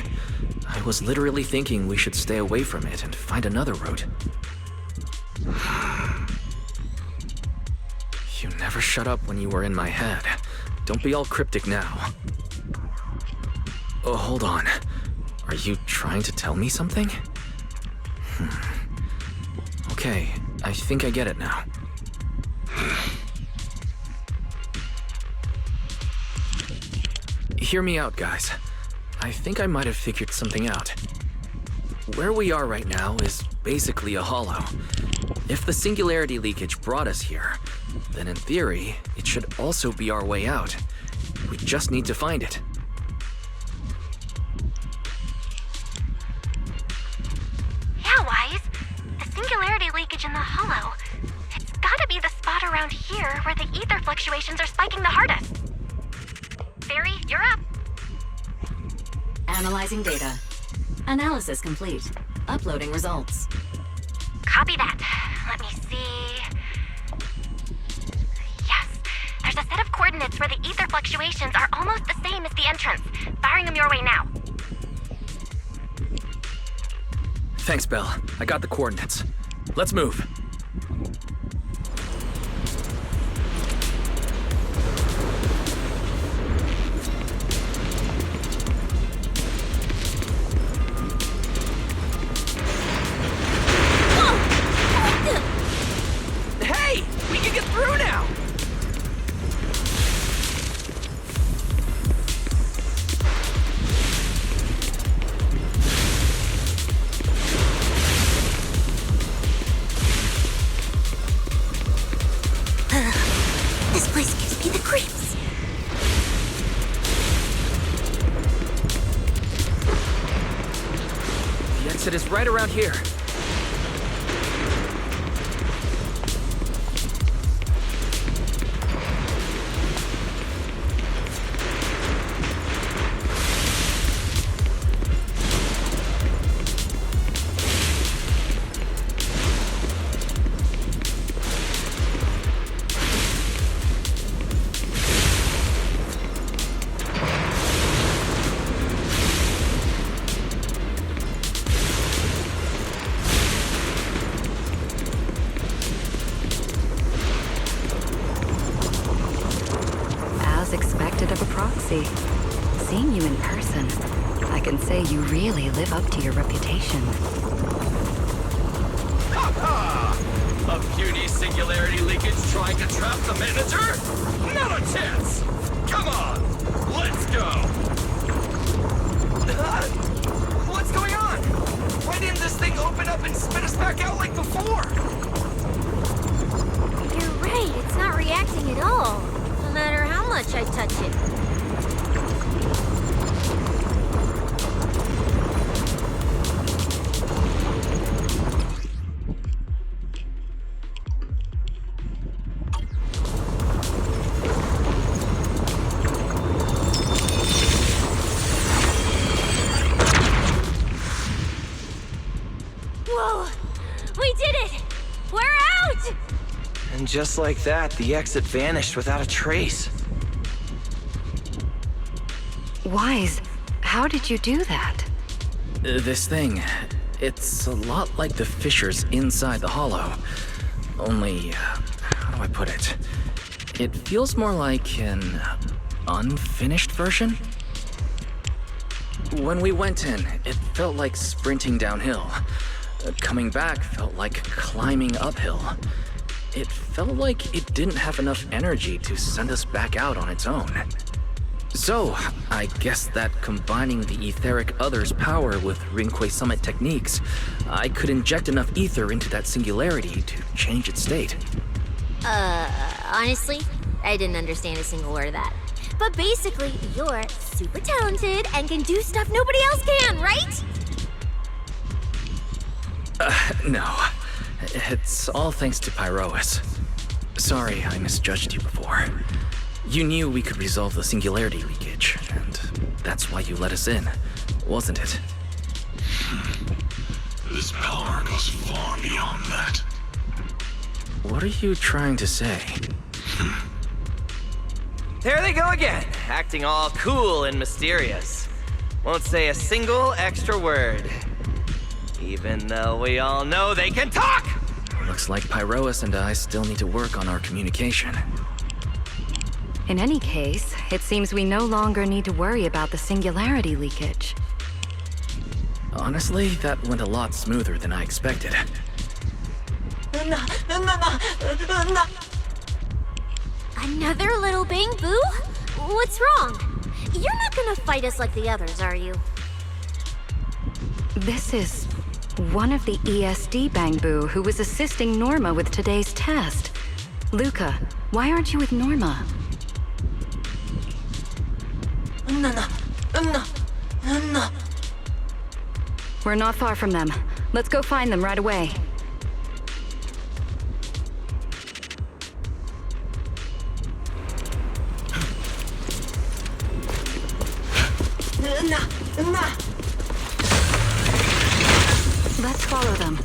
I was literally thinking we should stay away from it and find another route. You never shut up when you were in my head. Don't be all cryptic now. Oh, hold on. Are you trying to tell me something? Okay, I think I get it now. Hear me out, guys. I think I might have figured something out. Where we are right now is basically a hollow. If the singularity leakage brought us here, then in theory, it should also be our way out. We just need to find it. Yeah, Wise. The singularity leakage in the hollow. It's gotta be the spot around here where the ether fluctuations are spiking the hardest. Fairy, you're up. Analyzing data. Analysis complete. Uploading results. Copy that. Let me see. Yes, there's a set of coordinates where the ether fluctuations are almost the same as the entrance. Firing them your way now. Thanks, Belle. I got the coordinates. Let's move. Hey! We can get through now! This place gives me the creeps. The exit is right around here. Expected of a proxy. Seeing you in person, I can say you really live up to your reputation. Ha ha! A puny singularity leakage trying to trap trap the manager? Not a chance! Come on, let's go! What's going on? Why didn't this thing open up and spit us back out like before? You're right, it's not reacting at all. No matter how much I touch it. Whoa! We did it! We're out! And just like that, the exit vanished without a trace. Wise, how did you do that? This thing, it's a lot like the fissures inside the hollow. Only, how do I put it? It feels more like an unfinished version? When we went in, it felt like sprinting downhill. Coming back felt like climbing uphill. It felt like it didn't have enough energy to send us back out on its own. So, I guess that combining the etheric other's power with Rinque Summit techniques, I could inject enough ether into that singularity to change its state. Honestly, I didn't understand a single word of that. But basically, you're super talented and can do stuff nobody else can, right? No. It's all thanks to Pyrois. Sorry I misjudged you before. You knew we could resolve the singularity leakage, and that's why you let us in, wasn't it? This power goes far beyond that. What are you trying to say? There they go again, acting all cool and mysterious. Won't say a single extra word. Even though we all know they can talk! Looks like Pyrois and I still need to work on our communication. In any case, it seems we no longer need to worry about the singularity leakage. Honestly, that went a lot smoother than I expected. Another little bang boo? What's wrong? You're not gonna fight us like the others, are you? This is one of the ESD Bangbu who was assisting Norma with today's test. Luca, why aren't you with Norma? We're not far from them. Let's go find them right away. Let's follow them.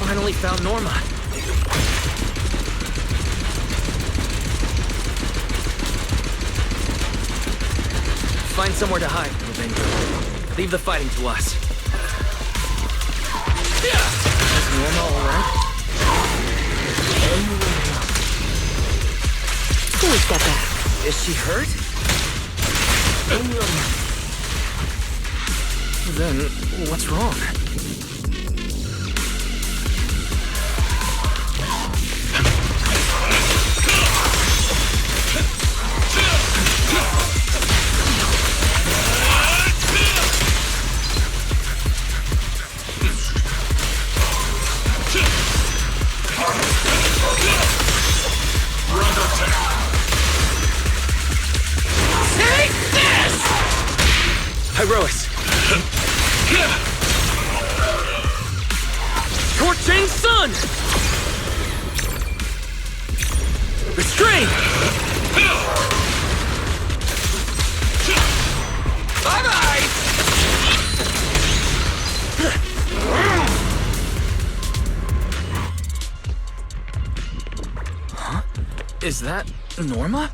Finally found Norma. Find somewhere to hide, Bangbu. Leave the fighting to us. Is Norma alright? Please step back. Is she hurt? Then, what's wrong? Take this! Pyrois! Torching Sun! Restrain! Bye-bye! Is that Norma?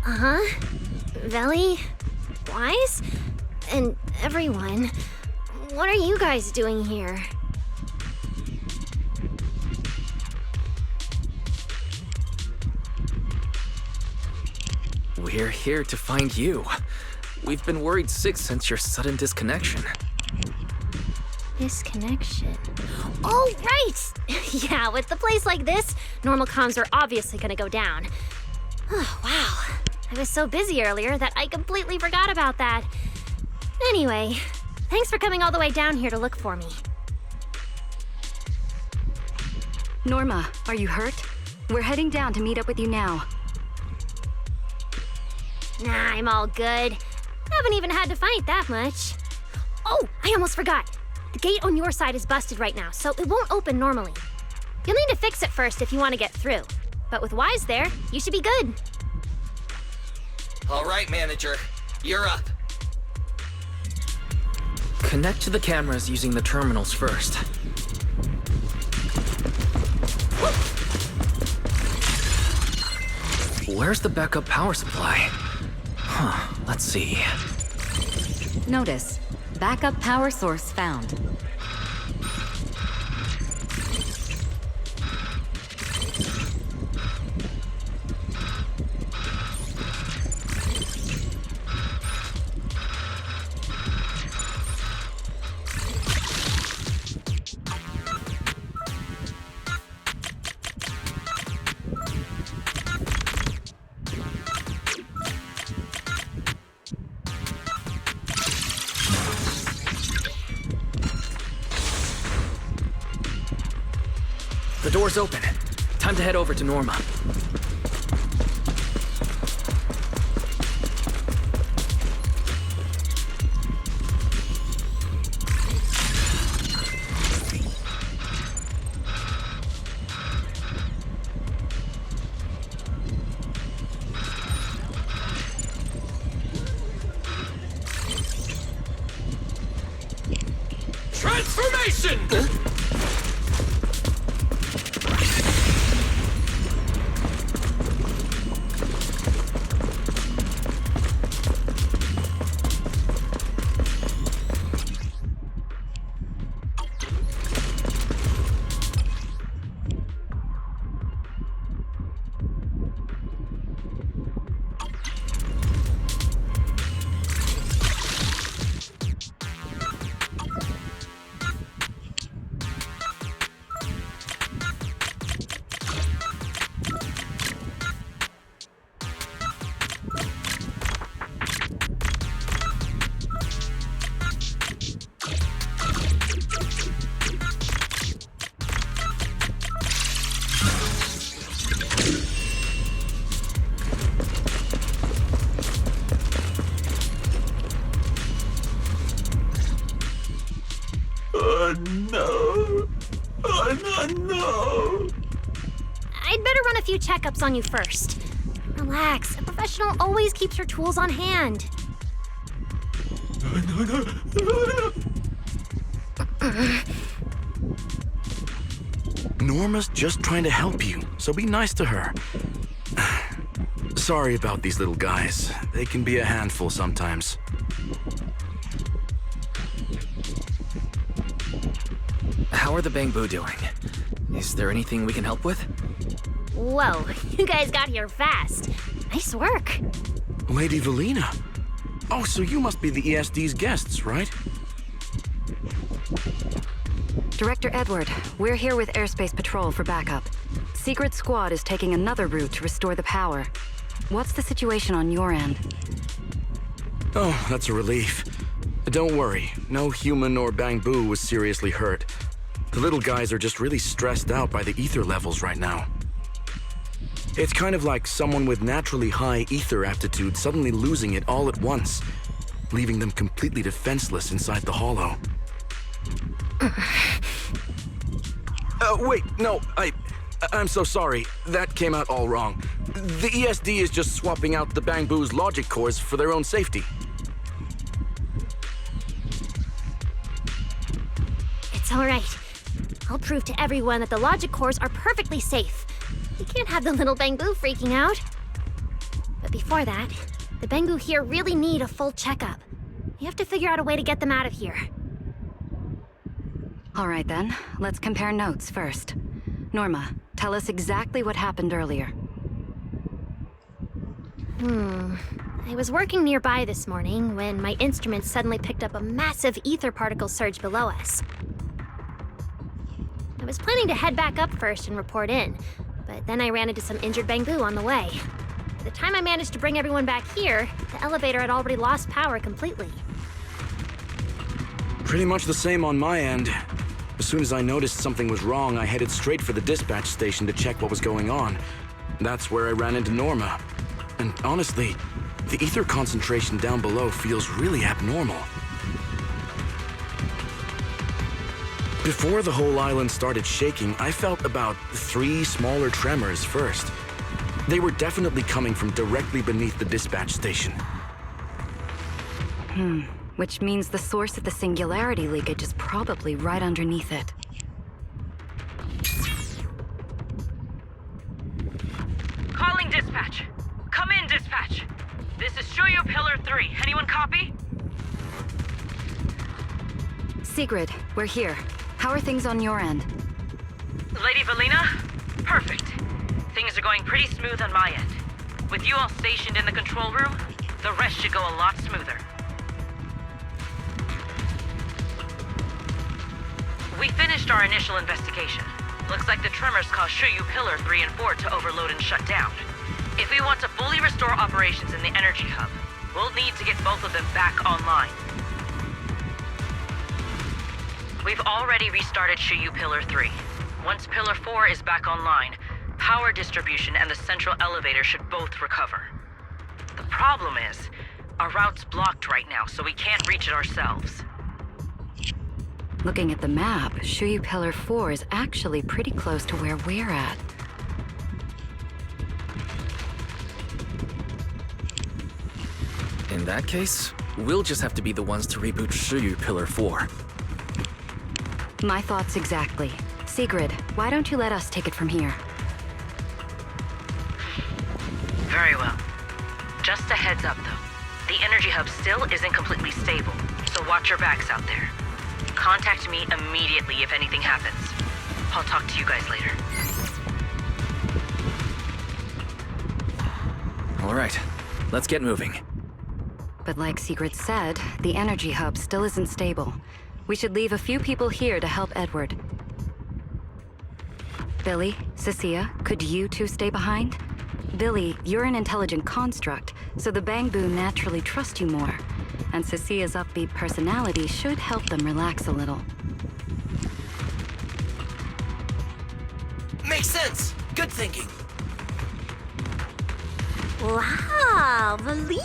Uh-huh. Veli, Wise, and everyone. What are you guys doing here? We're here to find you. We've been worried sick since your sudden disconnection. Disconnection. Oh, right! Yeah, with a place like this, normal comms are obviously gonna go down. Oh, wow. I was so busy earlier that I completely forgot about that. Anyway, thanks for coming all the way down here to look for me. Norma, are you hurt? We're heading down to meet up with you now. Nah, I'm all good. Haven't even had to fight that much. Oh, I almost forgot. The gate on your side is busted right now, so it won't open normally. You'll need to fix it first if you want to get through. But with Wise there, you should be good. All right, manager. You're up. Connect to the cameras using the terminals first. Where's the backup power supply? Huh, let's see. Notice, backup power source found. The door's open. Time to head over to Norma. Transformation! No. No. I'd better run a few checkups on you first. Relax, a professional always keeps her tools on hand. Norma's just trying to help you, so be nice to her. Sorry about these little guys. They can be a handful sometimes. How are the Bangbu doing? Is there anything we can help with? Whoa, you guys got here fast. Nice work. Lady Valina. Oh, so you must be the ESD's guests, right? Director Edward, we're here with Airspace Patrol for backup. Secret Squad is taking another route to restore the power. What's the situation on your end? Oh, that's a relief. Don't worry, no human or Bangbu was seriously hurt. The little guys are just really stressed out by the ether levels right now. It's kind of like someone with naturally high ether aptitude suddenly losing it all at once, leaving them completely defenseless inside the hollow. Wait, no, I'm so sorry. That came out all wrong. The ESD is just swapping out the Bangbu's logic cores for their own safety. It's all right. I'll prove to everyone that the logic cores are perfectly safe. We can't have the little Bangbu freaking out. But before that, the Bangbu here really need a full checkup. We have to figure out a way to get them out of here. All right then, let's compare notes first. Norma, tell us exactly what happened earlier. I was working nearby this morning when my instruments suddenly picked up a massive ether particle surge below us. I was planning to head back up first and report in, but then I ran into some injured Bangbu on the way. By the time I managed to bring everyone back here, the elevator had already lost power completely. Pretty much the same on my end. As soon as I noticed something was wrong, I headed straight for the dispatch station to check what was going on. That's where I ran into Norma. And honestly, the ether concentration down below feels really abnormal. Before the whole island started shaking, I felt about 3 smaller tremors first. They were definitely coming from directly beneath the dispatch station. Which means the source of the singularity leakage is probably right underneath it. Calling dispatch. Come in, dispatch. This is Shuyu Pillar 3. Anyone copy? Sigrid, we're here. How are things on your end? Lady Valina? Perfect. Things are going pretty smooth on my end. With you all stationed in the control room, the rest should go a lot smoother. We finished our initial investigation. Looks like the tremors caused Shuyu Pillar 3 and 4 to overload and shut down. If we want to fully restore operations in the energy hub, we'll need to get both of them back online. We've already restarted Shuyu Pillar 3. Once Pillar 4 is back online, power distribution and the central elevator should both recover. The problem is, our route's blocked right now, so we can't reach it ourselves. Looking at the map, Shuyu Pillar 4 is actually pretty close to where we're at. In that case, we'll just have to be the ones to reboot Shuyu Pillar 4. My thoughts exactly. Sigrid, why don't you let us take it from here? Very well. Just a heads up, though. The energy hub still isn't completely stable, so watch your backs out there. Contact me immediately if anything happens. I'll talk to you guys later. All right, let's get moving. But like Sigrid said, the energy hub still isn't stable. We should leave a few people here to help Edward. Billy, Cecilia, could you two stay behind? Billy, you're an intelligent construct, so the Bangbu naturally trust you more. And Cecilia's upbeat personality should help them relax a little. Makes sense. Good thinking. Wow, Valina!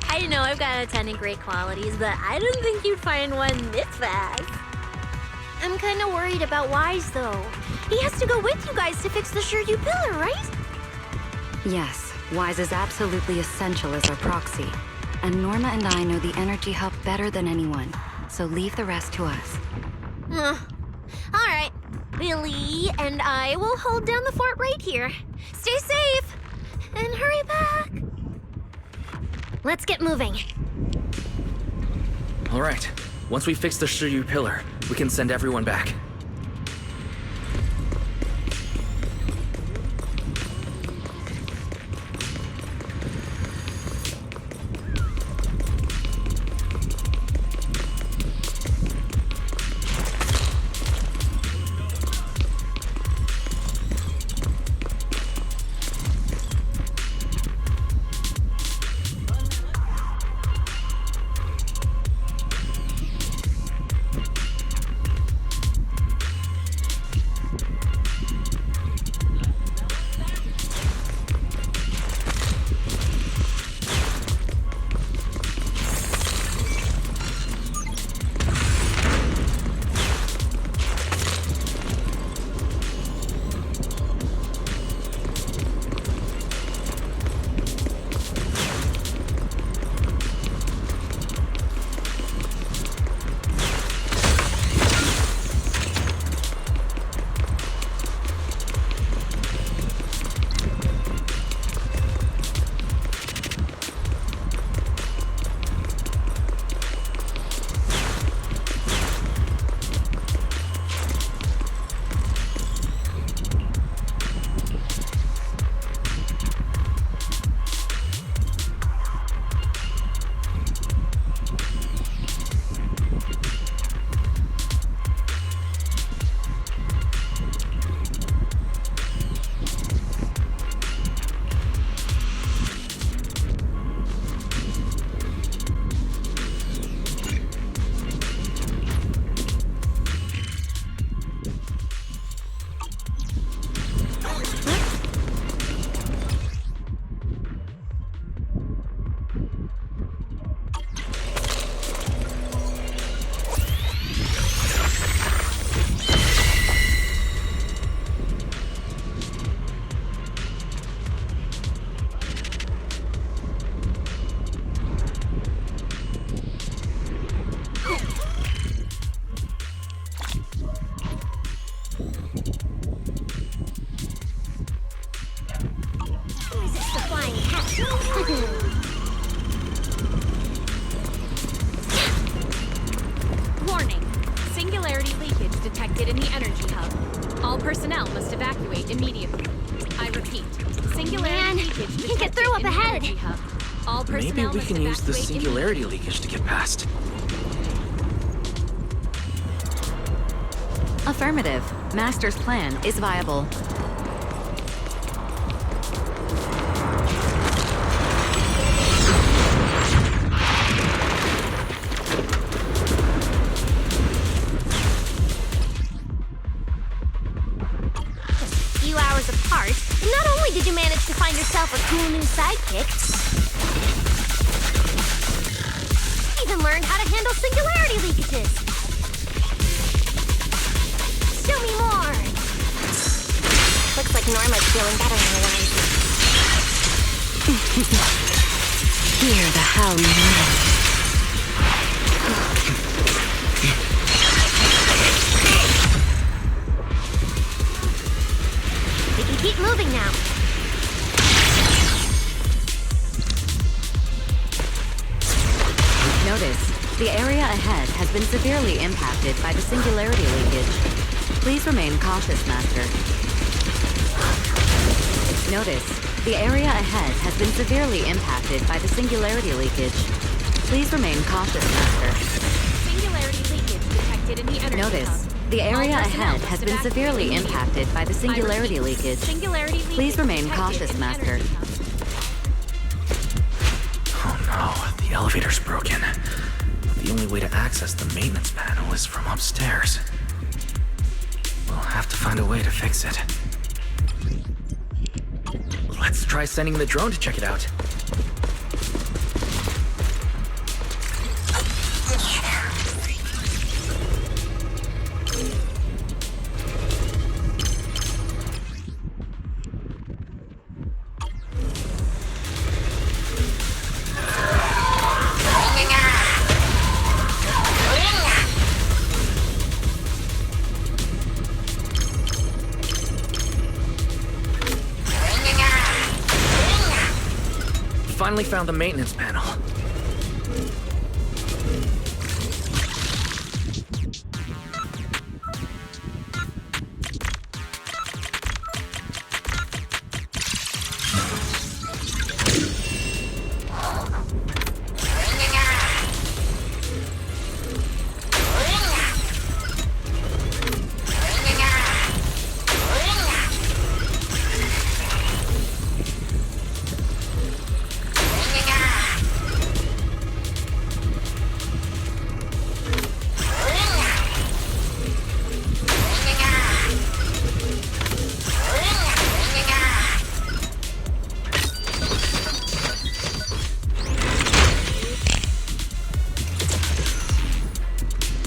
I know I've got a ton of great qualities, but I didn't think you'd find one this fast. I'm kind of worried about Wise, though. He has to go with you guys to fix the Shuyu Pillar, right? Yes, Wise is absolutely essential as our proxy. And Norma and I know the energy hub better than anyone, so leave the rest to us. All right. Billy and I will hold down the fort right here. Stay safe and hurry back. Let's get moving. All right, once we fix the Shuyu Pillar, we can send everyone back. personnel must evacuate immediately. I repeat, singularity Man, leakage can't get through up detected in the ahead. energy hub. All Maybe personnel we must can use the evacuate singularity leakage to get past. Affirmative. Master's plan is viable. Few hours apart, and not only did you manage to find yourself a cool new sidekick, you even learned how to handle singularity leakages. Show me more. Looks like Norma's feeling better otherwise. Hear the howling wind. We can keep moving now. Notice, the area ahead has been severely impacted by the singularity leakage. Please remain cautious, Master. Notice, the area ahead has been severely impacted by the singularity leakage. Please remain cautious, Master. Singularity leakage detected in the energy Notice, hub. the area All personnel ahead must has been evacuate severely immediately. impacted by the singularity I repeat, leakage. Singularity leakage Please remain detected cautious, in the Master. energy hub. Oh no, the elevator's broken. The only way to access the maintenance panel is from upstairs. We'll have to find a way to fix it. Let's try sending the drone to check it out. Finally found the maintenance panel.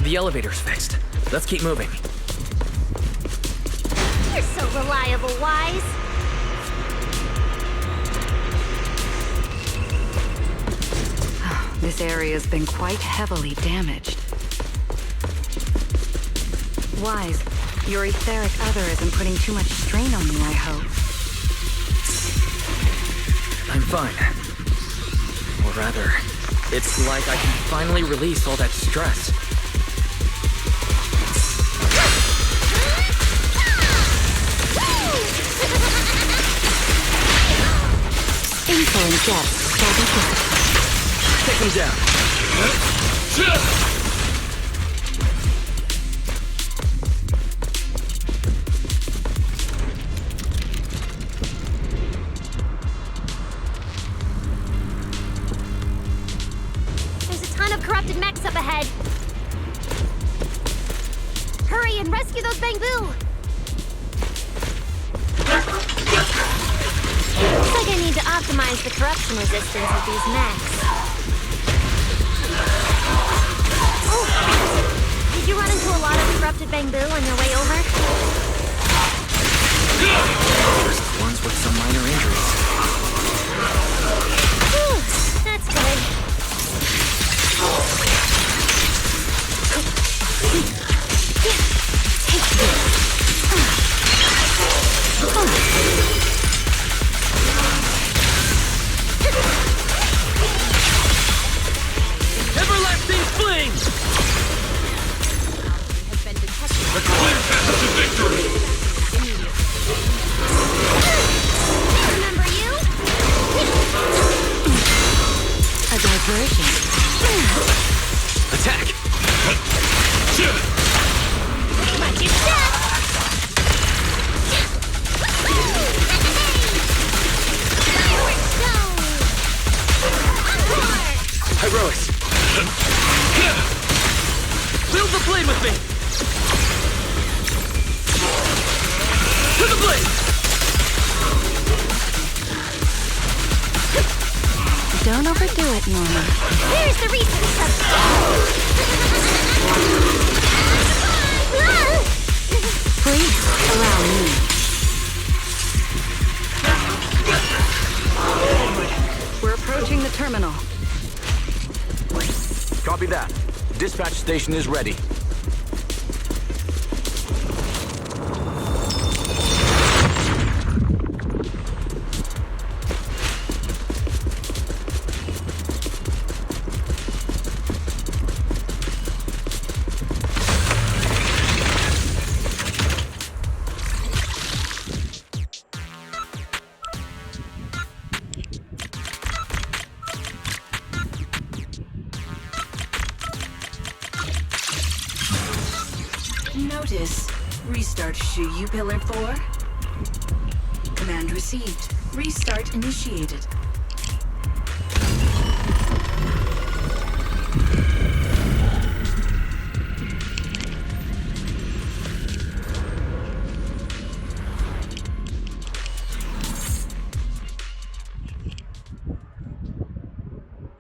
The elevator's fixed. Let's keep moving. You're so reliable, Wise. This area's been quite heavily damaged. Wise, your etheric other isn't putting too much strain on you, I hope. I'm fine. Or rather, it's like I can finally release all that stress. Insolent guests shall be disciplined. Take him down. There's a ton of corrupted mechs up ahead. Hurry and rescue those Bangbu! Looks like I need to optimize the corruption resistance of these mechs. Oh! Did you run into a lot of corrupted Bangbu on your way over? There's the ones with some minor injuries. Whew, that's good. Everlasting fling! A clear path to victory! version. Attack! Watch your step! Heroics! Wield the blade with me! To the blade! Don't overdo it, Norma. There's the reason. Please allow me. We're approaching the terminal. Copy that. Dispatch station is ready. Notice. Restart Shuyu Pillar 4. Command received. Restart initiated.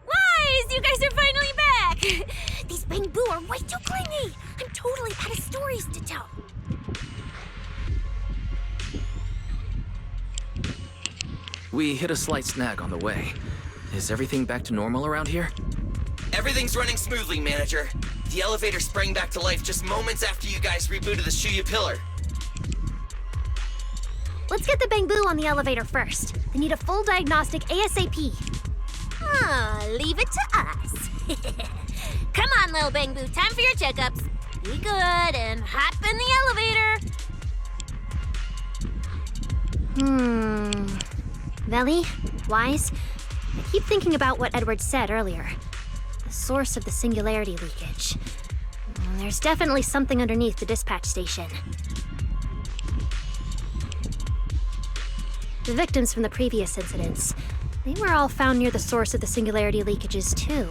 Wise, you guys are finally back! These Bang-Boo are way too clingy! I'm totally out of stories to tell. We hit a slight snag on the way. Is everything back to normal around here? Everything's running smoothly, Manager. The elevator sprang back to life just moments after you guys rebooted the Shuyu Pillar. Let's get the Bang-Boo on the elevator first. They need a full diagnostic ASAP. Leave it to us. Come on, little Bang-Boo, time for your checkups. Be good and hop in the elevator. Veli, Wise, I keep thinking about what Edward said earlier. The source of the singularity leakage. There's definitely something underneath the dispatch station. The victims from the previous incidents, they were all found near the source of the singularity leakages too.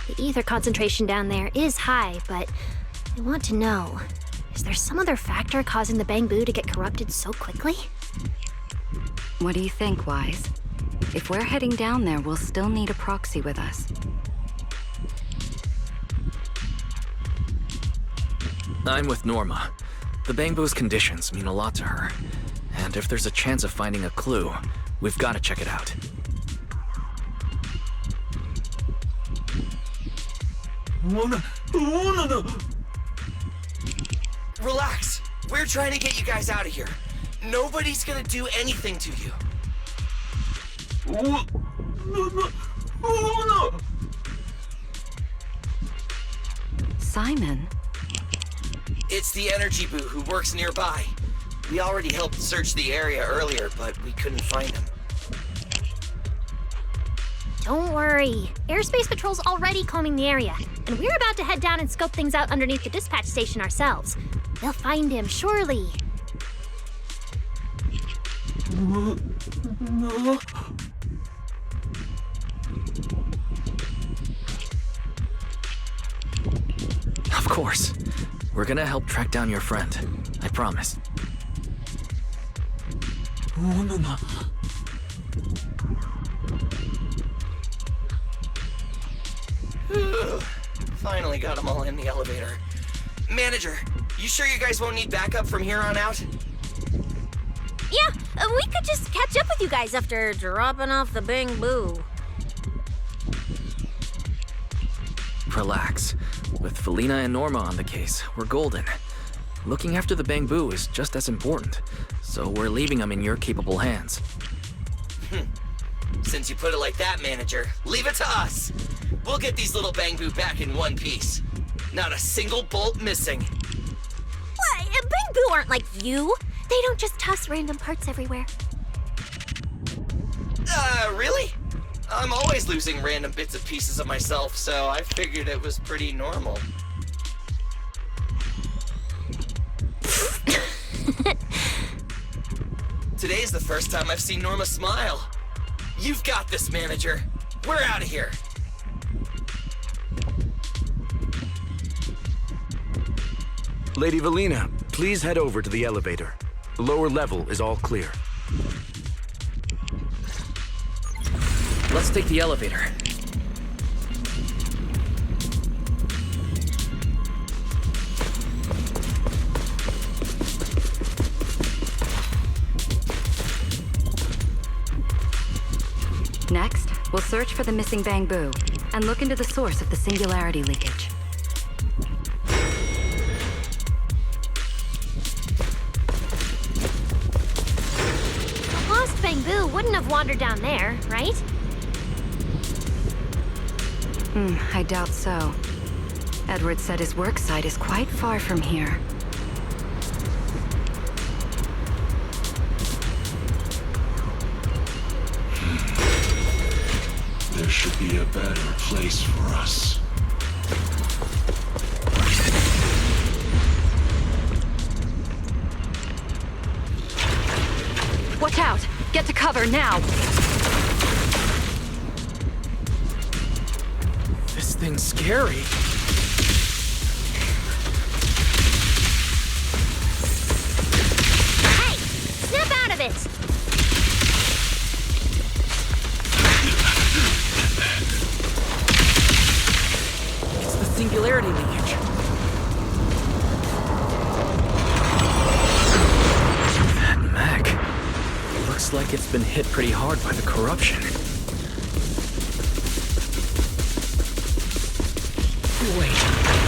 The ether concentration down there is high, but I want to know, is there some other factor causing the Bang-Boo to get corrupted so quickly? What do you think, Wise? If we're heading down there, we'll still need a proxy with us. I'm with Norma. The Bang-Boo's conditions mean a lot to her. And if there's a chance of finding a clue, we've got to check it out. Relax. We're trying to get you guys out of here. Nobody's gonna do anything to you. Simon? It's the Energy Boo who works nearby. We already helped search the area earlier, but we couldn't find him. Don't worry. Airspace Patrol's already combing the area, and we're about to head down and scope things out underneath the dispatch station ourselves. They'll find him, surely. Of course. We're gonna help track down your friend. I promise. Finally got them all in the elevator. Manager, you sure you guys won't need backup from here on out? Yeah, we could just catch up with you guys after dropping off the Bang-Boo. Relax. With Felina and Norma on the case, we're golden. Looking after the Bang-Boo is just as important, so we're leaving them in your capable hands. Since you put it like that, Manager, leave it to us. We'll get these little Bang-Boo back in one piece. Not a single bolt missing. What? Bang-Boo aren't like you. They don't just toss random parts everywhere. Really? I'm always losing random bits and pieces of myself, so I figured it was pretty normal. Today's the first time I've seen Norma smile. You've got this, manager. We're out of here. Lady Valina, please head over to the elevator. The lower level is all clear. Let's take the elevator. Next, we'll search for the missing Bangbu and look into the source of the singularity leakage. The lost Bangbu wouldn't have wandered down there, right? I doubt so. Edward said his work site is quite far from here. There should be a better place for us. Watch out! Get to cover now! This thing's scary. Hey! Snap out of it! It's the singularity leakage. That mech. Looks like it's been hit pretty hard by the corruption. Wait,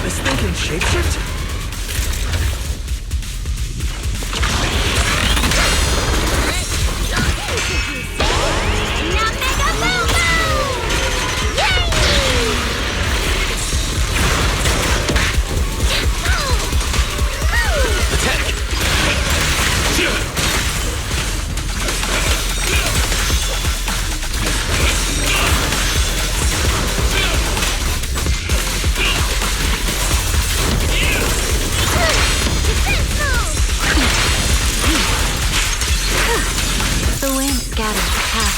this thing can shapeshift? The wind scatters the path,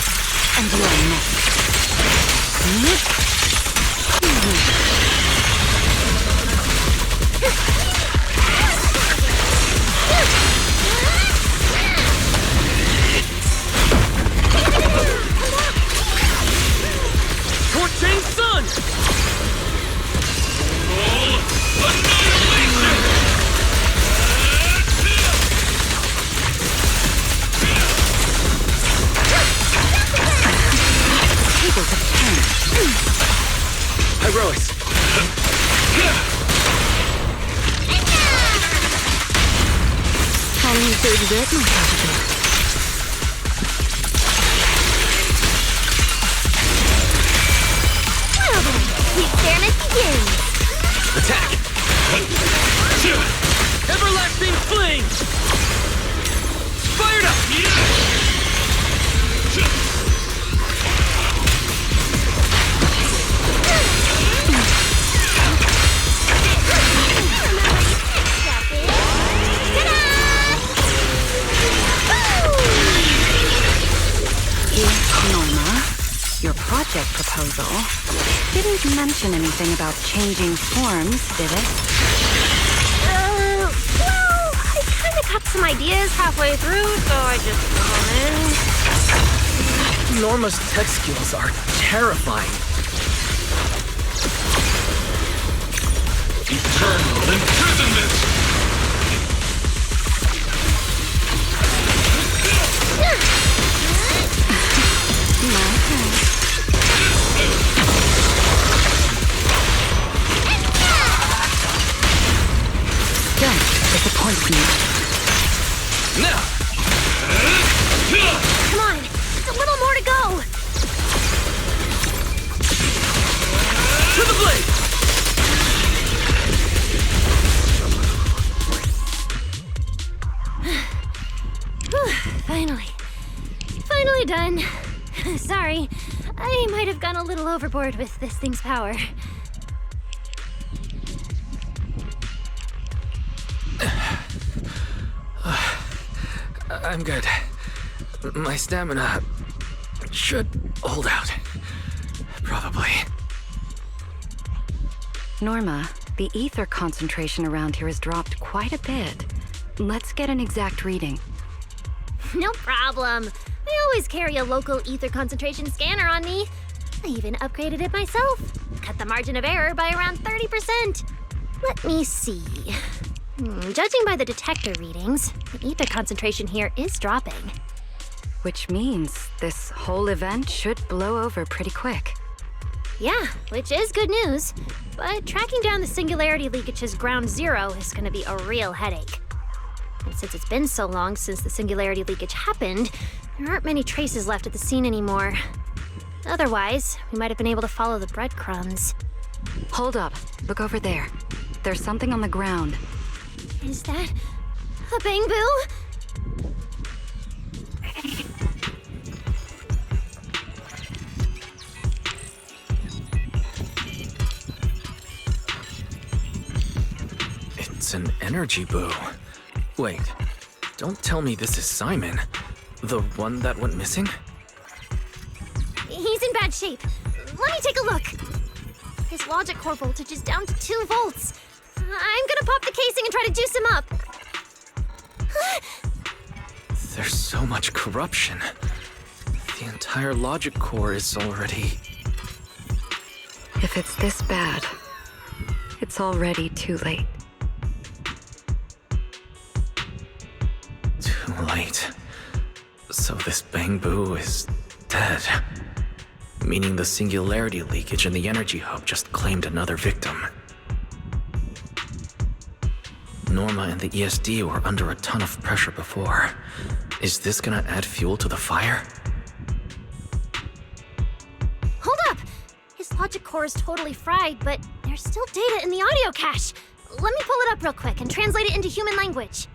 and you are next. Torching sun! Tables have turned. Heroics! Calling you to exert myself a bit. Well then, the experiment begins! Attack! Everlasting fling! Fired up! Norma, your project proposal didn't mention anything about changing forms, did it? Well, I kinda got some ideas halfway through, so I just put them in. Norma's tech skills are terrifying. Eternal imprisonment! Don't disappoint me. Now! Come on, just a little more to go! To the blade! I might have gone a little overboard with this thing's power. I'm good. My stamina should hold out. Probably. Norma, the ether concentration around here has dropped quite a bit. Let's get an exact reading. No problem. I always carry a local ether concentration scanner on me. I even upgraded it myself. Cut the margin of error by around 30%. Let me see. Judging by the detector readings, the ether concentration here is dropping. Which means this whole event should blow over pretty quick. Yeah, which is good news. But tracking down the singularity leakage's ground zero is going to be a real headache. And since it's been so long since the singularity leakage happened, there aren't many traces left at the scene anymore. Otherwise, we might have been able to follow the breadcrumbs. Hold up. Look over there. There's something on the ground. Is that a bamboo? It's an energy boo. Wait, don't tell me this is Simon, the one that went missing? He's in bad shape. Let me take a look. His logic core voltage is down to 2 volts. I'm gonna pop the casing and try to juice him up. There's so much corruption. The entire logic core is already... If it's this bad, it's already too late. Too late. So this bamboo is dead. Meaning the singularity leakage in the energy hub just claimed another victim. Norma and the ESD were under a ton of pressure before. Is this gonna add fuel to the fire? Hold up! His logic core is totally fried, but there's still data in the audio cache. Let me pull it up real quick and translate it into human language.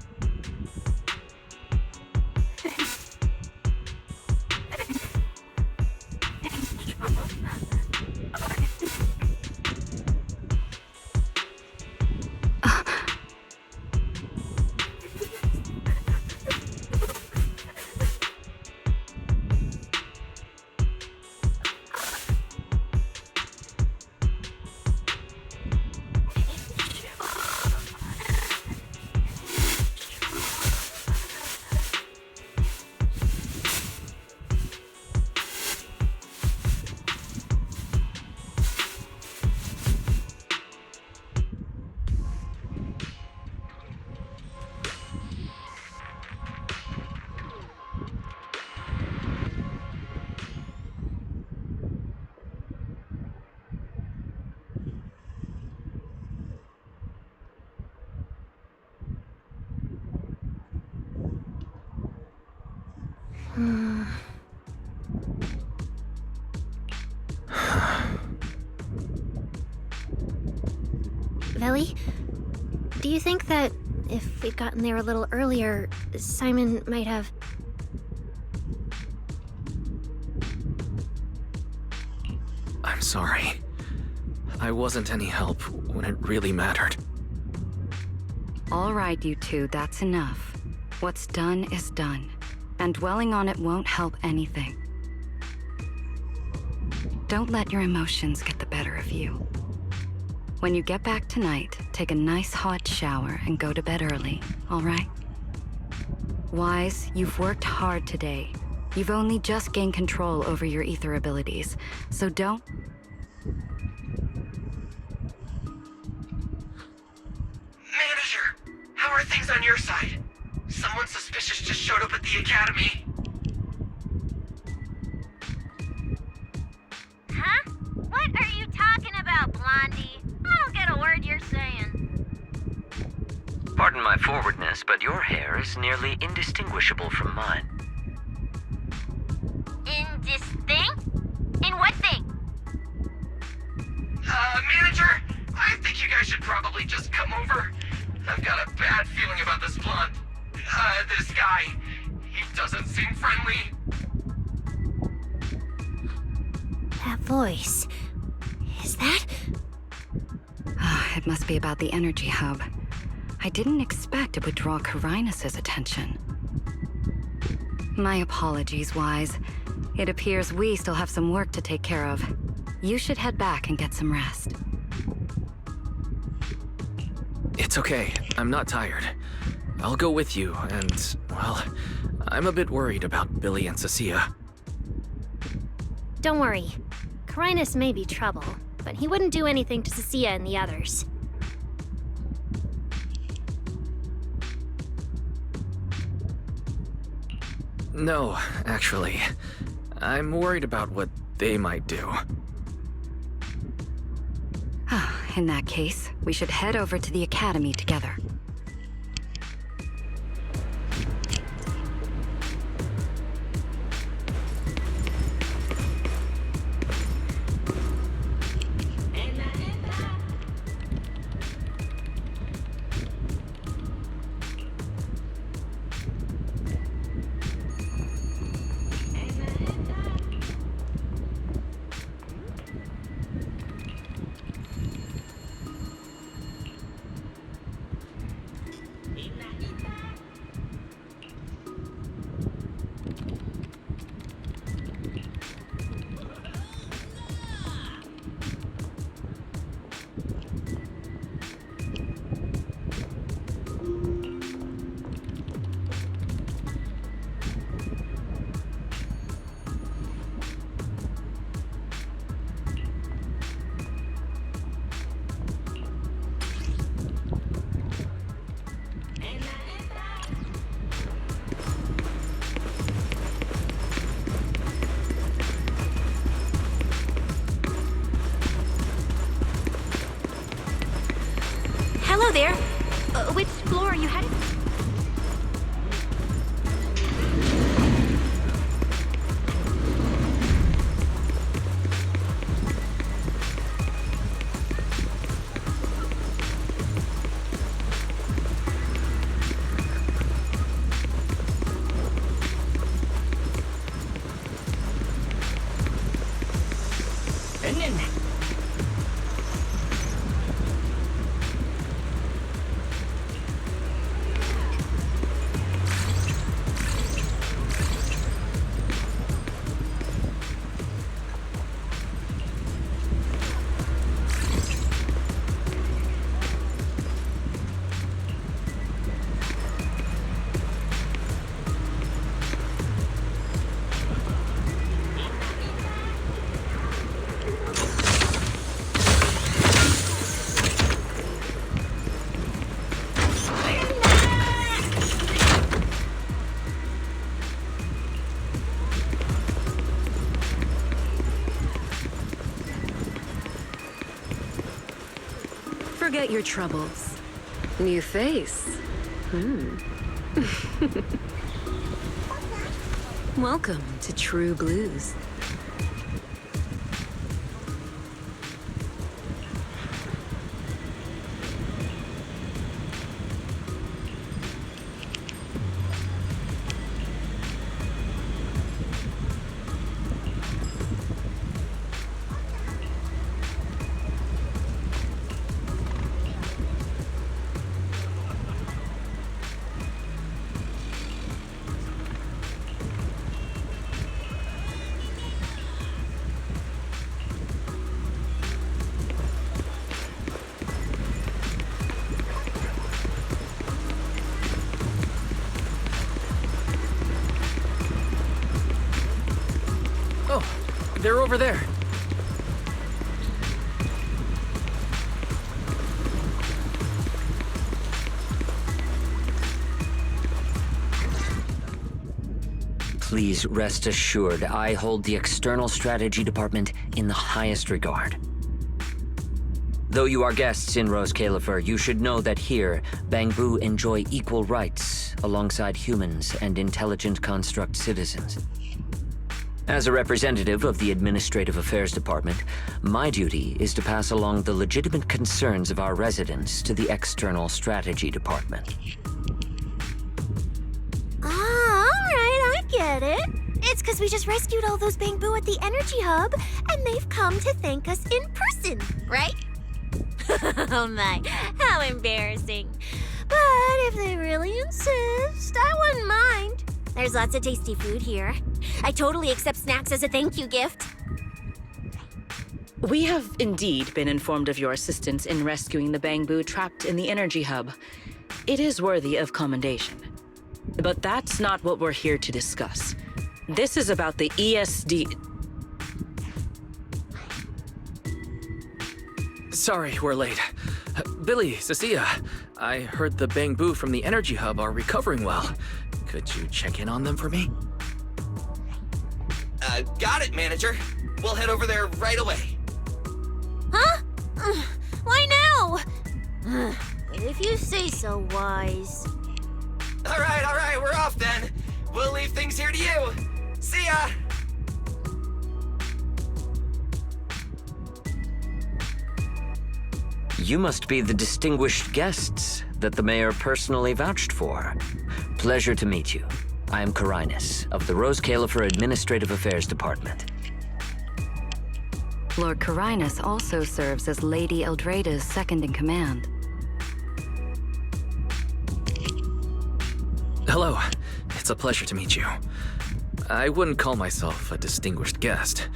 Velly, do you think that if we'd gotten there a little earlier, Simon might have... I'm sorry. I wasn't any help when it really mattered. All right, you two, that's enough. What's done is done, and dwelling on it won't help anything. Don't let your emotions get the better of you. When you get back tonight, take a nice hot shower and go to bed early, all right? Wise, you've worked hard today. You've only just gained control over your ether abilities, so don't... Manager, how are things on your side? Someone suspicious just showed up at the academy. Huh? What are you talking about, Blondie? I don't get a word you're saying. Pardon my forwardness, but your hair is nearly indistinguishable from mine. In this thing? In what thing? Manager, I think you guys should probably just come over. I've got a bad feeling about this blonde. This guy. He doesn't seem friendly. That voice. Is that? It must be about the energy hub. I didn't expect it would draw Carinus' attention. My apologies, Wise. It appears we still have some work to take care of. You should head back and get some rest. It's okay. I'm not tired. I'll go with you, and, well, I'm a bit worried about Billy and Cecilia. Don't worry. Carinus may be trouble, but he wouldn't do anything to Cecilia and the others. No, actually. I'm worried about what they might do. In that case, we should head over to the Academy together. Hello there. Which floor are you headed? Forget your troubles. New face. Welcome to True Blues. They're over there. Please rest assured, I hold the External Strategy Department in the highest regard. Though you are guests in Roscaelifer, you should know that here, Bangbu enjoy equal rights alongside humans and intelligent construct citizens. As a representative of the Administrative Affairs Department, my duty is to pass along the legitimate concerns of our residents to the External Strategy Department. All right, I get it. It's because we just rescued all those Bangbu at the energy hub, and they've come to thank us in person, right? Oh my, how embarrassing. But if they really insist, I wouldn't mind. There's lots of tasty food here. I totally accept snacks as a thank you gift. We have indeed been informed of your assistance in rescuing the Bangbu trapped in the energy hub. It is worthy of commendation. But that's not what we're here to discuss. This is about the ESD... Sorry, we're late. Billy, Cecilia, I heard the Bangbu from the energy hub are recovering well. Could you check in on them for me? Got it, manager. We'll head over there right away. Huh? Why now? If you say so, Wise. All right, we're off then. We'll leave things here to you. See ya! You must be the distinguished guests that the mayor personally vouched for. Pleasure to meet you. I am Carinus, of the Roscaelifer Administrative Affairs Department. Lord Carinus also serves as Lady Eldrada's second-in-command. Hello. It's a pleasure to meet you. I wouldn't call myself a distinguished guest.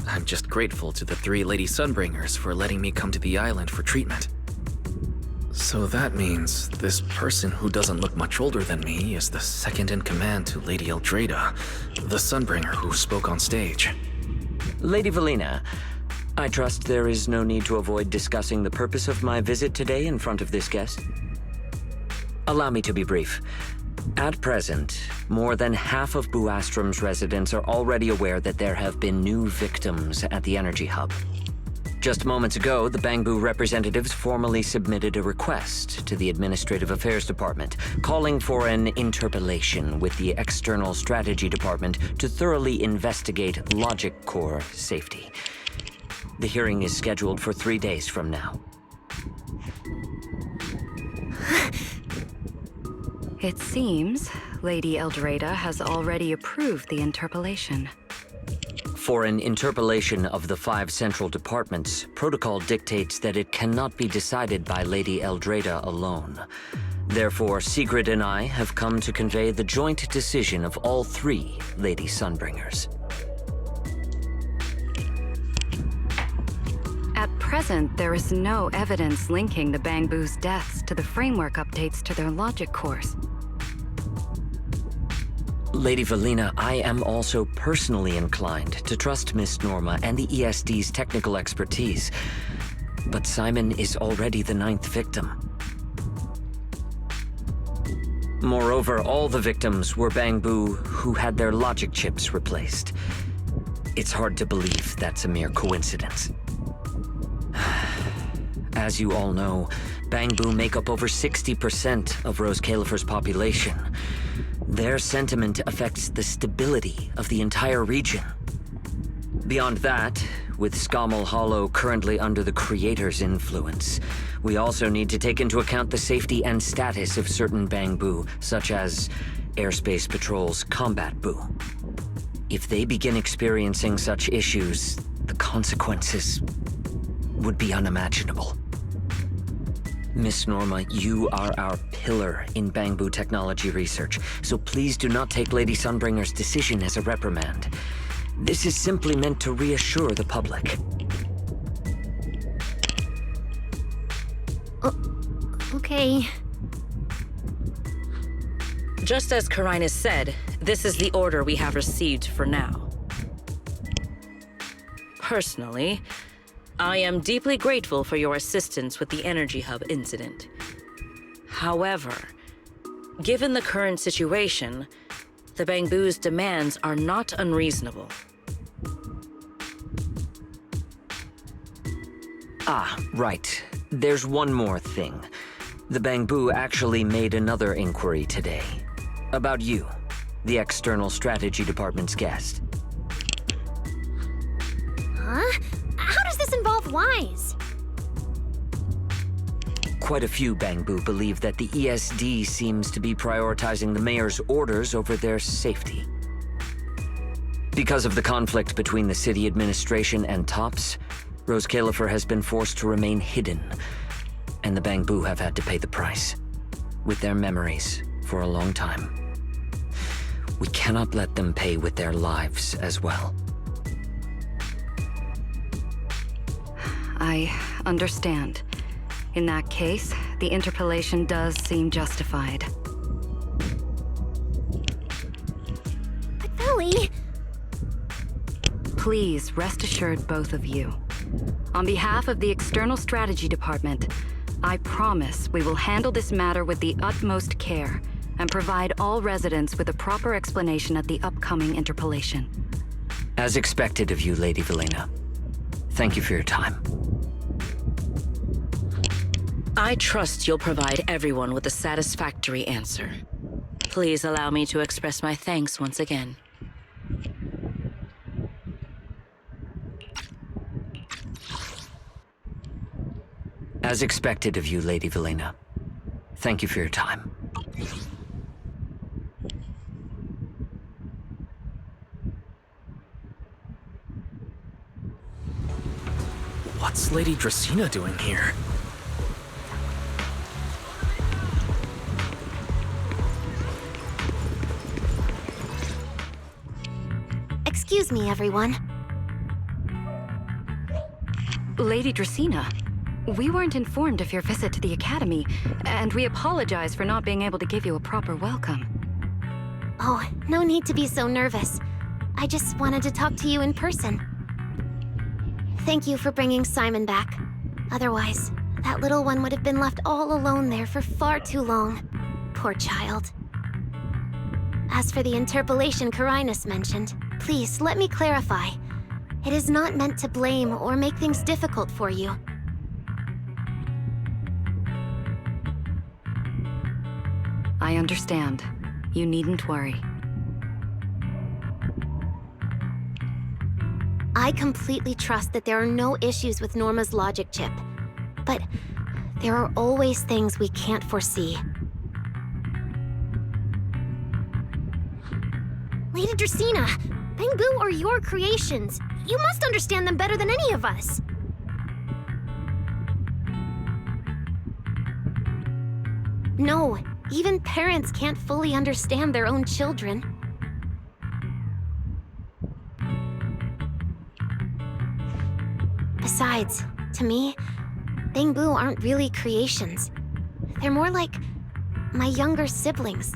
I'm just grateful to the 3 Lady Sunbringers for letting me come to the island for treatment. So that means this person who doesn't look much older than me is the second-in-command to Lady Eldrada, the Sunbringer who spoke on stage. Lady Valina, I trust there is no need to avoid discussing the purpose of my visit today in front of this guest. Allow me to be brief. At present, more than half of Buastrom's residents are already aware that there have been new victims at the energy hub. Just moments ago, the Bangbu representatives formally submitted a request to the Administrative Affairs Department, calling for an interpellation with the External Strategy Department to thoroughly investigate Logic Core safety. The hearing is scheduled for 3 days from now. It seems Lady Eldrada has already approved the interpellation. For an interpellation of the 5 central departments, protocol dictates that it cannot be decided by Lady Eldrada alone. Therefore, Sigrid and I have come to convey the joint decision of all 3 Lady Sunbringers. At present, there is no evidence linking the Bangbu's deaths to the framework updates to their logic cores. Lady Valina, I am also personally inclined to trust Miss Norma and the ESD's technical expertise. But Simon is already the 9th victim. Moreover, all the victims were Bangbu who had their logic chips replaced. It's hard to believe that's a mere coincidence. As you all know, Bangbu make up over 60% of Roscaelifer's population. Their sentiment affects the stability of the entire region. Beyond that, with Scommel Hollow currently under the Creator's influence, we also need to take into account the safety and status of certain Bangbu, such as Airspace Patrol's Combat Bu. If they begin experiencing such issues, the consequences would be unimaginable. Miss Norma, you are our pillar in Bangbu technology research, so please do not take Lady Sunbringer's decision as a reprimand. This is simply meant to reassure the public. Okay. Just as Carinus said, this is the order we have received for now. Personally, I am deeply grateful for your assistance with the Energy Hub incident. However, given the current situation, the Bangbu's demands are not unreasonable. Ah, right. There's one more thing. The Bangbu actually made another inquiry today. About you, the External Strategy Department's guest. Huh? How does this involve Wise? Quite a few Bangbu believe that the ESD seems to be prioritizing the mayor's orders over their safety. Because of the conflict between the city administration and TOPS, Roscaelifer has been forced to remain hidden, and the Bangbu have had to pay the price, with their memories, for a long time. We cannot let them pay with their lives as well. I understand. In that case, the interpolation does seem justified. But Ellie... Please rest assured, both of you. On behalf of the External Strategy Department, I promise we will handle this matter with the utmost care and provide all residents with a proper explanation at the upcoming interpolation. As expected of you, Lady Velena. Thank you for your time. I trust you'll provide everyone with a satisfactory answer. Please allow me to express my thanks once again. As expected of you, Lady Velena. Thank you for your time. What's Lady Dracena doing here? Excuse me, everyone. Lady Dracena, we weren't informed of your visit to the Academy, and we apologize for not being able to give you a proper welcome. Oh, no need to be so nervous. I just wanted to talk to you in person. Thank you for bringing Simon back. Otherwise, that little one would have been left all alone there for far too long. Poor child. As for the interpolation Carinus mentioned, please let me clarify. It is not meant to blame or make things difficult for you. I understand. You needn't worry. I completely trust that there are no issues with Norma's logic chip. But there are always things we can't foresee. Lady Dracena, Bangbu are your creations. You must understand them better than any of us. No, even parents can't fully understand their own children. Besides, to me, Bangbu aren't really creations. They're more like my younger siblings.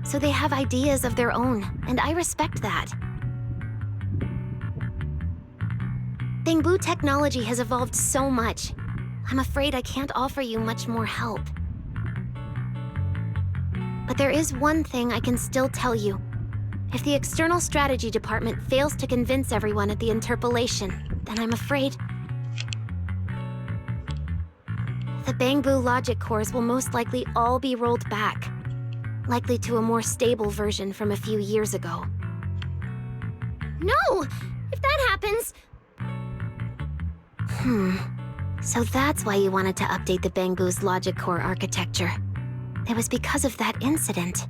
So they have ideas of their own, and I respect that. Bangbu technology has evolved so much. I'm afraid I can't offer you much more help. But there is one thing I can still tell you. If the External Strategy Department fails to convince everyone at the interpolation, then I'm afraid the Bangbu logic cores will most likely all be rolled back, likely to a more stable version from a few years ago. No! If that happens... So that's why you wanted to update the Bangbu's logic core architecture. It was because of that incident.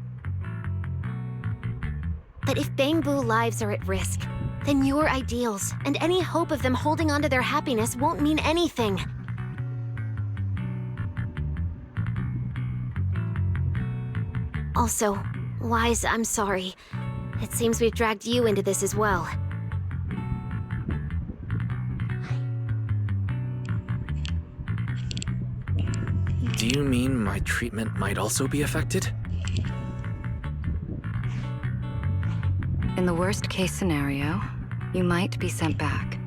But if Bangbu lives are at risk, then your ideals and any hope of them holding on to their happiness won't mean anything. Also, Wise, I'm sorry. It seems we've dragged you into this as well. Do you mean my treatment might also be affected? In the worst-case scenario, you might be sent back.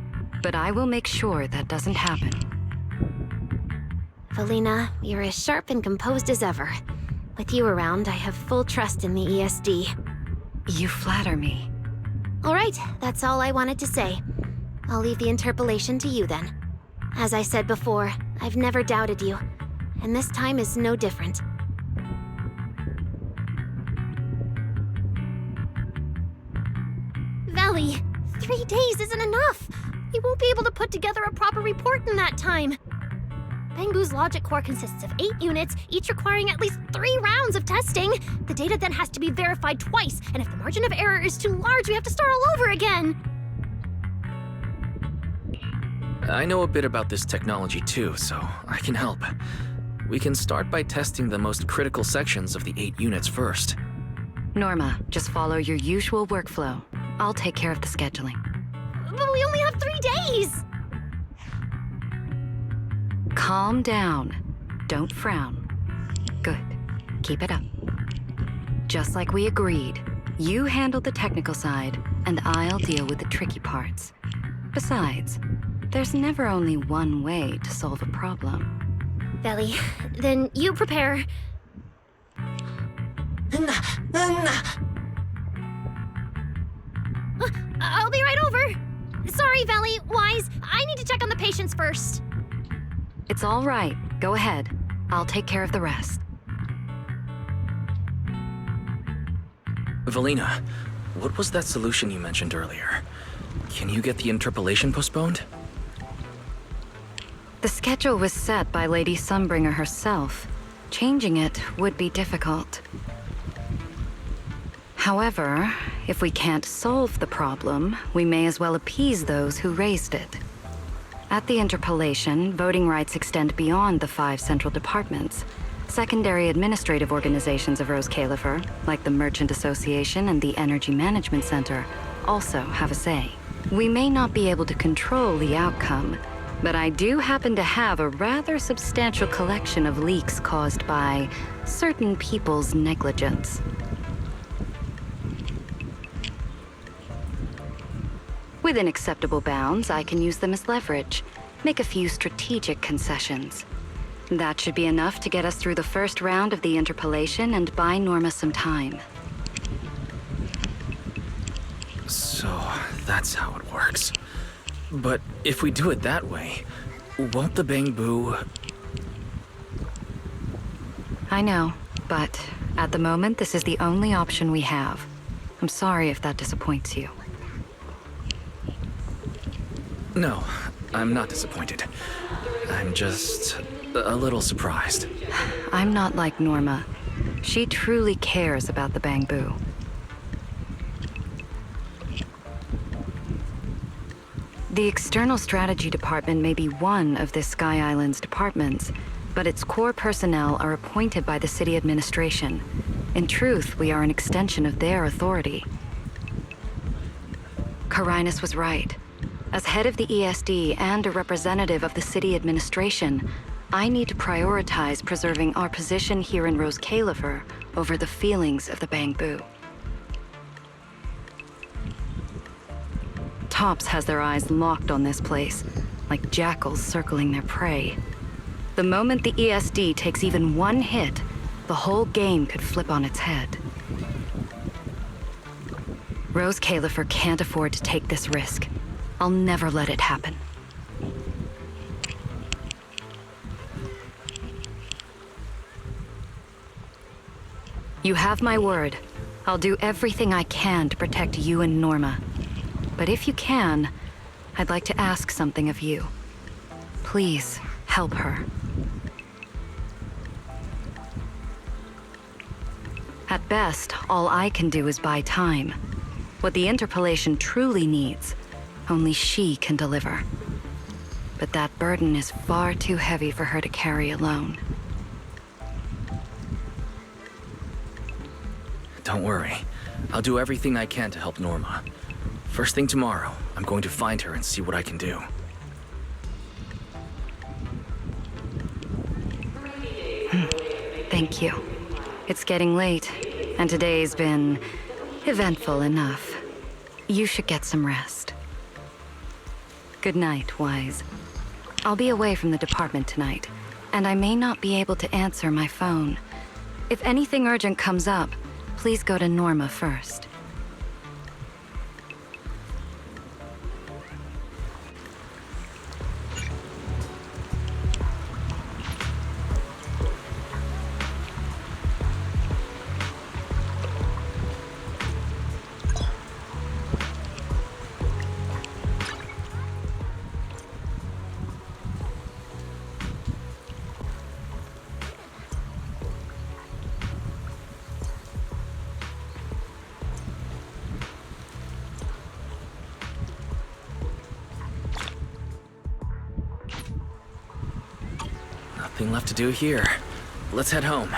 But I will make sure that doesn't happen. Velena, you're as sharp and composed as ever. With you around, I have full trust in the ESD. You flatter me. All right, that's all I wanted to say. I'll leave the interpolation to you then. As I said before, I've never doubted you, and this time is no different. Valley, 3 days isn't enough. We won't be able to put together a proper report in that time. Bangbu's logic core consists of 8 units, each requiring at least 3 rounds of testing. The data then has to be verified twice, and if the margin of error is too large, we have to start all over again. I know a bit about this technology too, so I can help. We can start by testing the most critical sections of the 8 units first. Norma, just follow your usual workflow. I'll take care of the scheduling. But we only have 3 days! Calm down. Don't frown. Good. Keep it up. Just like we agreed, you handle the technical side, and I'll deal with the tricky parts. Besides, there's never only one way to solve a problem. Veli, then you prepare. I'll be right over. Sorry, Veli, Wise, I need to check on the patients first. It's all right. Go ahead. I'll take care of the rest. Valina, what was that solution you mentioned earlier? Can you get the interpolation postponed? The schedule was set by Lady Sunbringer herself. Changing it would be difficult. However, if we can't solve the problem, we may as well appease those who raised it. At the interpolation, voting rights extend beyond the 5 central departments. Secondary administrative organizations of Roscaelifer, like the Merchant Association and the Energy Management Center, also have a say. We may not be able to control the outcome, but I do happen to have a rather substantial collection of leaks caused by certain people's negligence. Within acceptable bounds, I can use them as leverage, make a few strategic concessions. That should be enough to get us through the first round of the interpolation and buy Norma some time. So, that's how it works. But if we do it that way, won't the Bangbu... I know, but at the moment, this is the only option we have. I'm sorry if that disappoints you. No, I'm not disappointed. I'm just a little surprised. I'm not like Norma. She truly cares about the Bangbu. The External Strategy Department may be one of this Sky Island's departments, but its core personnel are appointed by the city administration. In truth, we are an extension of their authority. Carinus was right. As head of the ESD and a representative of the city administration, I need to prioritize preserving our position here in Roscaelifer over the feelings of the Bangbu. Tops has their eyes locked on this place, like jackals circling their prey. The moment the ESD takes even one hit, the whole game could flip on its head. Roscaelifer can't afford to take this risk. I'll never let it happen. You have my word. I'll do everything I can to protect you and Norma. But if you can, I'd like to ask something of you. Please, help her. At best, all I can do is buy time. What the interpolation truly needs, only she can deliver. But that burden is far too heavy for her to carry alone. Don't worry. I'll do everything I can to help Norma. First thing tomorrow, I'm going to find her and see what I can do. Thank you. It's getting late, and today's been eventful enough. You should get some rest. Good night, Wise. I'll be away from the department tonight, and I may not be able to answer my phone. If anything urgent comes up, please go to Norma first. nothing left to do here. Let's head home.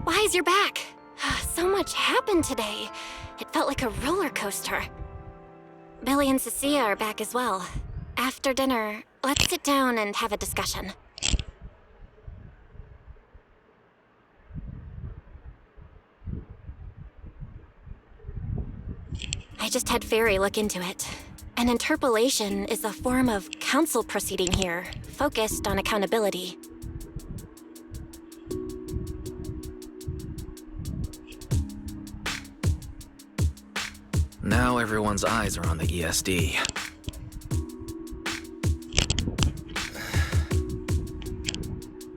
Wise, you're back. So much happened today. It felt like a roller coaster. Billy and Cecilia are back as well. After dinner, let's sit down and have a discussion. I just had Ferry look into it. An interpolation is a form of council proceeding here, focused on accountability. Now everyone's eyes are on the ESD.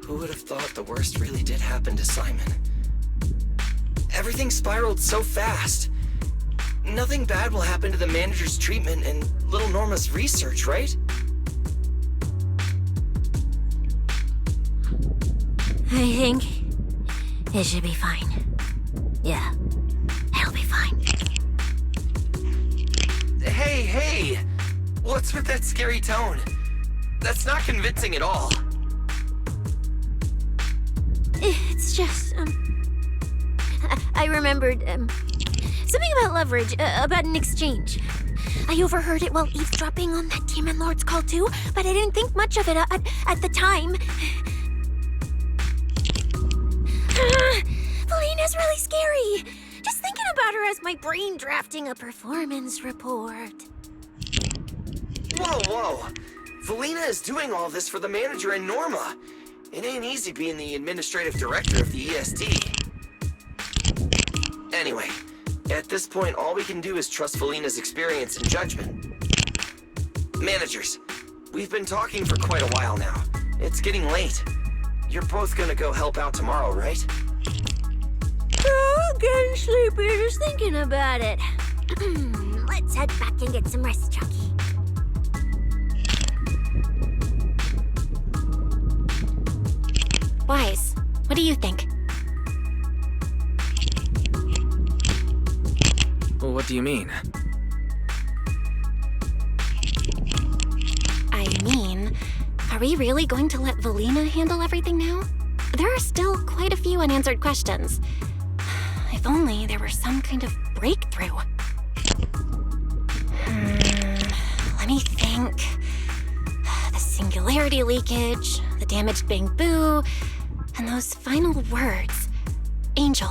Who would have thought the worst really did happen to Simon? Everything spiraled so fast. Nothing bad will happen to the manager's treatment and little Norma's research, right? I think it should be fine. Yeah, it'll be fine. Hey! What's with that scary tone? That's not convincing at all. It's just, I remembered, something about leverage, about an exchange. I overheard it while eavesdropping on that Demon Lord's call too, but I didn't think much of it at the time. Felina's really scary. Just thinking about her as my brain drafting a performance report. Whoa! Felina is doing all this for the manager and Norma. It ain't easy being the administrative director of the ESD. Anyway, at this point, all we can do is trust Felina's experience and judgment. Managers, we've been talking for quite a while now. It's getting late. You're both gonna go help out tomorrow, right? Oh, getting sleepy just thinking about it. Let's head back and get some rest, Chucky. Wise, what do you think? What do you mean? I mean, are we really going to let Velina handle everything now? There are still quite a few unanswered questions. If only there were some kind of breakthrough. Let me think. The singularity leakage, the damaged bamboo, and those final words. Angel.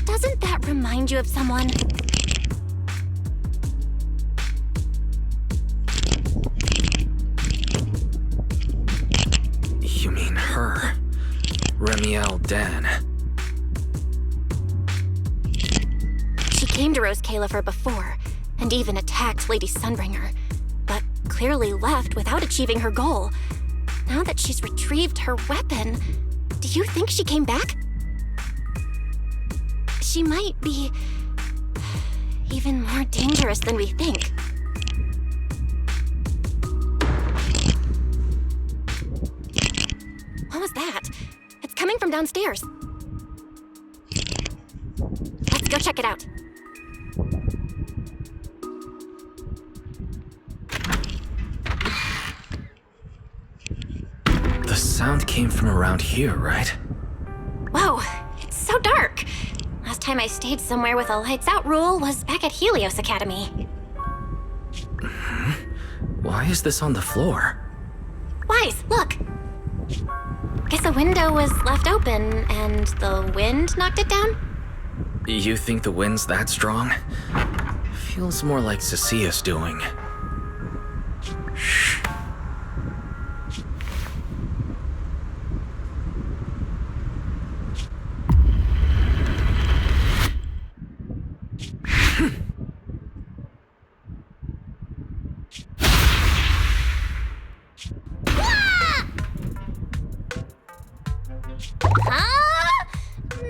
Doesn't that remind you of someone? You mean her? Remiel Dan. She came to Roscaelifer before, and even attacked Lady Sunbringer, but clearly left without achieving her goal. Now that she's retrieved her weapon, do you think she came back? She might be even more dangerous than we think. What was that? It's coming from downstairs. Let's go check it out. The sound came from around here, right? Whoa, it's so dark. Last time I stayed somewhere with a lights out rule was back at Helios Academy. Why is this on the floor? Wise, look. Guess a window was left open and the wind knocked it down? You think the wind's that strong? Feels more like Cecilia's doing. Shh.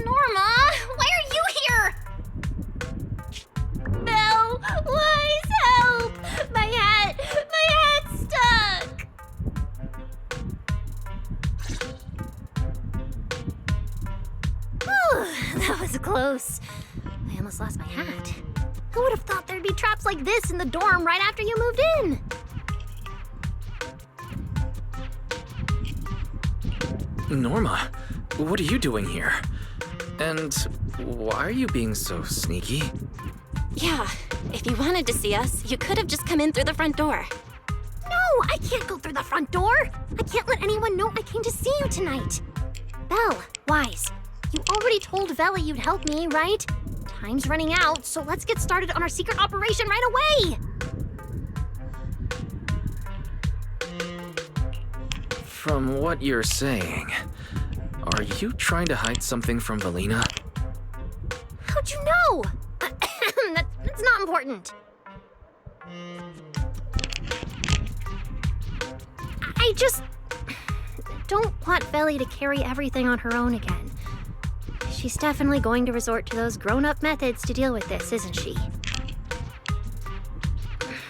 Norma, why are you here? That was close. I almost lost my hat. Who would have thought there'd be traps like this in the dorm right after you moved in? Norma, what are you doing here? And why are you being so sneaky? Yeah, if you wanted to see us, you could have just come in through the front door. No, I can't go through the front door. I can't let anyone know I came to see you tonight. Belle, Wise, you already told Veli you'd help me, right? Time's running out, so let's get started on our secret operation right away! From what you're saying, are you trying to hide something from Valina? How'd you know? That's not important. I just don't want Veli to carry everything on her own again. She's definitely going to resort to those grown-up methods to deal with this, isn't she?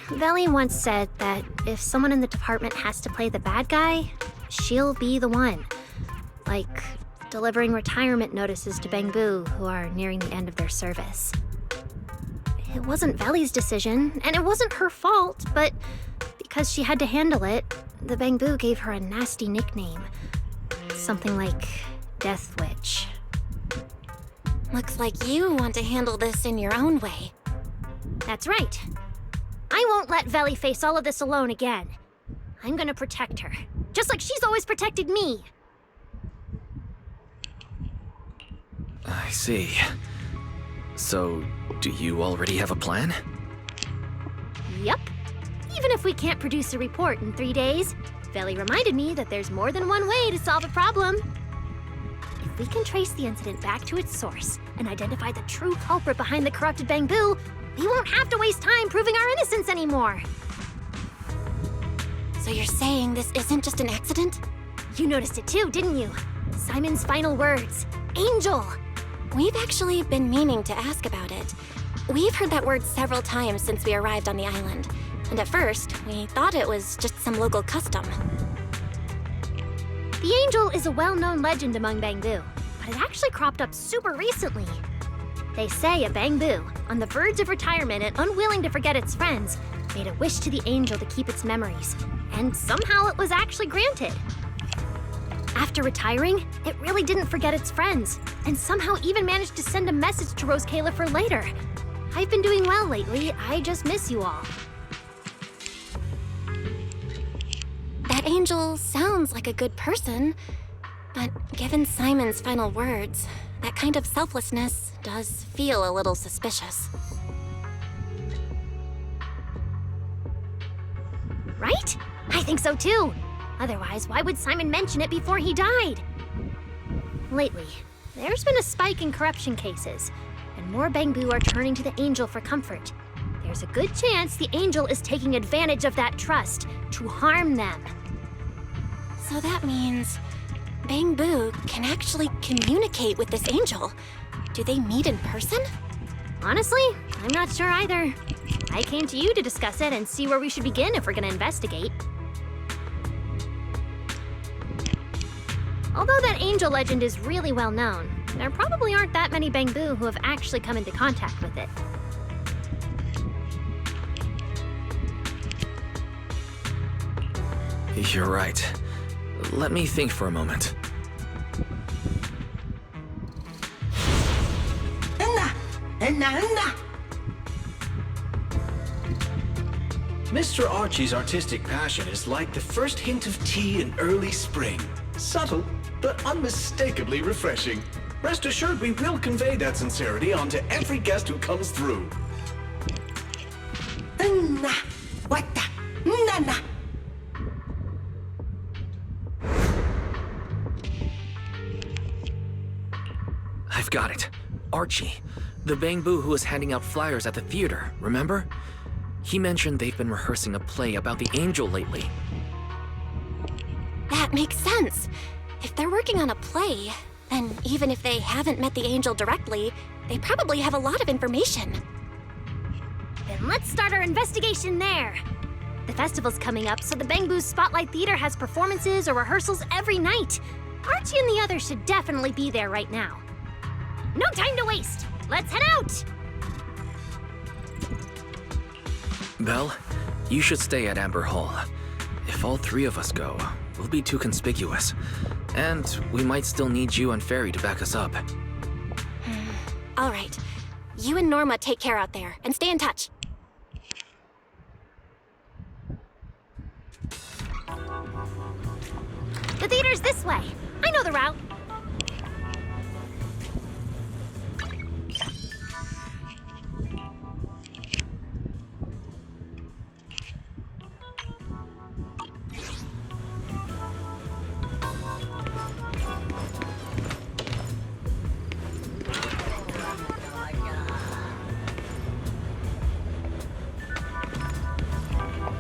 Veli once said that if someone in the department has to play the bad guy, she'll be the one. Like delivering retirement notices to Bangbu who are nearing the end of their service. It wasn't Veli's decision, and it wasn't her fault, but because she had to handle it, the Bangbu gave her a nasty nickname. Something like Death Witch. Looks like you want to handle this in your own way. That's right. I won't let Veli face all of this alone again. I'm gonna protect her, just like she's always protected me. I see. So, do you already have a plan? Yup. Even if we can't produce a report in 3 days, Veli reminded me that there's more than one way to solve a problem. If we can trace the incident back to its source and identify the true culprit behind the corrupted Bangbu, we won't have to waste time proving our innocence anymore. So you're saying this isn't just an accident? You noticed it too, didn't you? Simon's final words. Angel! We've actually been meaning to ask about it. We've heard that word several times since we arrived on the island. And at first, we thought it was just some local custom. The Angel is a well-known legend among Bangbu, but it actually cropped up super recently. They say a Bangbu, on the verge of retirement and unwilling to forget its friends, made a wish to the Angel to keep its memories, and somehow it was actually granted. After retiring, it really didn't forget its friends, and somehow even managed to send a message to Roscaelifer later. I've been doing well lately, I just miss you all. That Angel sounds like a good person, but given Simon's final words, that kind of selflessness does feel a little suspicious. Right? I think so too. Otherwise, why would Simon mention it before he died? Lately, there's been a spike in corruption cases, and more Bangbu are turning to the Angel for comfort. There's a good chance the Angel is taking advantage of that trust to harm them. So that means Bangbu can actually communicate with this Angel. Do they meet in person? Honestly, I'm not sure either. I came to you to discuss it and see where we should begin if we're gonna investigate. Although that Angel legend is really well known, there probably aren't that many Bangbu who have actually come into contact with it. You're right. Let me think for a moment. Mr. Archie's artistic passion is like the first hint of tea in early spring. Subtle, but unmistakably refreshing. Rest assured we will convey that sincerity onto every guest who comes through. I've got it. Archie, the Bangbu who was handing out flyers at the theater, remember? He mentioned they've been rehearsing a play about the Angel lately. That makes sense. If they're working on a play, then even if they haven't met the Angel directly, they probably have a lot of information. Then let's start our investigation there. The festival's coming up, so the Bangbu Spotlight Theater has performances or rehearsals every night. Archie and the others should definitely be there right now. No time to waste. Let's head out. Belle, you should stay at Amber Hall. If all three of us go, we'll be too conspicuous. And we might still need you and Fairy to back us up. All right. You and Norma take care out there, and stay in touch. The theater's this way. I know the route.